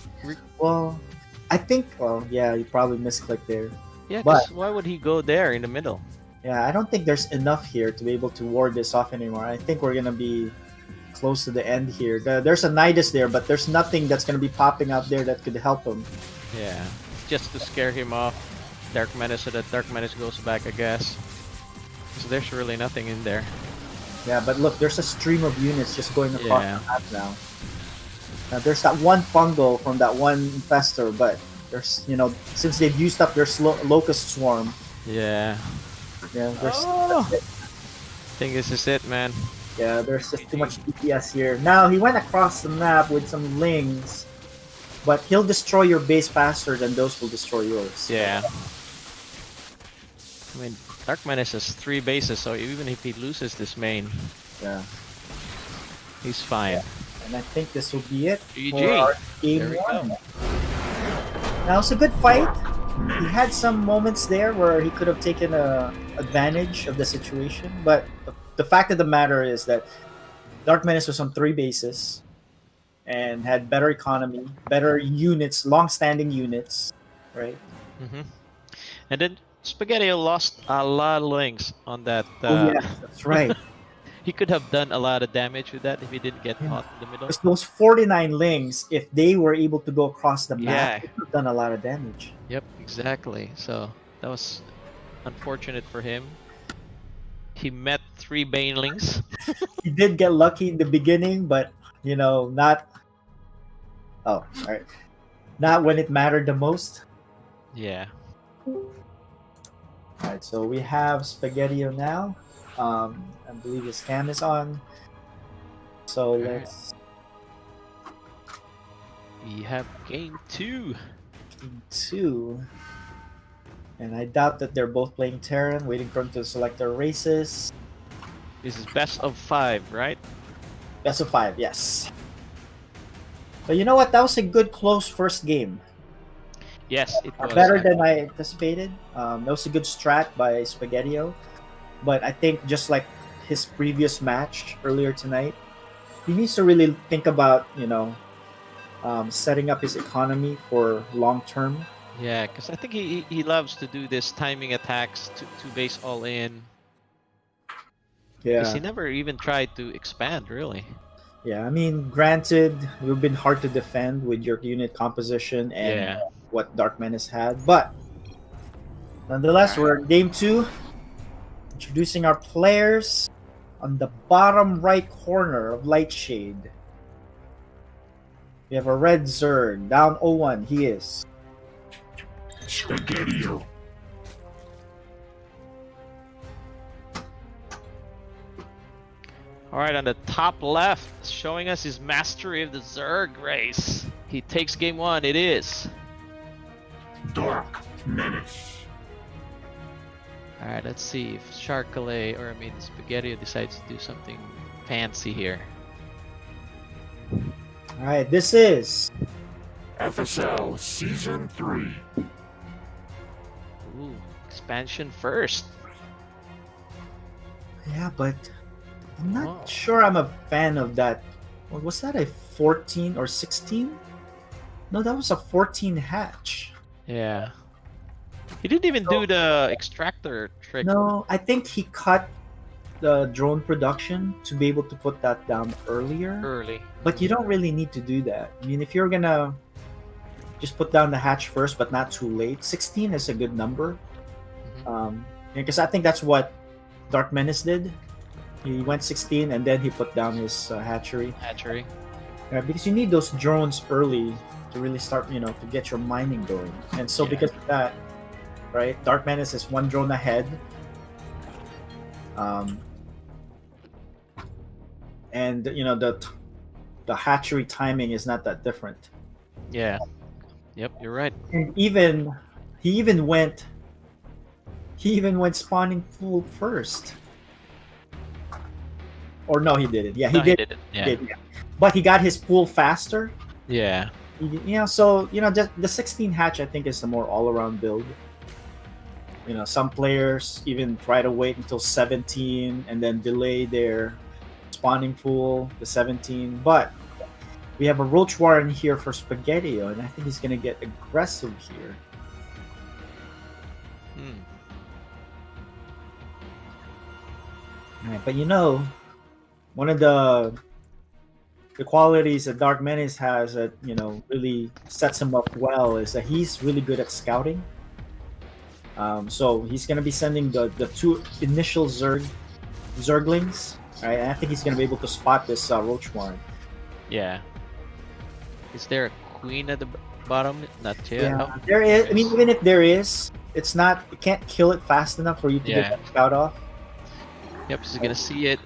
Well, I think... Well, yeah, he probably misclicked there. Yeah, but why would he go there in the middle? yeah, I don't think there's enough here to be able to ward this off anymore. I think we're gonna be close to the end here. There's a Nidus there, but there's nothing that's gonna be popping out there that could help him. Yeah, just to scare him off. Dark Menace, so that Dark Menace goes back, I guess. So there's really nothing in there. Yeah, but look, there's a stream of units just going across Yeah. the map now. Now there's that one fungal from that one infestor, but there's, since they've used up their locust swarm. Yeah. Yeah, there's. I think this is it, man. Yeah, there's just too much DPS here. Now he went across the map with some lings, but he'll destroy your base faster than those will destroy yours. Yeah. I mean, Dark Menace has 3 bases, so even if he loses this main, yeah, he's fine. Yeah. And I think this will be it GG. for our game There we 1. go. Now it's a good fight. He had some moments there where he could have taken advantage of the situation, but the fact of the matter is that Dark Menace was on 3 bases and had better economy, better units, long-standing units, right? Mm-hmm. And then Spaghetti lost a lot of links on that. Oh yeah, that's right. He could have done a lot of damage with that if he didn't get caught in the middle. Because those 49 lings, if they were able to go across the map, Yeah. they could have done a lot of damage. Yep, exactly. So that was unfortunate for him. He met 3 banelings. He did get lucky in the beginning, but not. Oh, alright. Not when it mattered the most. Yeah. Alright, so we have Spaghettio now. I believe his cam is on. So let's. We have game 2. Game 2. And I doubt that they're both playing Terran, waiting for them to select their races. This is best of 5, right? Best of 5, yes. But you know what? That was a good close first game. Yes, it was. Better than I anticipated. That was a good strat by Spaghettio. But I think just like his previous match earlier tonight, he needs to really think about, setting up his economy for long term. Yeah, because I think he loves to do this timing attacks to base all in. Yeah. Because he never even tried to expand, really. Yeah, I mean, granted, it would have been hard to defend with your unit composition and what Dark Menace had, but nonetheless, we're in game 2. Introducing our players on the bottom right corner of Lightshade. We have a red Zerg, down 0-1, he is. Spaghettio. Alright, on the top left, showing us his mastery of the Zerg race. He takes game 1, it is Dark Menace. Alright, let's see if Spaghettio decides to do something fancy here. Alright, this is FSL Season 3. Ooh, expansion first. Yeah, but I'm not sure I'm a fan of that. Was that a 14 or 16? No, that was a 14 hatch. Yeah. He didn't even do the extractor trick. No, I think he cut the drone production to be able to put that down earlier. But you don't really need to do that. I mean, if you're gonna just put down the hatch first, but not too late, 16 is a good number. Because I think that's what Dark Menace did. He went 16 and then he put down his hatchery. Because you need those drones early to really start, to get your mining going. And so because of that, right, Dark Menace is 1 drone ahead. And the hatchery timing is not that different. Yeah. Yep, you're right. And he even went spawning pool first. Or no, he didn't. Yeah, he did. Yeah. He did, yeah. But he got his pool faster. Yeah. So just the 16 hatch I think is a more all-around build. Some players even try to wait until 17 and then delay their spawning pool to 17. But we have a Roach Warren here for Spaghettio, and I think he's gonna get aggressive here. Alright, but one of the qualities that Dark Menace has that really sets him up well is that he's really good at scouting. So he's gonna be sending the 2 initial Zerglings. Right, and I think he's gonna be able to spot this Roach Warren. Yeah. Is there a queen at the bottom? Not yet. Yeah, there is. I mean, even if there is, it can't kill it fast enough for you to get that scout off. Yep, he's gonna see it.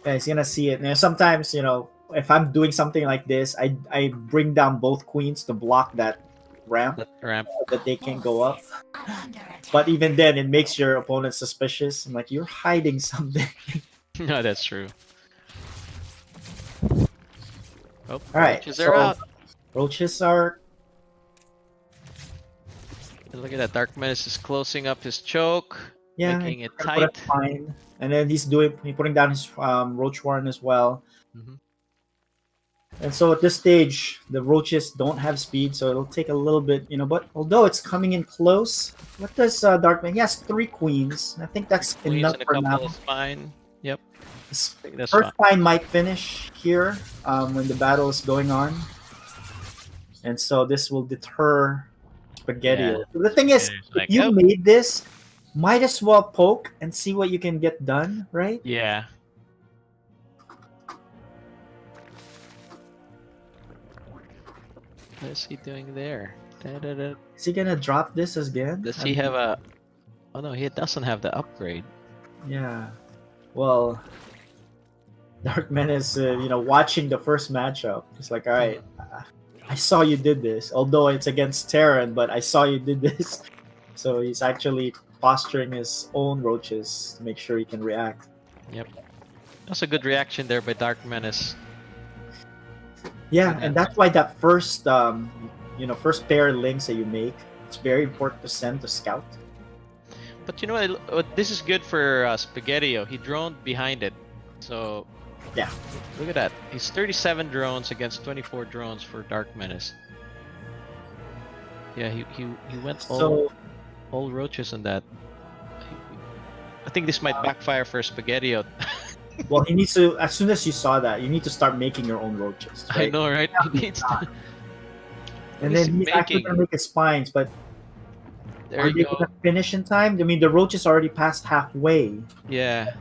Yeah, he's gonna see it. And sometimes, if I'm doing something like this, I bring down both queens to block that ramp that they can't go up. But even then, it makes your opponent suspicious. I'm like, you're hiding something. No, that's true. Oh, all right, roaches are out. Roaches are. Look at that, Dark Menace is closing up his choke, making it tight. Fine. And then he's putting down his Roach Warren as well. And so at this stage, the roaches don't have speed, so it'll take a little bit, but although it's coming in close, what does Dark Man? He has 3 queens. I think that's enough and a for couple now. of spine. Yep. First spine might finish here when the battle is going on. And so this will deter Spaghetti. Yeah. The thing is, It's if like, you oh. made this, might as well poke and see what you can get done, right? Yeah. What's he doing there? Da-da-da. Is he gonna drop this again? Does he have a... Oh no, he doesn't have the upgrade. Yeah. Well, Dark Menace, watching the first matchup, it's like, all right, I saw you did this. Although it's against Terran, but I saw you did this. So he's actually posturing his own roaches to make sure he can react. Yep. That's a good reaction there by Dark Menace. Yeah, and that's why that first, first pair of links that you make, it's very important to send to scout. But you know what? This is good for Spaghettio. He droned behind it. So, yeah. Look at that. He's 37 drones against 24 drones for Dark Menace. Yeah, he went all roaches on that. I think this might backfire for Spaghettio. Well, he needs to, as soon as you saw that, you need to start making your own roaches. Right? I know, right? He needs to... And then he's actually going to make his spines, but are they going to finish in time? I mean, the roach is already past halfway. Yeah.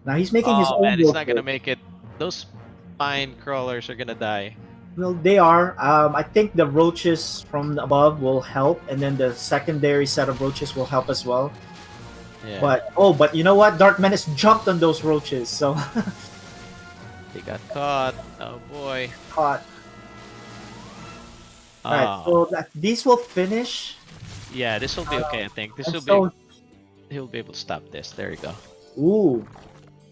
Now he's making his own man, he's not roaches. going to make it. Those spine crawlers are going to die. Well, they are. I think the roaches from above will help, and then the secondary set of roaches will help as well. Yeah. But you know what? Dark Menace jumped on those roaches, so... They got caught. Oh boy. Caught. Alright, so these will finish. Yeah, this will be okay, I think. This will be... He'll be able to stop this. There you go. Ooh.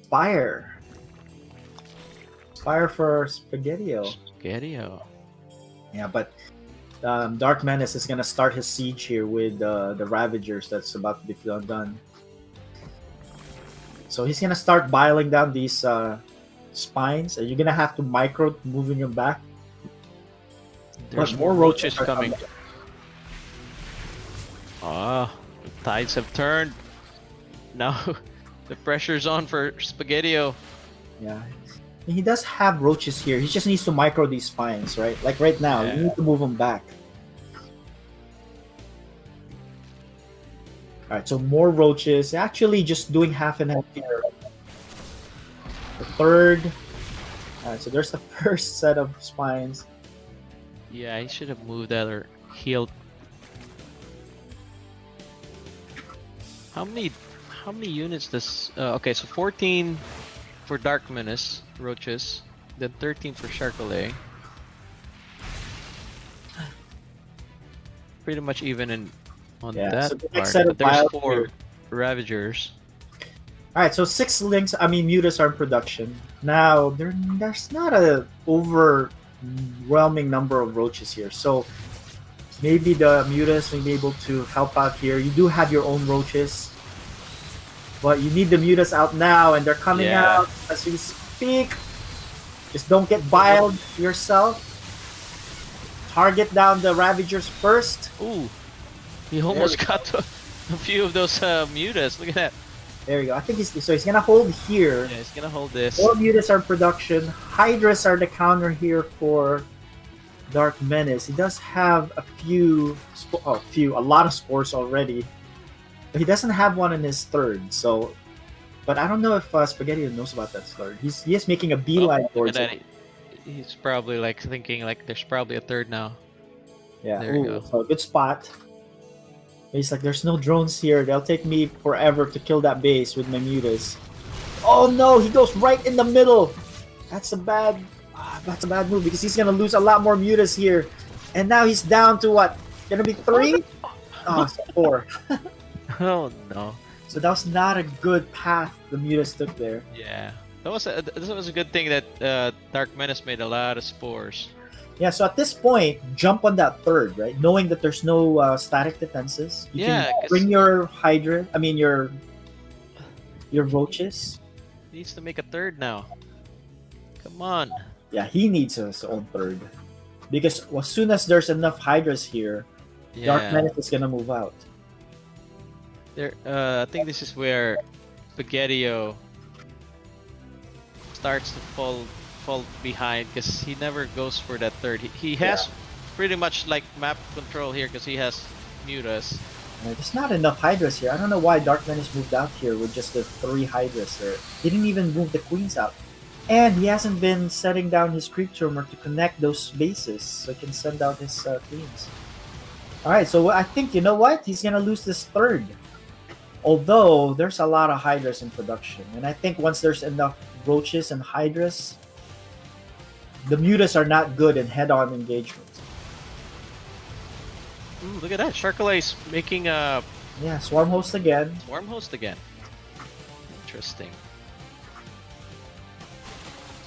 Fire. Fire for Spaghettio. Spaghettio. Yeah, but Dark Menace is going to start his siege here with the Ravagers that's about to be done. So he's going to start biling down these spines, and you're going to have to micro moving them back. There's more roaches coming. Ah, the tides have turned. Now the pressure's on for Spaghettio. Yeah. He does have roaches here. He just needs to micro these spines, right? Like right now, you need to move them back. Alright, so more roaches. Actually, just doing half and half here. The third. Alright, so there's the first set of spines. Yeah, he should have moved that or healed. How many units does... okay, so 14 for Dark Menace roaches, then 13 for Charcolet. Pretty much even on that so the part. next set of But there's bios 4 here. Ravagers. Alright, so 6 links, mutas are in production. Now, there's not a overwhelming number of roaches here, so maybe the mutas may be able to help out here. You do have your own roaches, but you need the mutas out now, and they're coming out as we speak. Just don't get biled yourself. Target down the Ravagers first. Ooh, he almost got a few of those mutas. Look at that. There you go. I think he's gonna hold here. Yeah, he's gonna hold this. 4 mutas are in production. Hydras are the counter here for Dark Menace. He does have a lot of spores already, but he doesn't have one in his third. So, but I don't know if Spaghetti knows about that third. He is making a beeline towards it. He's probably like thinking like there's probably a third now. Yeah, there you go. So good spot. He's like, there's no drones here. They'll take me forever to kill that base with my mutas. Oh no, he goes right in the middle. That's a bad move because he's gonna lose a lot more mutas here. And now he's down to what? Gonna be 3? Oh, it's 4. Oh no. So that was not a good path the mutas took there. Yeah. That was a good thing that Dark Menace made a lot of spores. Yeah, so at this point, jump on that third, right? Knowing that there's no static defenses. You can bring your Hydra, your roaches. He needs to make a third now. Come on. Yeah, he needs his own third. Because as soon as there's enough Hydras here, Dark Menace is gonna move out. There, I think this is where Spaghettio starts to fall behind because he never goes for that third. He has pretty much like map control here because he has Mutas. There's not enough Hydras here. I don't know why Dark Menace moved out here with just the 3 Hydras there. He didn't even move the Queens out. And he hasn't been setting down his Creep Tumor to connect those bases so he can send out his Queens. Alright, so I think, you know what? He's gonna lose this third. Although, there's a lot of Hydras in production. And I think once there's enough Roaches and Hydras, the Mutas are not good in head-on engagement. Ooh, look at that. Sharkale's making a... Yeah, Swarm Host again. Swarm Host again. Interesting.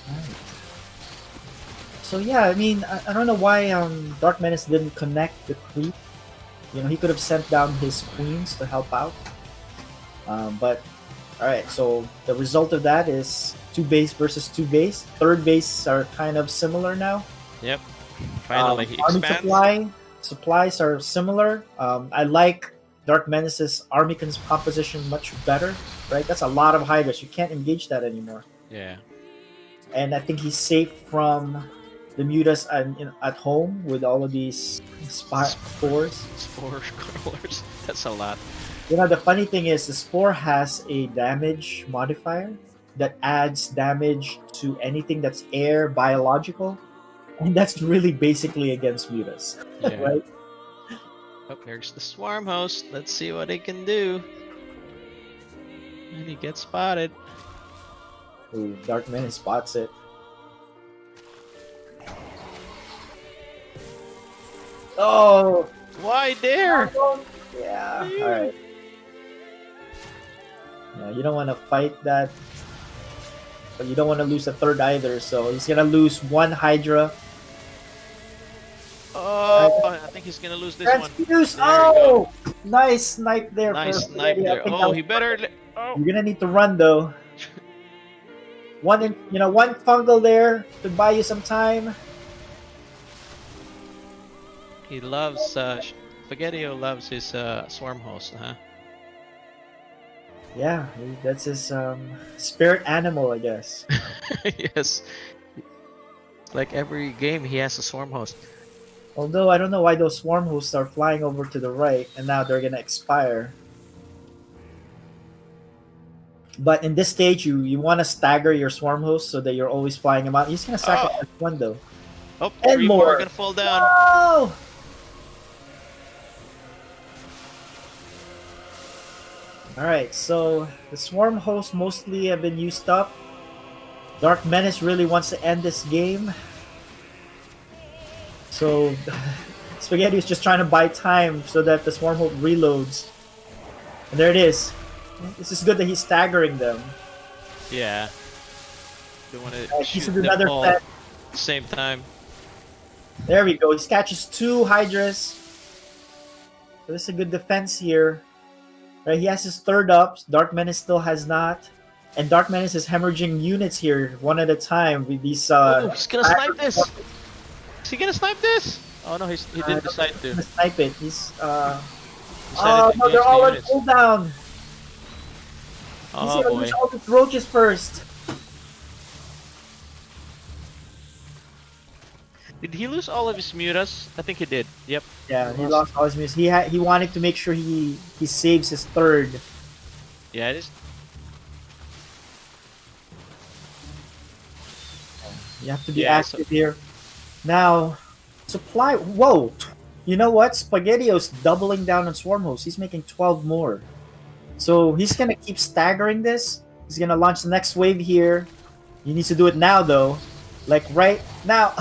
Right. So yeah, I mean, I don't know why Dark Menace didn't connect the creep. You know, he could have sent down his queens to help out. But, alright, so the result of that is 2 base versus 2 base. Third base are kind of similar now. Yep. Finally, he army expands. Supplies are similar. I like Dark Menace's army composition much better, right? That's a lot of Hydras. You can't engage that anymore. Yeah. And I think he's safe from the Mutas at home with all of these spores. Spore crawlers. That's a lot. You know, the funny thing is the Spore has a damage modifier that adds damage to anything that's air biological. And that's really basically against Mutas. Yeah. Right? Oh, there's the Swarm Host. Let's see what he can do. And he gets spotted. Ooh, Dark Menace spots it. Oh! Why there? Yeah, alright. Yeah, you don't want to fight that. But you don't want to lose a third either, so he's gonna lose 1 Hydra. Oh, I think he's gonna lose this Transfuse! one. Oh! Nice snipe there. Nice for snipe Spaghetti. I there. think Oh, that he was- better... Oh. You're gonna need to run though. One fungal there to buy you some time. He loves... Spaghettio loves his Swarm Host, huh? Yeah, that's his spirit animal, I guess. Yes. Like every game, he has a Swarm Host. Although I don't know why those swarm hosts are flying over to the right, and now they're gonna expire. But in this stage, you want to stagger your swarm hosts so that you're always flying them out. He's gonna sacrifice 1 though. Oh, and 3 more are gonna fall down. No! Alright, so the swarm hosts mostly have been used up. Dark Menace really wants to end this game. So Spaghetti is just trying to buy time so that the swarm host reloads. And there it is. This is good that he's staggering them. Yeah. Don't want to He shoot should them do another all fence. at the same time. There we go. He catches 2 Hydras. So this is a good defense here. Right, he has his third up. Dark Menace still has not. And Dark Menace is hemorrhaging units here one at a time with these Oh, he's gonna snipe this! Is he gonna snipe this? Oh no, he didn't decide to. Snipe it. He's Decided oh to no, engage they're the all on units. cooldown. He's Oh gonna boy. lose all the roaches first. Did he lose all of his mutas? I think he did. Yep. Yeah, he lost all his moves. He wanted to make sure he saves his third. Yeah, it is. You have to be Yeah, active here. Now, supply. Whoa! You know what? Spaghettio's doubling down on Swarm Host. He's making 12 more. So he's gonna keep staggering this. He's gonna launch the next wave here. He needs to do it now, though. Like right now.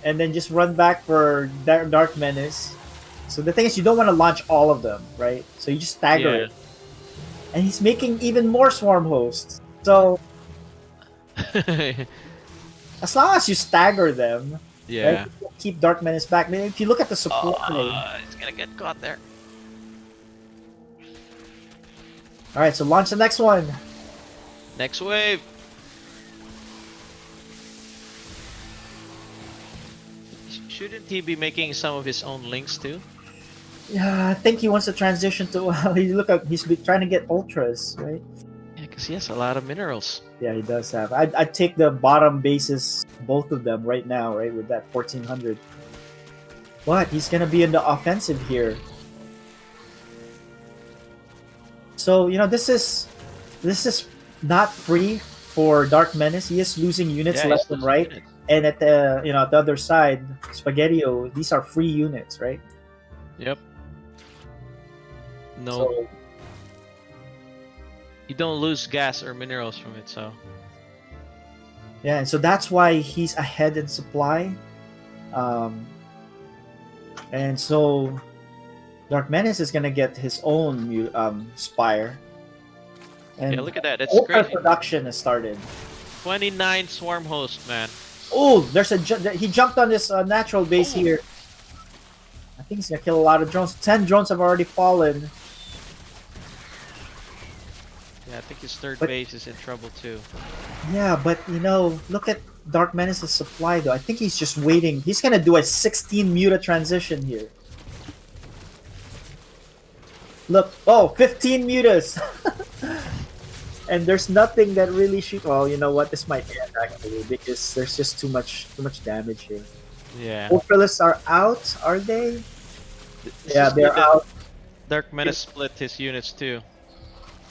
And then just run back for Dark Menace. So the thing is, you don't want to launch all of them, right? So you just stagger it. And he's making even more Swarm Hosts. So as long as you stagger them, Yeah. right, you keep Dark Menace back. I mean, if you look at the supply, He's gonna get caught there. all right. So launch the next one. Next wave. Shouldn't he be making some of his own links too? Yeah, I think he wants to transition to. He's trying to get ultras, right? Yeah, because he has a lot of minerals. Yeah, he does have. I'd take the bottom bases, both of them, right now, right, with that 1400. But he's gonna be in the offensive here. So this is not free for Dark Menace. He is losing units Yeah, left he's and losing right. units. And at the other side, Spaghetti-O, these are free units, right? Yep. No. So, you don't lose gas or minerals from it, so. yeah, and so that's why he's ahead in supply. And so Dark Menace is gonna get his own Spire. And Yeah, look at that. That's Ultra crazy. production has started. 29 swarm host, man. Oh, he jumped on this natural base here. I think he's gonna kill a lot of drones. 10 drones have already fallen. Yeah, I think his third But- base is in trouble too. Yeah, but look at Dark Menace's supply though. I think he's just waiting. He's gonna do a 16 muta transition here. Look, 15 mutas. And there's nothing that really shoot. Well, you know what? This might end actually because there's just too much damage here. Yeah. Ultralists are out, are they? This Yeah, is they're good that out. Dark Menace split his units too.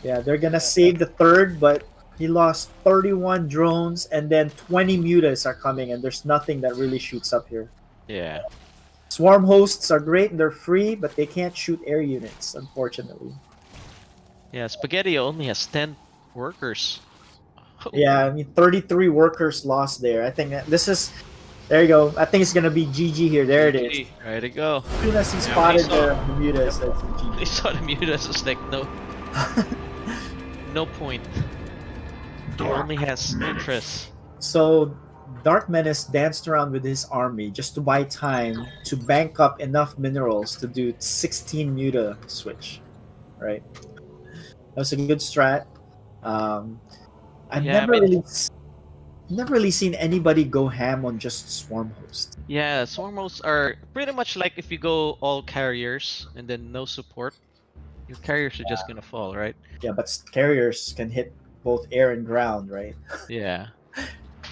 Yeah, they're gonna save the third, but he lost 31 drones and then 20 mutas are coming, and there's nothing that really shoots up here. Yeah. Swarm hosts are great and they're free, but they can't shoot air units, unfortunately. Yeah, Spaghetti only has 10 workers. Yeah, I mean 33 workers lost there. I think this is. There you go. I think it's gonna be GG here. There it is. Ready to go. As soon as he Yeah, spotted he saw- the mutas, that's GG. They saw the mutas, it's like no, no point. He only has ultras. So Dark Menace danced around with his army just to buy time to bank up enough minerals to do 16 muta switch, right? That was a good strat. I've Yeah, never I mean- really seen anybody go ham on just Swarm Host. Yeah, swarm hosts are pretty much like if you go all carriers and then no support, your carriers are just gonna fall, right? Yeah, but carriers can hit both air and ground, right? Yeah.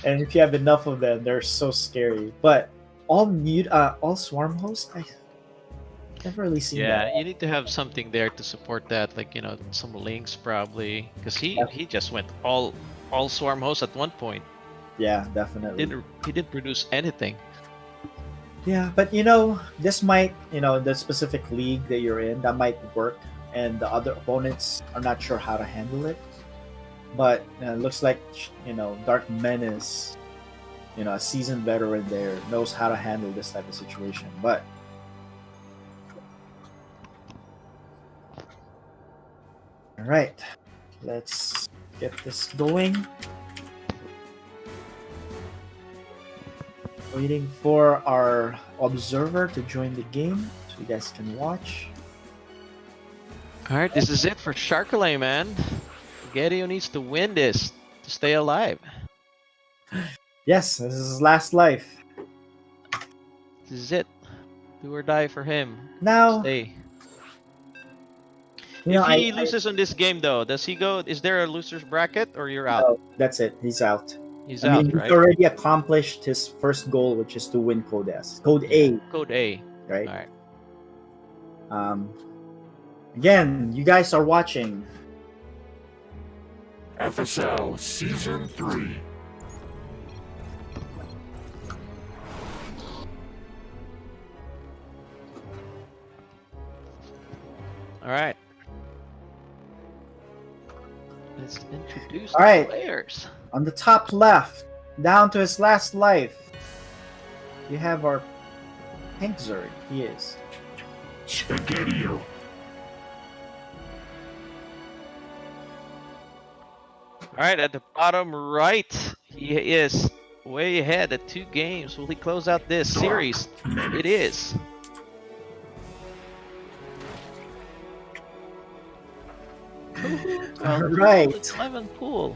And if you have enough of them, they're so scary. But all Swarm Host, I never really seen Yeah, that. you need to have something there to support that, like some links probably, because he just went all swarm hosts at one point. Yeah, definitely. He didn't produce anything. Yeah, but this might, the specific league that you're in, that might work, and the other opponents are not sure how to handle it. But it looks like, Dark Menace, a seasoned veteran there, knows how to handle this type of situation. But all right, let's get this going. Waiting for our observer to join the game so you guys can watch. Alright, this is it for Sharkalay, man. Spaghetti needs to win this to stay alive. Yes, this is his last life. This is it. Do or die for him. Now, Stay. You know, If he I- loses on this game though, does he go? Is there a loser's bracket or you're out? No, that's it. He's out. He's I mean, out, right? He's already accomplished his first goal, which is to win Code S. Code A, Code A. right? Alright. Again, you guys are watching FSL Season 3. Alright. Let's introduce All right. the players. on the top left, down to his last life. You have our Pink Zerg. He is. Spaghetti-O. Alright, at the bottom right, he is way ahead at 2 games. Will he close out this series? It is. Right. 11 pool.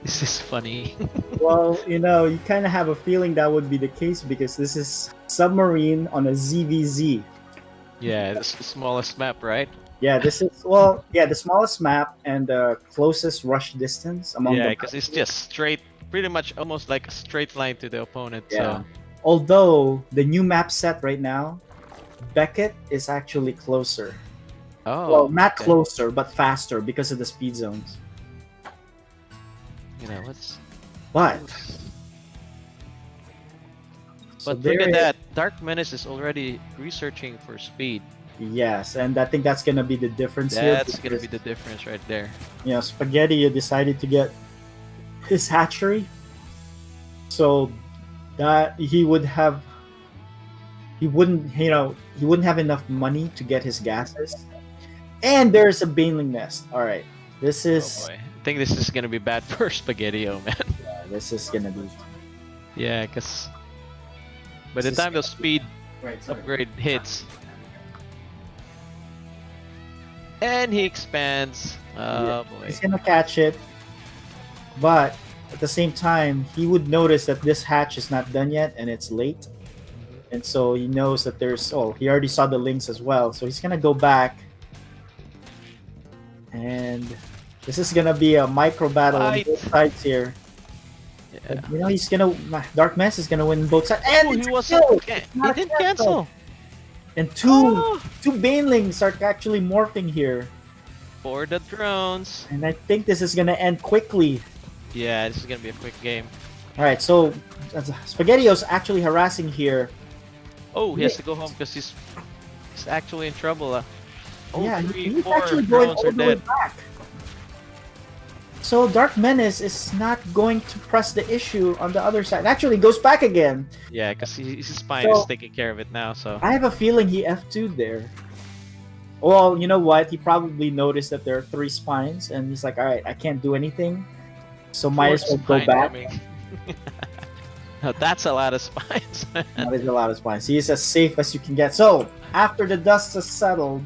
This is funny. Well, you kind of have a feeling that would be the case because this is submarine on a ZVZ. Yeah, this is the smallest map, right? Yeah, this is the smallest map and the closest rush distance among Yeah, the because it's just straight, pretty much almost like a straight line to the opponent. Yeah. So although the new map set right now, Beckett is actually closer. Oh. Well, not okay. closer, but faster because of the speed zones. You know, let's. But so But look there at is- that. Dark Menace is already researching for speed. Yes, and I think that's gonna be the difference here. That's gonna be because, the difference right there. you know, Spaghetti decided to get his hatchery, so that he wouldn't have enough money to get his gases. And there's a Baneling nest. All right, this is. Oh boy. I think this is gonna be bad for Spaghetti-O, man. Yeah, this is gonna be. Yeah, because by the This is- time the speed upgrade hits, and he expands. Oh boy. He's gonna catch it, but at the same time, he would notice that this hatch is not done yet and it's late, and so he knows that there's. Oh, he already saw the links as well, so he's gonna go back, and this is gonna be a micro battle on Fight. both sides here. Yeah. But, you know, he's gonna. Dark Mess is gonna win both sides, and Oh, it's he a wasn't. kill! He It's not a didn't cancel. And two Banelings are actually morphing here, For the drones. and I think this is gonna end quickly. Yeah, this is gonna be a quick game. All right, so Spaghetti-O's actually harassing here. Oh, he has to go home because he's actually in trouble. Oh, Yeah, three, he's four actually going drones all are the way dead. back. So Dark Menace is not going to press the issue on the other side. Actually, goes back again. Yeah, because his spine So- is taking care of it now. So I have a feeling he F2'd there. Well, you know what? He probably noticed that there are 3 spines, and he's like, all right, I can't do anything. So might as well go Spine back. coming. Now, that's a lot of spines. Man. That is a lot of spines. He is as safe as you can get. So, after the dust has settled,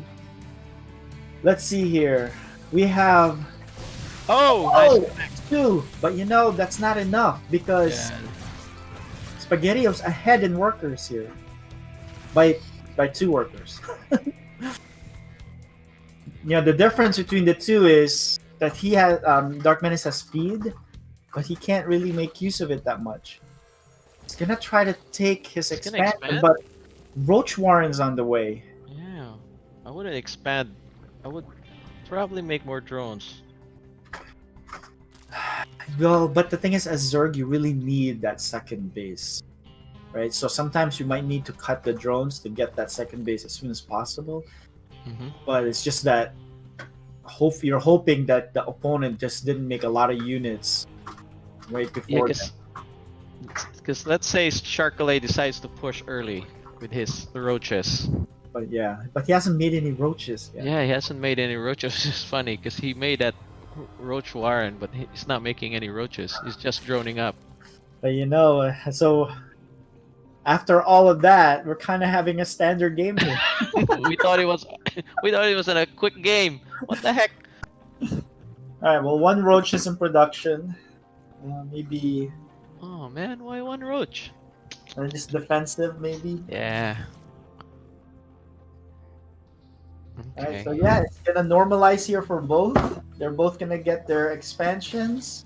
let's see here. We have Oh, nice 2. But you know, that's not enough because Yeah. Spaghetti-O's ahead in workers here. By 2 workers. You know, the difference between the two is that he has Dark Menace has speed, but he can't really make use of it that much. He's gonna try to take his He's gonna expansion, expand? but Roach Warren's on the way. Yeah, I wouldn't expand. I would probably make more drones. Well, but the thing is, as Zerg, you really need that second base, right? So sometimes you might need to cut the drones to get that second base as soon as possible. Mm-hmm. But it's just that you're hoping that the opponent just didn't make a lot of units right Yeah, before. because let's say Sharkolay decides to push early with his roaches. But yeah, but he hasn't made any roaches yet. Yeah, he hasn't made any roaches. It's funny because he made that roach warren, but he's not making any roaches. He's just droning up. But you know, so after all of that, we're kind of having a standard game here. we thought it was in a quick game. What the heck? All right, well, 1 roach is in production. Maybe. Oh man, why 1 roach? Just defensive, maybe. Yeah. Alright, Okay. so yeah, it's gonna normalize here for both. They're both gonna get their expansions.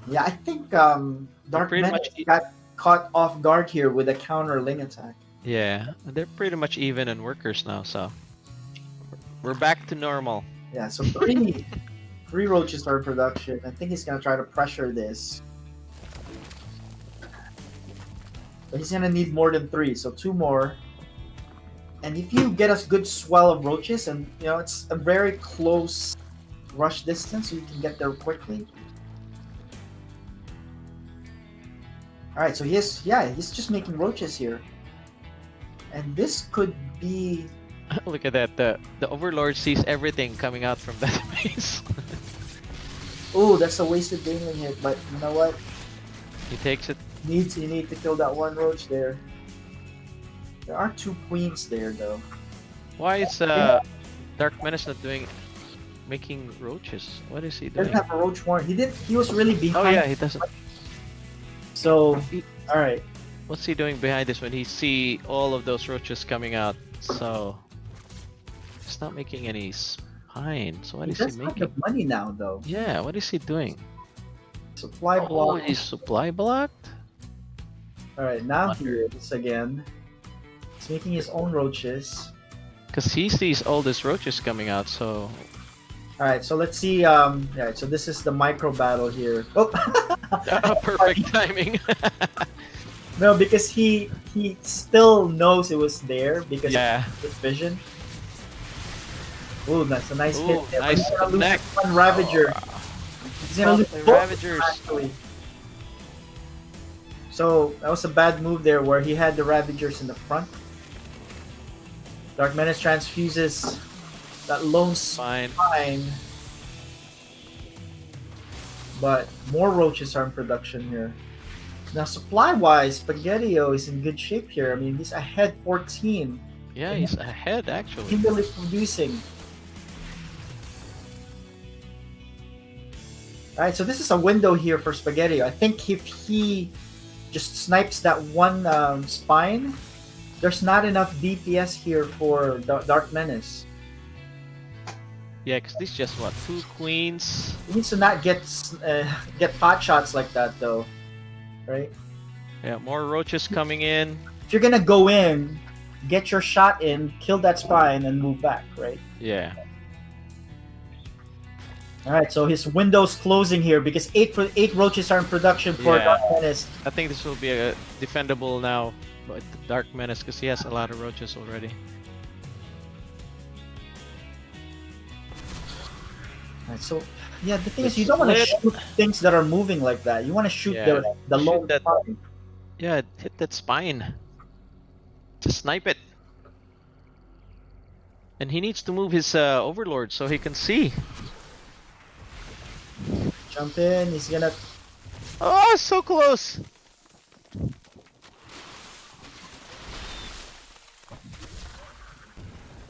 Yeah, I think Dark pretty Menace much- got caught off guard here with a counter Ling attack. Yeah, they're pretty much even in workers now, so we're back to normal. Yeah, so 3 roaches are in production. I think he's gonna try to pressure this. But he's gonna need more than 3, so 2 more. And if you get a good swell of roaches, and you know it's a very close rush distance, so you can get there quickly. All right, so he's just making roaches here, and this could be. Look at that. The Overlord sees everything coming out from that base. Oh, that's a wasted Baneling hit, but you know what? He takes it. You need to kill that 1 roach there. There are 2 queens there though. Why is Dark Menace not making roaches? What is he He doing? doesn't have a roach warren. He was really behind. Oh yeah, he doesn't. So, all right. What's he doing behind this when he see all of those roaches coming out? So he's not making any spine. So what He is he does have making? the money now though. Yeah, what is he doing? Supply Oh, block. he's supply blocked. Alright, now he is again. He's making his own roaches. Because he sees all these roaches coming out, so... Alright, so let's see. Yeah, so this is the micro battle here. Oh! Perfect timing. No, because he still knows it was there because Yeah. of his vision. Ooh, that's a nice Ooh, hit there. nice He's gonna lose connect. one Ravager. He's gonna lose the both Ravagers. actually. So that was a bad move there where he had the Ravagers in the front. Dark Menace transfuses that lone spine. But more roaches are in production here. Now supply-wise, Spaghettio is in good shape here. I mean, he's ahead 14. Yeah, he's ahead actually. He's really producing. Alright, so this is a window here for Spaghettio. I think if he just snipes that one spine, there's not enough DPS here for Dark Menace. Yeah, because this just what, 2 queens? He needs to not get pot shots like that though, right? Yeah, more roaches coming in. If you're gonna go in, get your shot in, kill that spine, and move back, right? Yeah. Alright, so his window's closing here because 8 roaches are in production for Dark Menace. I think this will be a defendable now, but Dark Menace because he has a lot of roaches already. Alright, so yeah, the thing is you don't want to shoot things that are moving like that. You want to shoot the low spine. Yeah, hit that spine. Just snipe it. And he needs to move his overlord so he can see. Jump in, he's gonna... Oh, so close!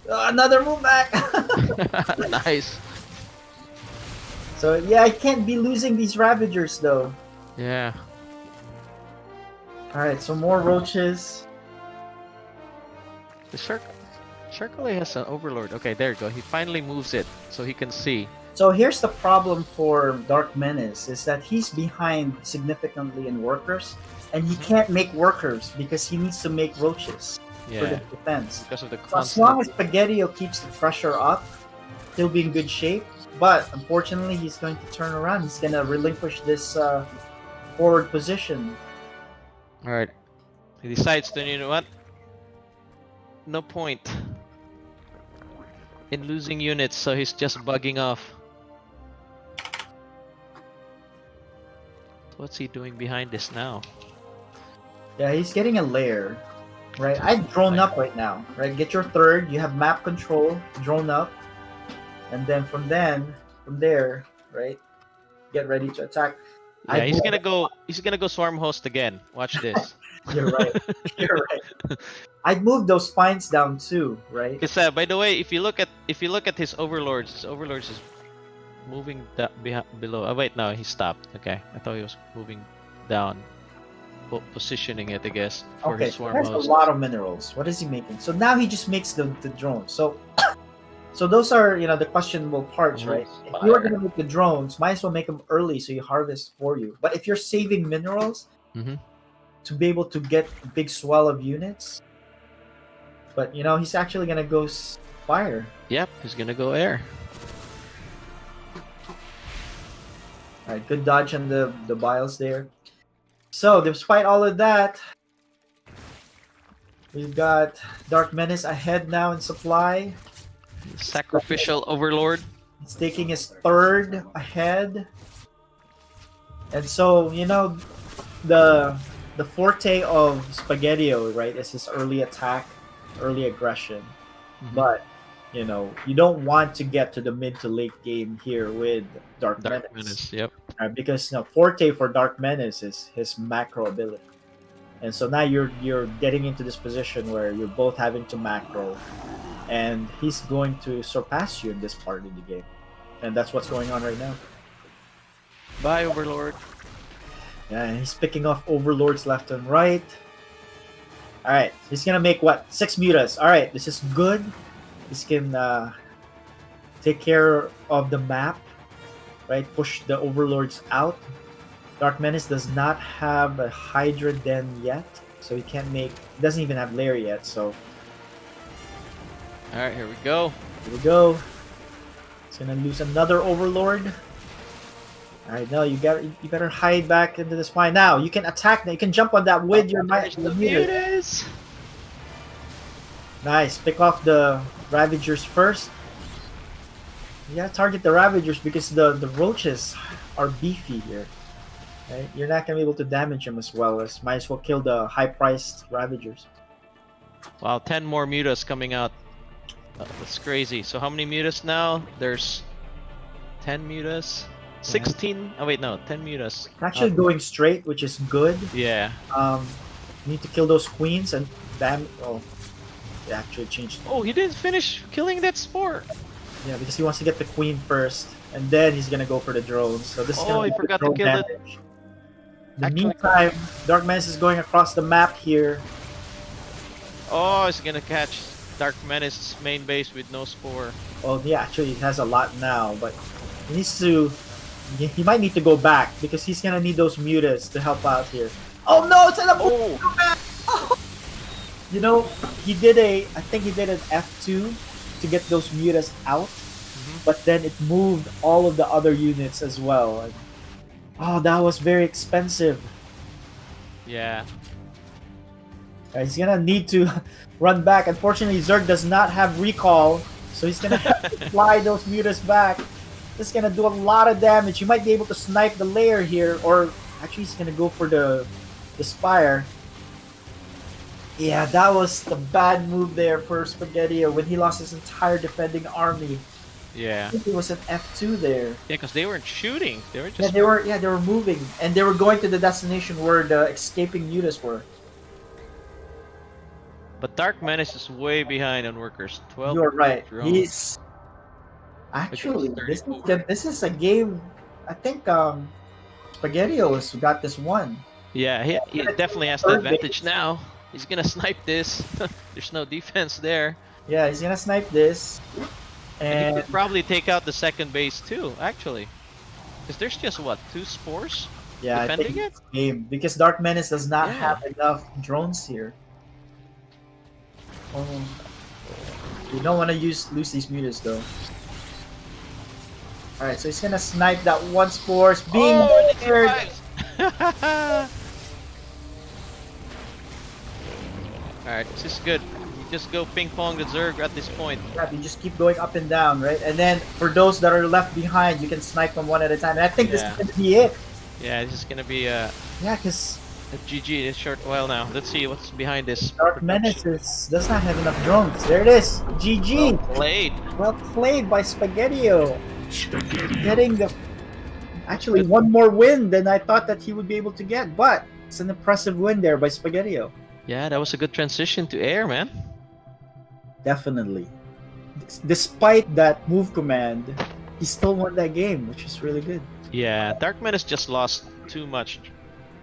Another move back! Nice. So yeah, I can't be losing these Ravagers though. Yeah. Alright, so more roaches. The Sharkole has an overlord. Okay, there you go. He finally moves it so he can see. So here's the problem for Dark Menace is that he's behind significantly in workers, and he can't make workers because he needs to make roaches for the defense. Because of the so as long as Spaghettio keeps the pressure up, he'll be in good shape. But unfortunately, he's going to turn around. He's going to relinquish this forward position. Alright. He decides to, you know what? No point in losing units, so he's just bugging off. What's he doing behind this now? Yeah, he's getting a lair. Right, I'd drone up right now. Right, get your third. You have map control. Drone up, and then from there, right, get ready to attack. Yeah, he's gonna go. He's gonna go swarm host again. Watch this. You're right. You're right. I'd move those spines down too, right? Because by the way, if you look at his overlords is moving below. Oh wait, no, he stopped. Okay, I thought he was moving down, positioning it, I guess, for his swarm that's host. A lot of minerals. What is he making? So now he just makes the drones. So those are the questionable parts, right? If you are gonna make the drones, might as well make them early so you harvest for you. But if you're saving minerals to be able to get a big swell of units, but he's actually gonna go fire. Yep, he's gonna go air. Alright, good dodge on the biles there. So, despite all of that, we've got Dark Menace ahead now in supply. Sacrificial Overlord. He's taking his third ahead. And so, the forte of Spaghettio, right, is his early attack, early aggression. But, you don't want to get to the mid to late game here with Dark Menace. Yep. Because forte for Dark Menace is his macro ability. And so now you're getting into this position where you're both having to macro, and he's going to surpass you in this part of the game. And that's what's going on right now. Bye, Overlord. Yeah, he's picking off Overlords left and right. Alright, he's gonna make what? 6 mutas. Alright, this is good. This can take care of the map, right? Push the Overlords out. Dark Menace does not have a Hydra Den yet, so he can't make. Doesn't even have Lair yet. So All right, here we go. here we go. He's gonna lose another Overlord. All right, no, you better hide back into the spine now. You can attack. You can jump on that with your might. Nice. Pick off the Ravagers first. You gotta target the Ravagers because the roaches are beefy here. Right? You're not gonna be able to damage them as well. As might as well kill the high-priced Ravagers. Wow, 10 more mutas coming out. That's crazy. So how many mutas now? There's 10 mutas. 16. Oh wait, no, 10 mutas. Actually going straight, which is good. Yeah. You need to kill those queens and damn. Oh, they actually changed. Oh, he didn't finish killing that spore. Yeah, because he wants to get the queen first, and then he's gonna go for the drones. So this is gonna he be forgot to drone kill it. damage. In the meantime, Dark Menace is going across the map here. Oh, he's gonna catch Dark Menace's main base with no spore. Well, yeah, actually, he has a lot now, but he needs to. He might need to go back because he's gonna need those mutas to help out here. Oh no! It's an oh. You know, he did I think he did an F2 to get those mutas out, but then it moved all of the other units as well. And, oh, that was very expensive. Yeah. He's gonna need to run back. Unfortunately, Zerg does not have recall, so he's gonna have to fly those mutas back. This is gonna do a lot of damage. You might be able to snipe the layer here, or actually he's gonna go for the Spire. Yeah, that was the bad move there for Spaghetti when he lost his entire defending army. Yeah. I think it was an F2 there. Yeah, because they weren't shooting. They were just. Yeah, they were moving, and they were going to the destination where the escaping mutas were. But Dark Menace is way behind on workers. 12. You're right. drones. He's actually this is a game. I think Spaghetti-O's got this one. Yeah, he definitely has the advantage now. He's gonna snipe this. There's no defense there. Yeah, he's gonna snipe this. And he could probably take out the second base too, actually. Because there's just what, 2 spores? Yeah, I defending think it? it's game because Dark Menace does not have enough drones here. Oh, you don't want to lose these mutas though. All right, so he's gonna snipe that one spore. Being murdered. Alright, this is good. You just go ping pong the Zerg at this point. Yeah, you just keep going up and down, right? And then for those that are left behind, you can snipe them one at a time. And I think this is gonna be it. Yeah, this is gonna be a because GG in a short while now. Let's see what's behind this. Dark Menace does not have enough drones. There it is. GG. Well played. Well played by Spaghetti-O. Getting the actually one more win than I thought that he would be able to get, but it's an impressive win there by Spaghetti-O. Yeah, that was a good transition to air, man. Definitely. Despite that move command, he still won that game, which is really good. Yeah, Dark Menace just lost too much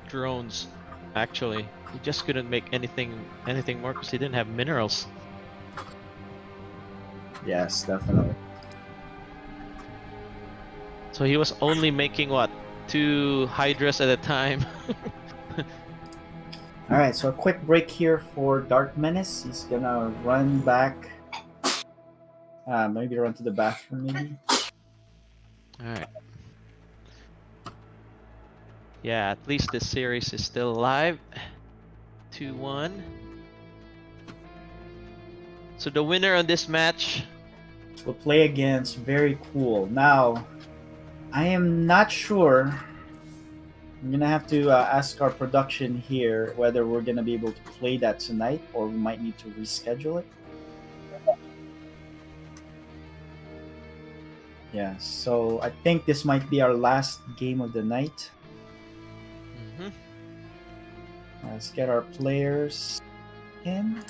drones, actually. He just couldn't make anything more because he didn't have minerals. Yes, definitely. So he was only making, what, 2 Hydras at a time? Alright, so a quick break here for Dark Menace. He's gonna run back. Maybe run to the bathroom, maybe. Alright. Yeah, at least this series is still alive. 2-1. So the winner on this match will play against Very Cool. Now, I am not sure. I'm gonna have to ask our production here whether we're gonna be able to play that tonight or we might need to reschedule it. Yeah, so I think this might be our last game of the night. Let's get our players in.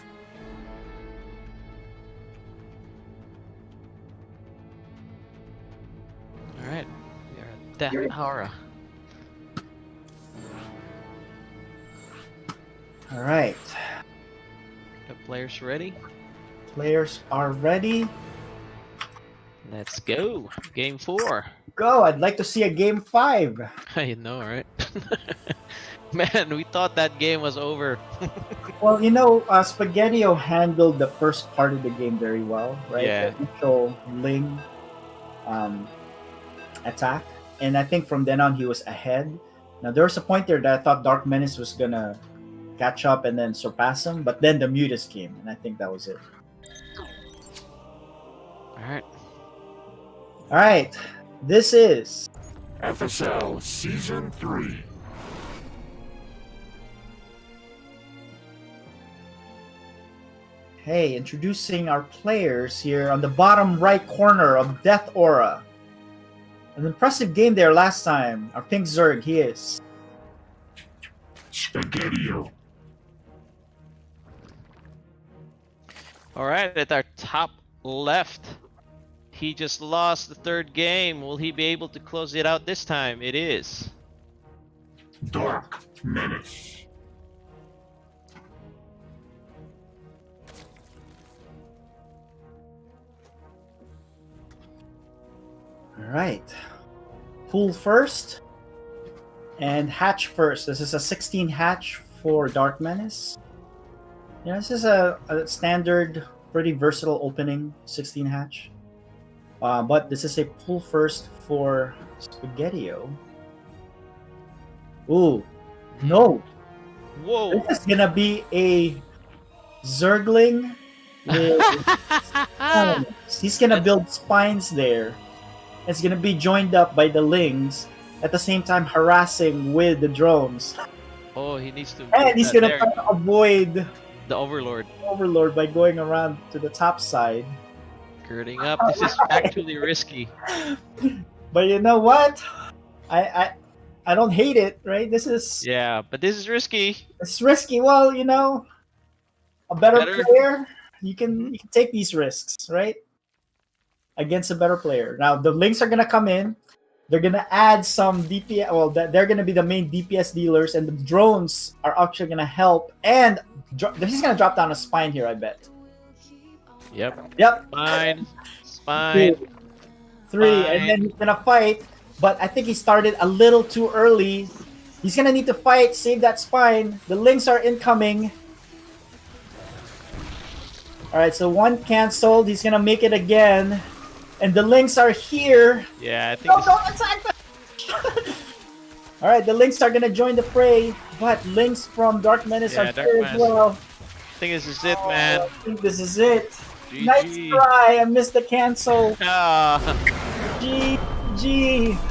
Alright, we are at Death Hara. Alright. The players ready? Players are ready. Let's go. Game 4. Go. I'd like to see a game 5. I know, right? Man, we thought that game was over. Well, Spaghettio handled the first part of the game very well, right? Yeah. The initial Ling attack. And I think from then on, he was ahead. Now, there was a point there that I thought Dark Menace was going to catch up and then surpass him. But then the Mutas came, and I think that was it. Alright. Alright. This is FSL Season 3. Hey, introducing our players here on the bottom right corner of Death Aura. An impressive game there last time. Our pink Zerg, he is. Spaghettio. Alright, at our top left. He just lost the third game. Will he be able to close it out this time? It is. Dark Menace. Alright. Pool first. And hatch first. This is a 16 hatch for Dark Menace. Yeah, this is a standard, pretty versatile opening 16 hatch. But this is a pull first for Spaghettio. Ooh, no. Whoa. This is gonna be a Zergling with spines. He's gonna build spines there. It's gonna be joined up by the Lings at the same time harassing with the drones. Oh, he needs to. And he's gonna try to avoid the Overlord. Overlord by going around to the top side. Girding up. This is actually risky. But you know what? I don't hate it, right? This is but this is risky. It's risky. Well, a better player, you can take these risks, right? Against a better player. Now the Lings are gonna come in. They're gonna add some DPS. Well, they're gonna be the main DPS dealers, and the drones are actually gonna help. And he's gonna drop down a spine here, I bet. Yep. Spine. 3, and then he's gonna fight. But I think he started a little too early. He's gonna need to fight, save that spine. The Lings are incoming. Alright, so one canceled. He's gonna make it again. And the Lings are here. Yeah, I think. Don't attack them! Alright, the Lings are gonna join the fray. But Lings from Dark Menace are here as well. I think this is it, man. I think this is it. GG. Nice try. I missed the cancel. GG.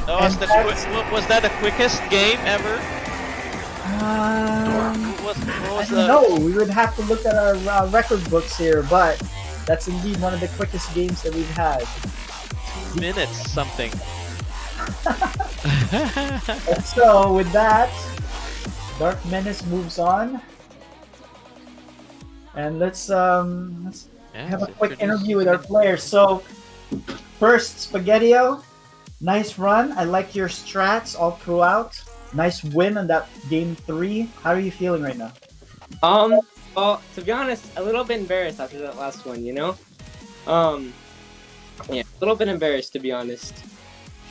Was that the quickest game ever? No, we would have to look at our record books here, but that's indeed one of the quickest games that we've had. 2 minutes something. So with that, Dark Menace moves on, and let's have a quick interview with our players. So first, Spaghettio, nice run. I like your strats all throughout. Nice win on that game 3. How are you feeling right now? Well, to be honest, a little bit embarrassed after that last one, Yeah, a little bit embarrassed, to be honest.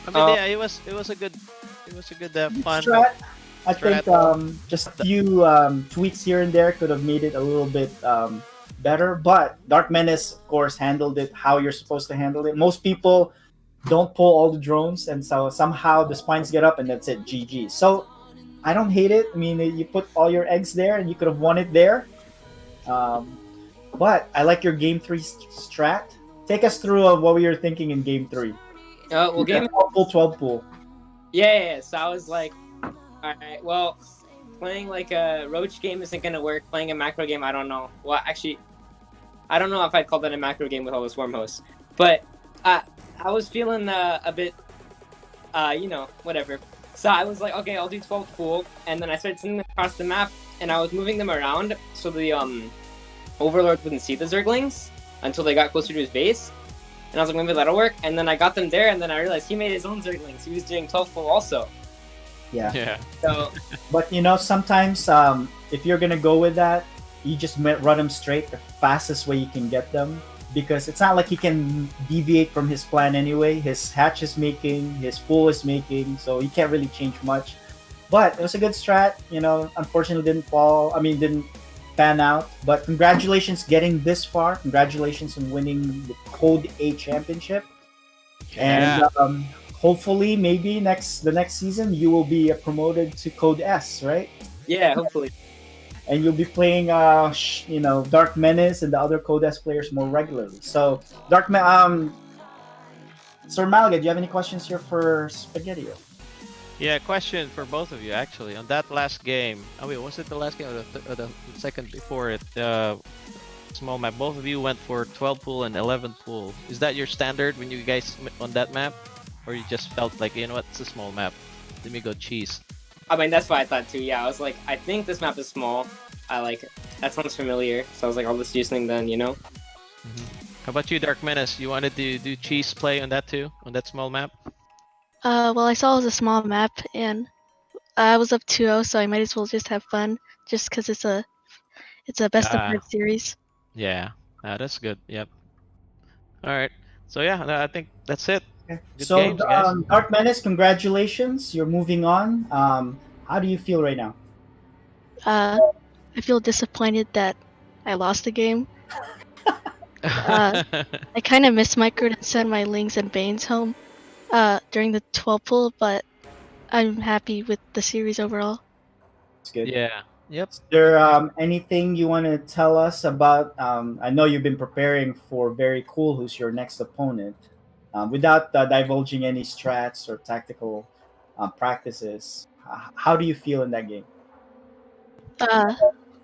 I mean, it was a good fun strat. I think just a few tweaks here and there could have made it a little bit better, but Dark Menace, of course, handled it how you're supposed to handle it. Most people don't pull all the drones, and so somehow the spines get up, and that's it, GG. So I don't hate it. I mean, you put all your eggs there, and you could have won it there. But I like your game 3 strat. Take us through what we were thinking in game 3. Well, game 12 pool. Yeah. So I was like, all right, well, playing like a roach game isn't gonna work. Playing a macro game, I don't know. Well, actually, I don't know if I'd call that a macro game with all the swarm hosts. But I was feeling a bit, whatever. So I was like, okay, I'll do 12 pool, and then I started sending them across the map, and I was moving them around so the Overlord wouldn't see the Zerglings until they got closer to his base. And I was like, maybe that'll work. And then I got them there, and then I realized he made his own Zerglings. He was doing 12 pool also. Yeah. So, but sometimes if you're gonna go with that, you just run them straight. The fastest way you can get them because it's not like he can deviate from his plan anyway. His hatch is making, his pool is making, so he can't really change much. But it was a good strat. Unfortunately didn't pan out. But congratulations getting this far. Congratulations on winning the Code A championship. And hopefully, maybe the next season you will be promoted to Code S, right? Yeah, hopefully. And you'll be playing, Dark Menace and the other Code S players more regularly. So, Sir Malaga, do you have any questions here for Spaghettio? Yeah, question for both of you actually. On that last game, was it the last game or the second before it? Small map. Both of you went for 12 pool and 11 pool. Is that your standard when you guys on that map, or you just felt like, you know what, it's a small map, let me go cheese? I mean, that's what I thought too. Yeah, I was like, I think this map is small. That sounds familiar. So I was like, I'll just do something then, How about you, Dark Menace? You wanted to do cheese play on that too, on that small map? Well, I saw it was a small map, and I was up 2-0, so I might as well just have fun, just because it's a best of 5 series. Yeah, that's good. Yep. All right. So yeah, I think that's it. Okay. Good So, games, guys. Dark Menace, congratulations. You're moving on. How do you feel right now? I feel disappointed that I lost the game. I kind of mismicroed and sent my Lings and Banes home during the 12 pool, but I'm happy with the series overall. It's good. Yeah. Yep. Is there anything you want to tell us about? I know you've been preparing for Very Cool, who's your next opponent. Without divulging any strats or tactical practices, how do you feel in that game?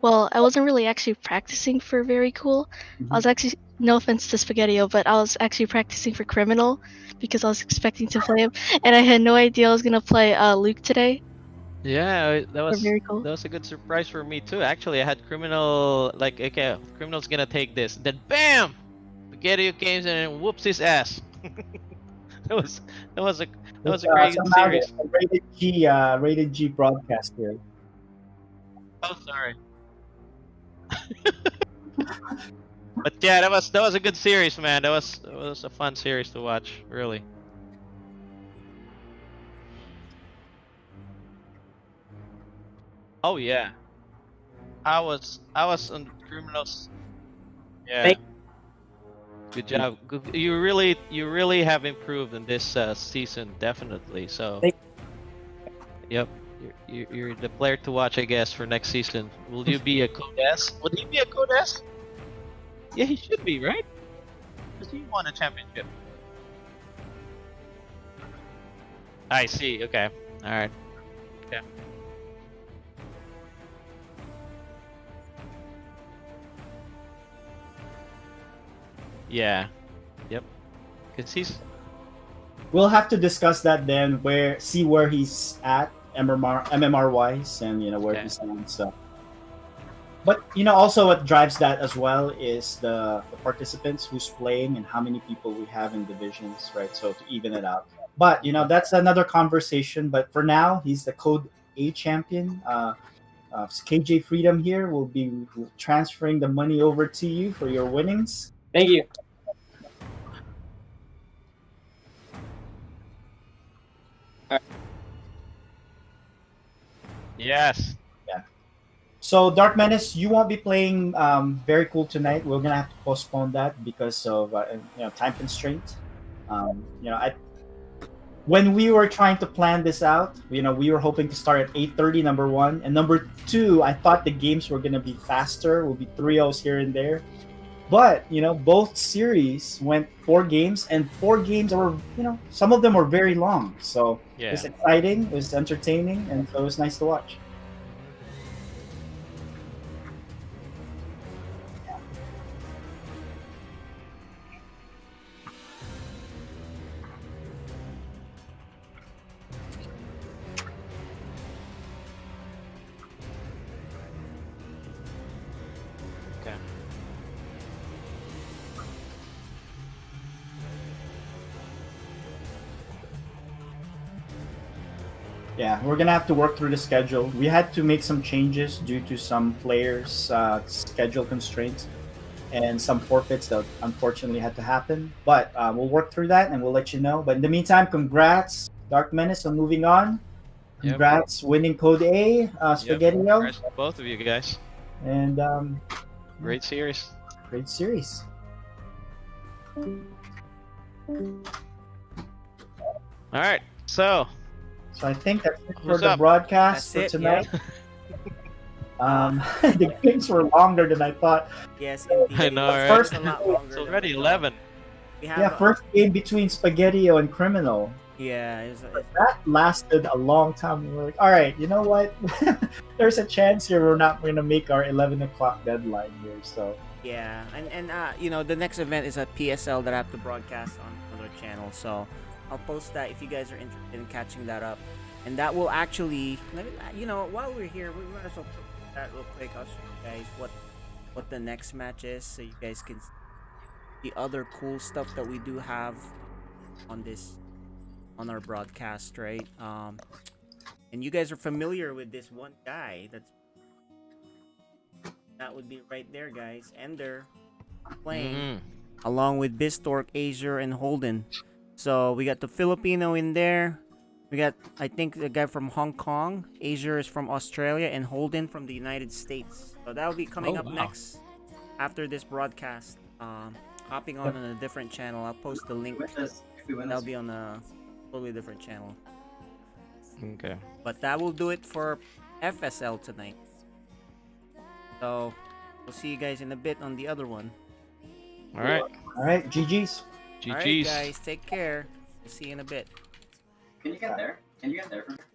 Well, I wasn't really actually practicing for Very Cool. I was actually, no offense to Spaghettio, but I was actually practicing for Criminal because I was expecting to play him, and I had no idea I was gonna play Luke today. Yeah, that was Very cool. That was a good surprise for me too. Actually, I had Criminal like, okay, Criminal's gonna take this. Then bam, Spaghetti came in and whoops his ass. that was a great series. Rated G broadcast here. Oh, sorry. But yeah, that was a good series, man. That was a fun series to watch, really. Oh yeah, I was on Criminals. Yeah. Good job. You really have improved in this season, definitely. So. Yep. You're the player to watch, I guess, for next season. Will you be a Code S? Would he be a Code S? Yeah, he should be, right? Because he won a championship. I see. Okay. All right. Yeah. Yeah. Yep. Because he's. We'll have to discuss that then. See where he's at. MMR wise, and where he stands. So, but also what drives that as well is the participants who's playing and how many people we have in divisions, right? So to even it out. But that's another conversation. But for now, he's the Code A champion. KJ Freedom here will be transferring the money over to you for your winnings. Thank you. Yes. Yeah. So Dark Menace, you won't be playing Very Cool tonight. We're gonna have to postpone that because of time constraint. When we were trying to plan this out, we were hoping to start at 8:30. Number one, and number two, I thought the games were gonna be faster. Will be 3-0s here and there. But both series went 4 games, and 4 games were some of them were very long. So yeah. It was exciting, it was entertaining, and so it was nice to watch. Yeah, we're gonna have to work through the schedule. We had to make some changes due to some players' schedule constraints. and some forfeits that unfortunately had to happen. But we'll work through that and we'll let you know. But in the meantime, congrats, Dark Menace, on moving on. Congrats, winning Code A, Spaghetti. Congrats to both of you guys. And great series. Great series. All right, so I think that's it for who's the up? broadcast That's for it, tonight. The games were longer than I thought. Yes, indeed. I know, right? First, a lot longer. It's already 11. First game between Spaghetti and Criminal. Yeah, That lasted a long time. We're like, all right, you know what? There's a chance here we're not going to make our 11 o'clock deadline here. So yeah, and you know, the next event is a PSL that I have to broadcast on another channel. So I'll post that if you guys are interested in catching that up. And that will actually, you know, while we're here, we might as well put that real quick. I'll show you guys what the next match is, so you guys can see the other cool stuff that we do have on our broadcast, right? And you guys are familiar with this one guy that would be right there, guys. Ender playing along with Bistork, Azure, and Holden. So we got the Filipino in there. We got, I think, the guy from Hong Kong. Azure is from Australia, and Holden from the United States. So that will be coming up next after this broadcast. Hopping on a different channel. I'll post the link. That'll be on a totally different channel. Okay. But that will do it for FSL tonight. So we'll see you guys in a bit on the other one. All right. All right, GG's. All right, guys, take care. We'll see you in a bit. Can you get there? Can you get there from here?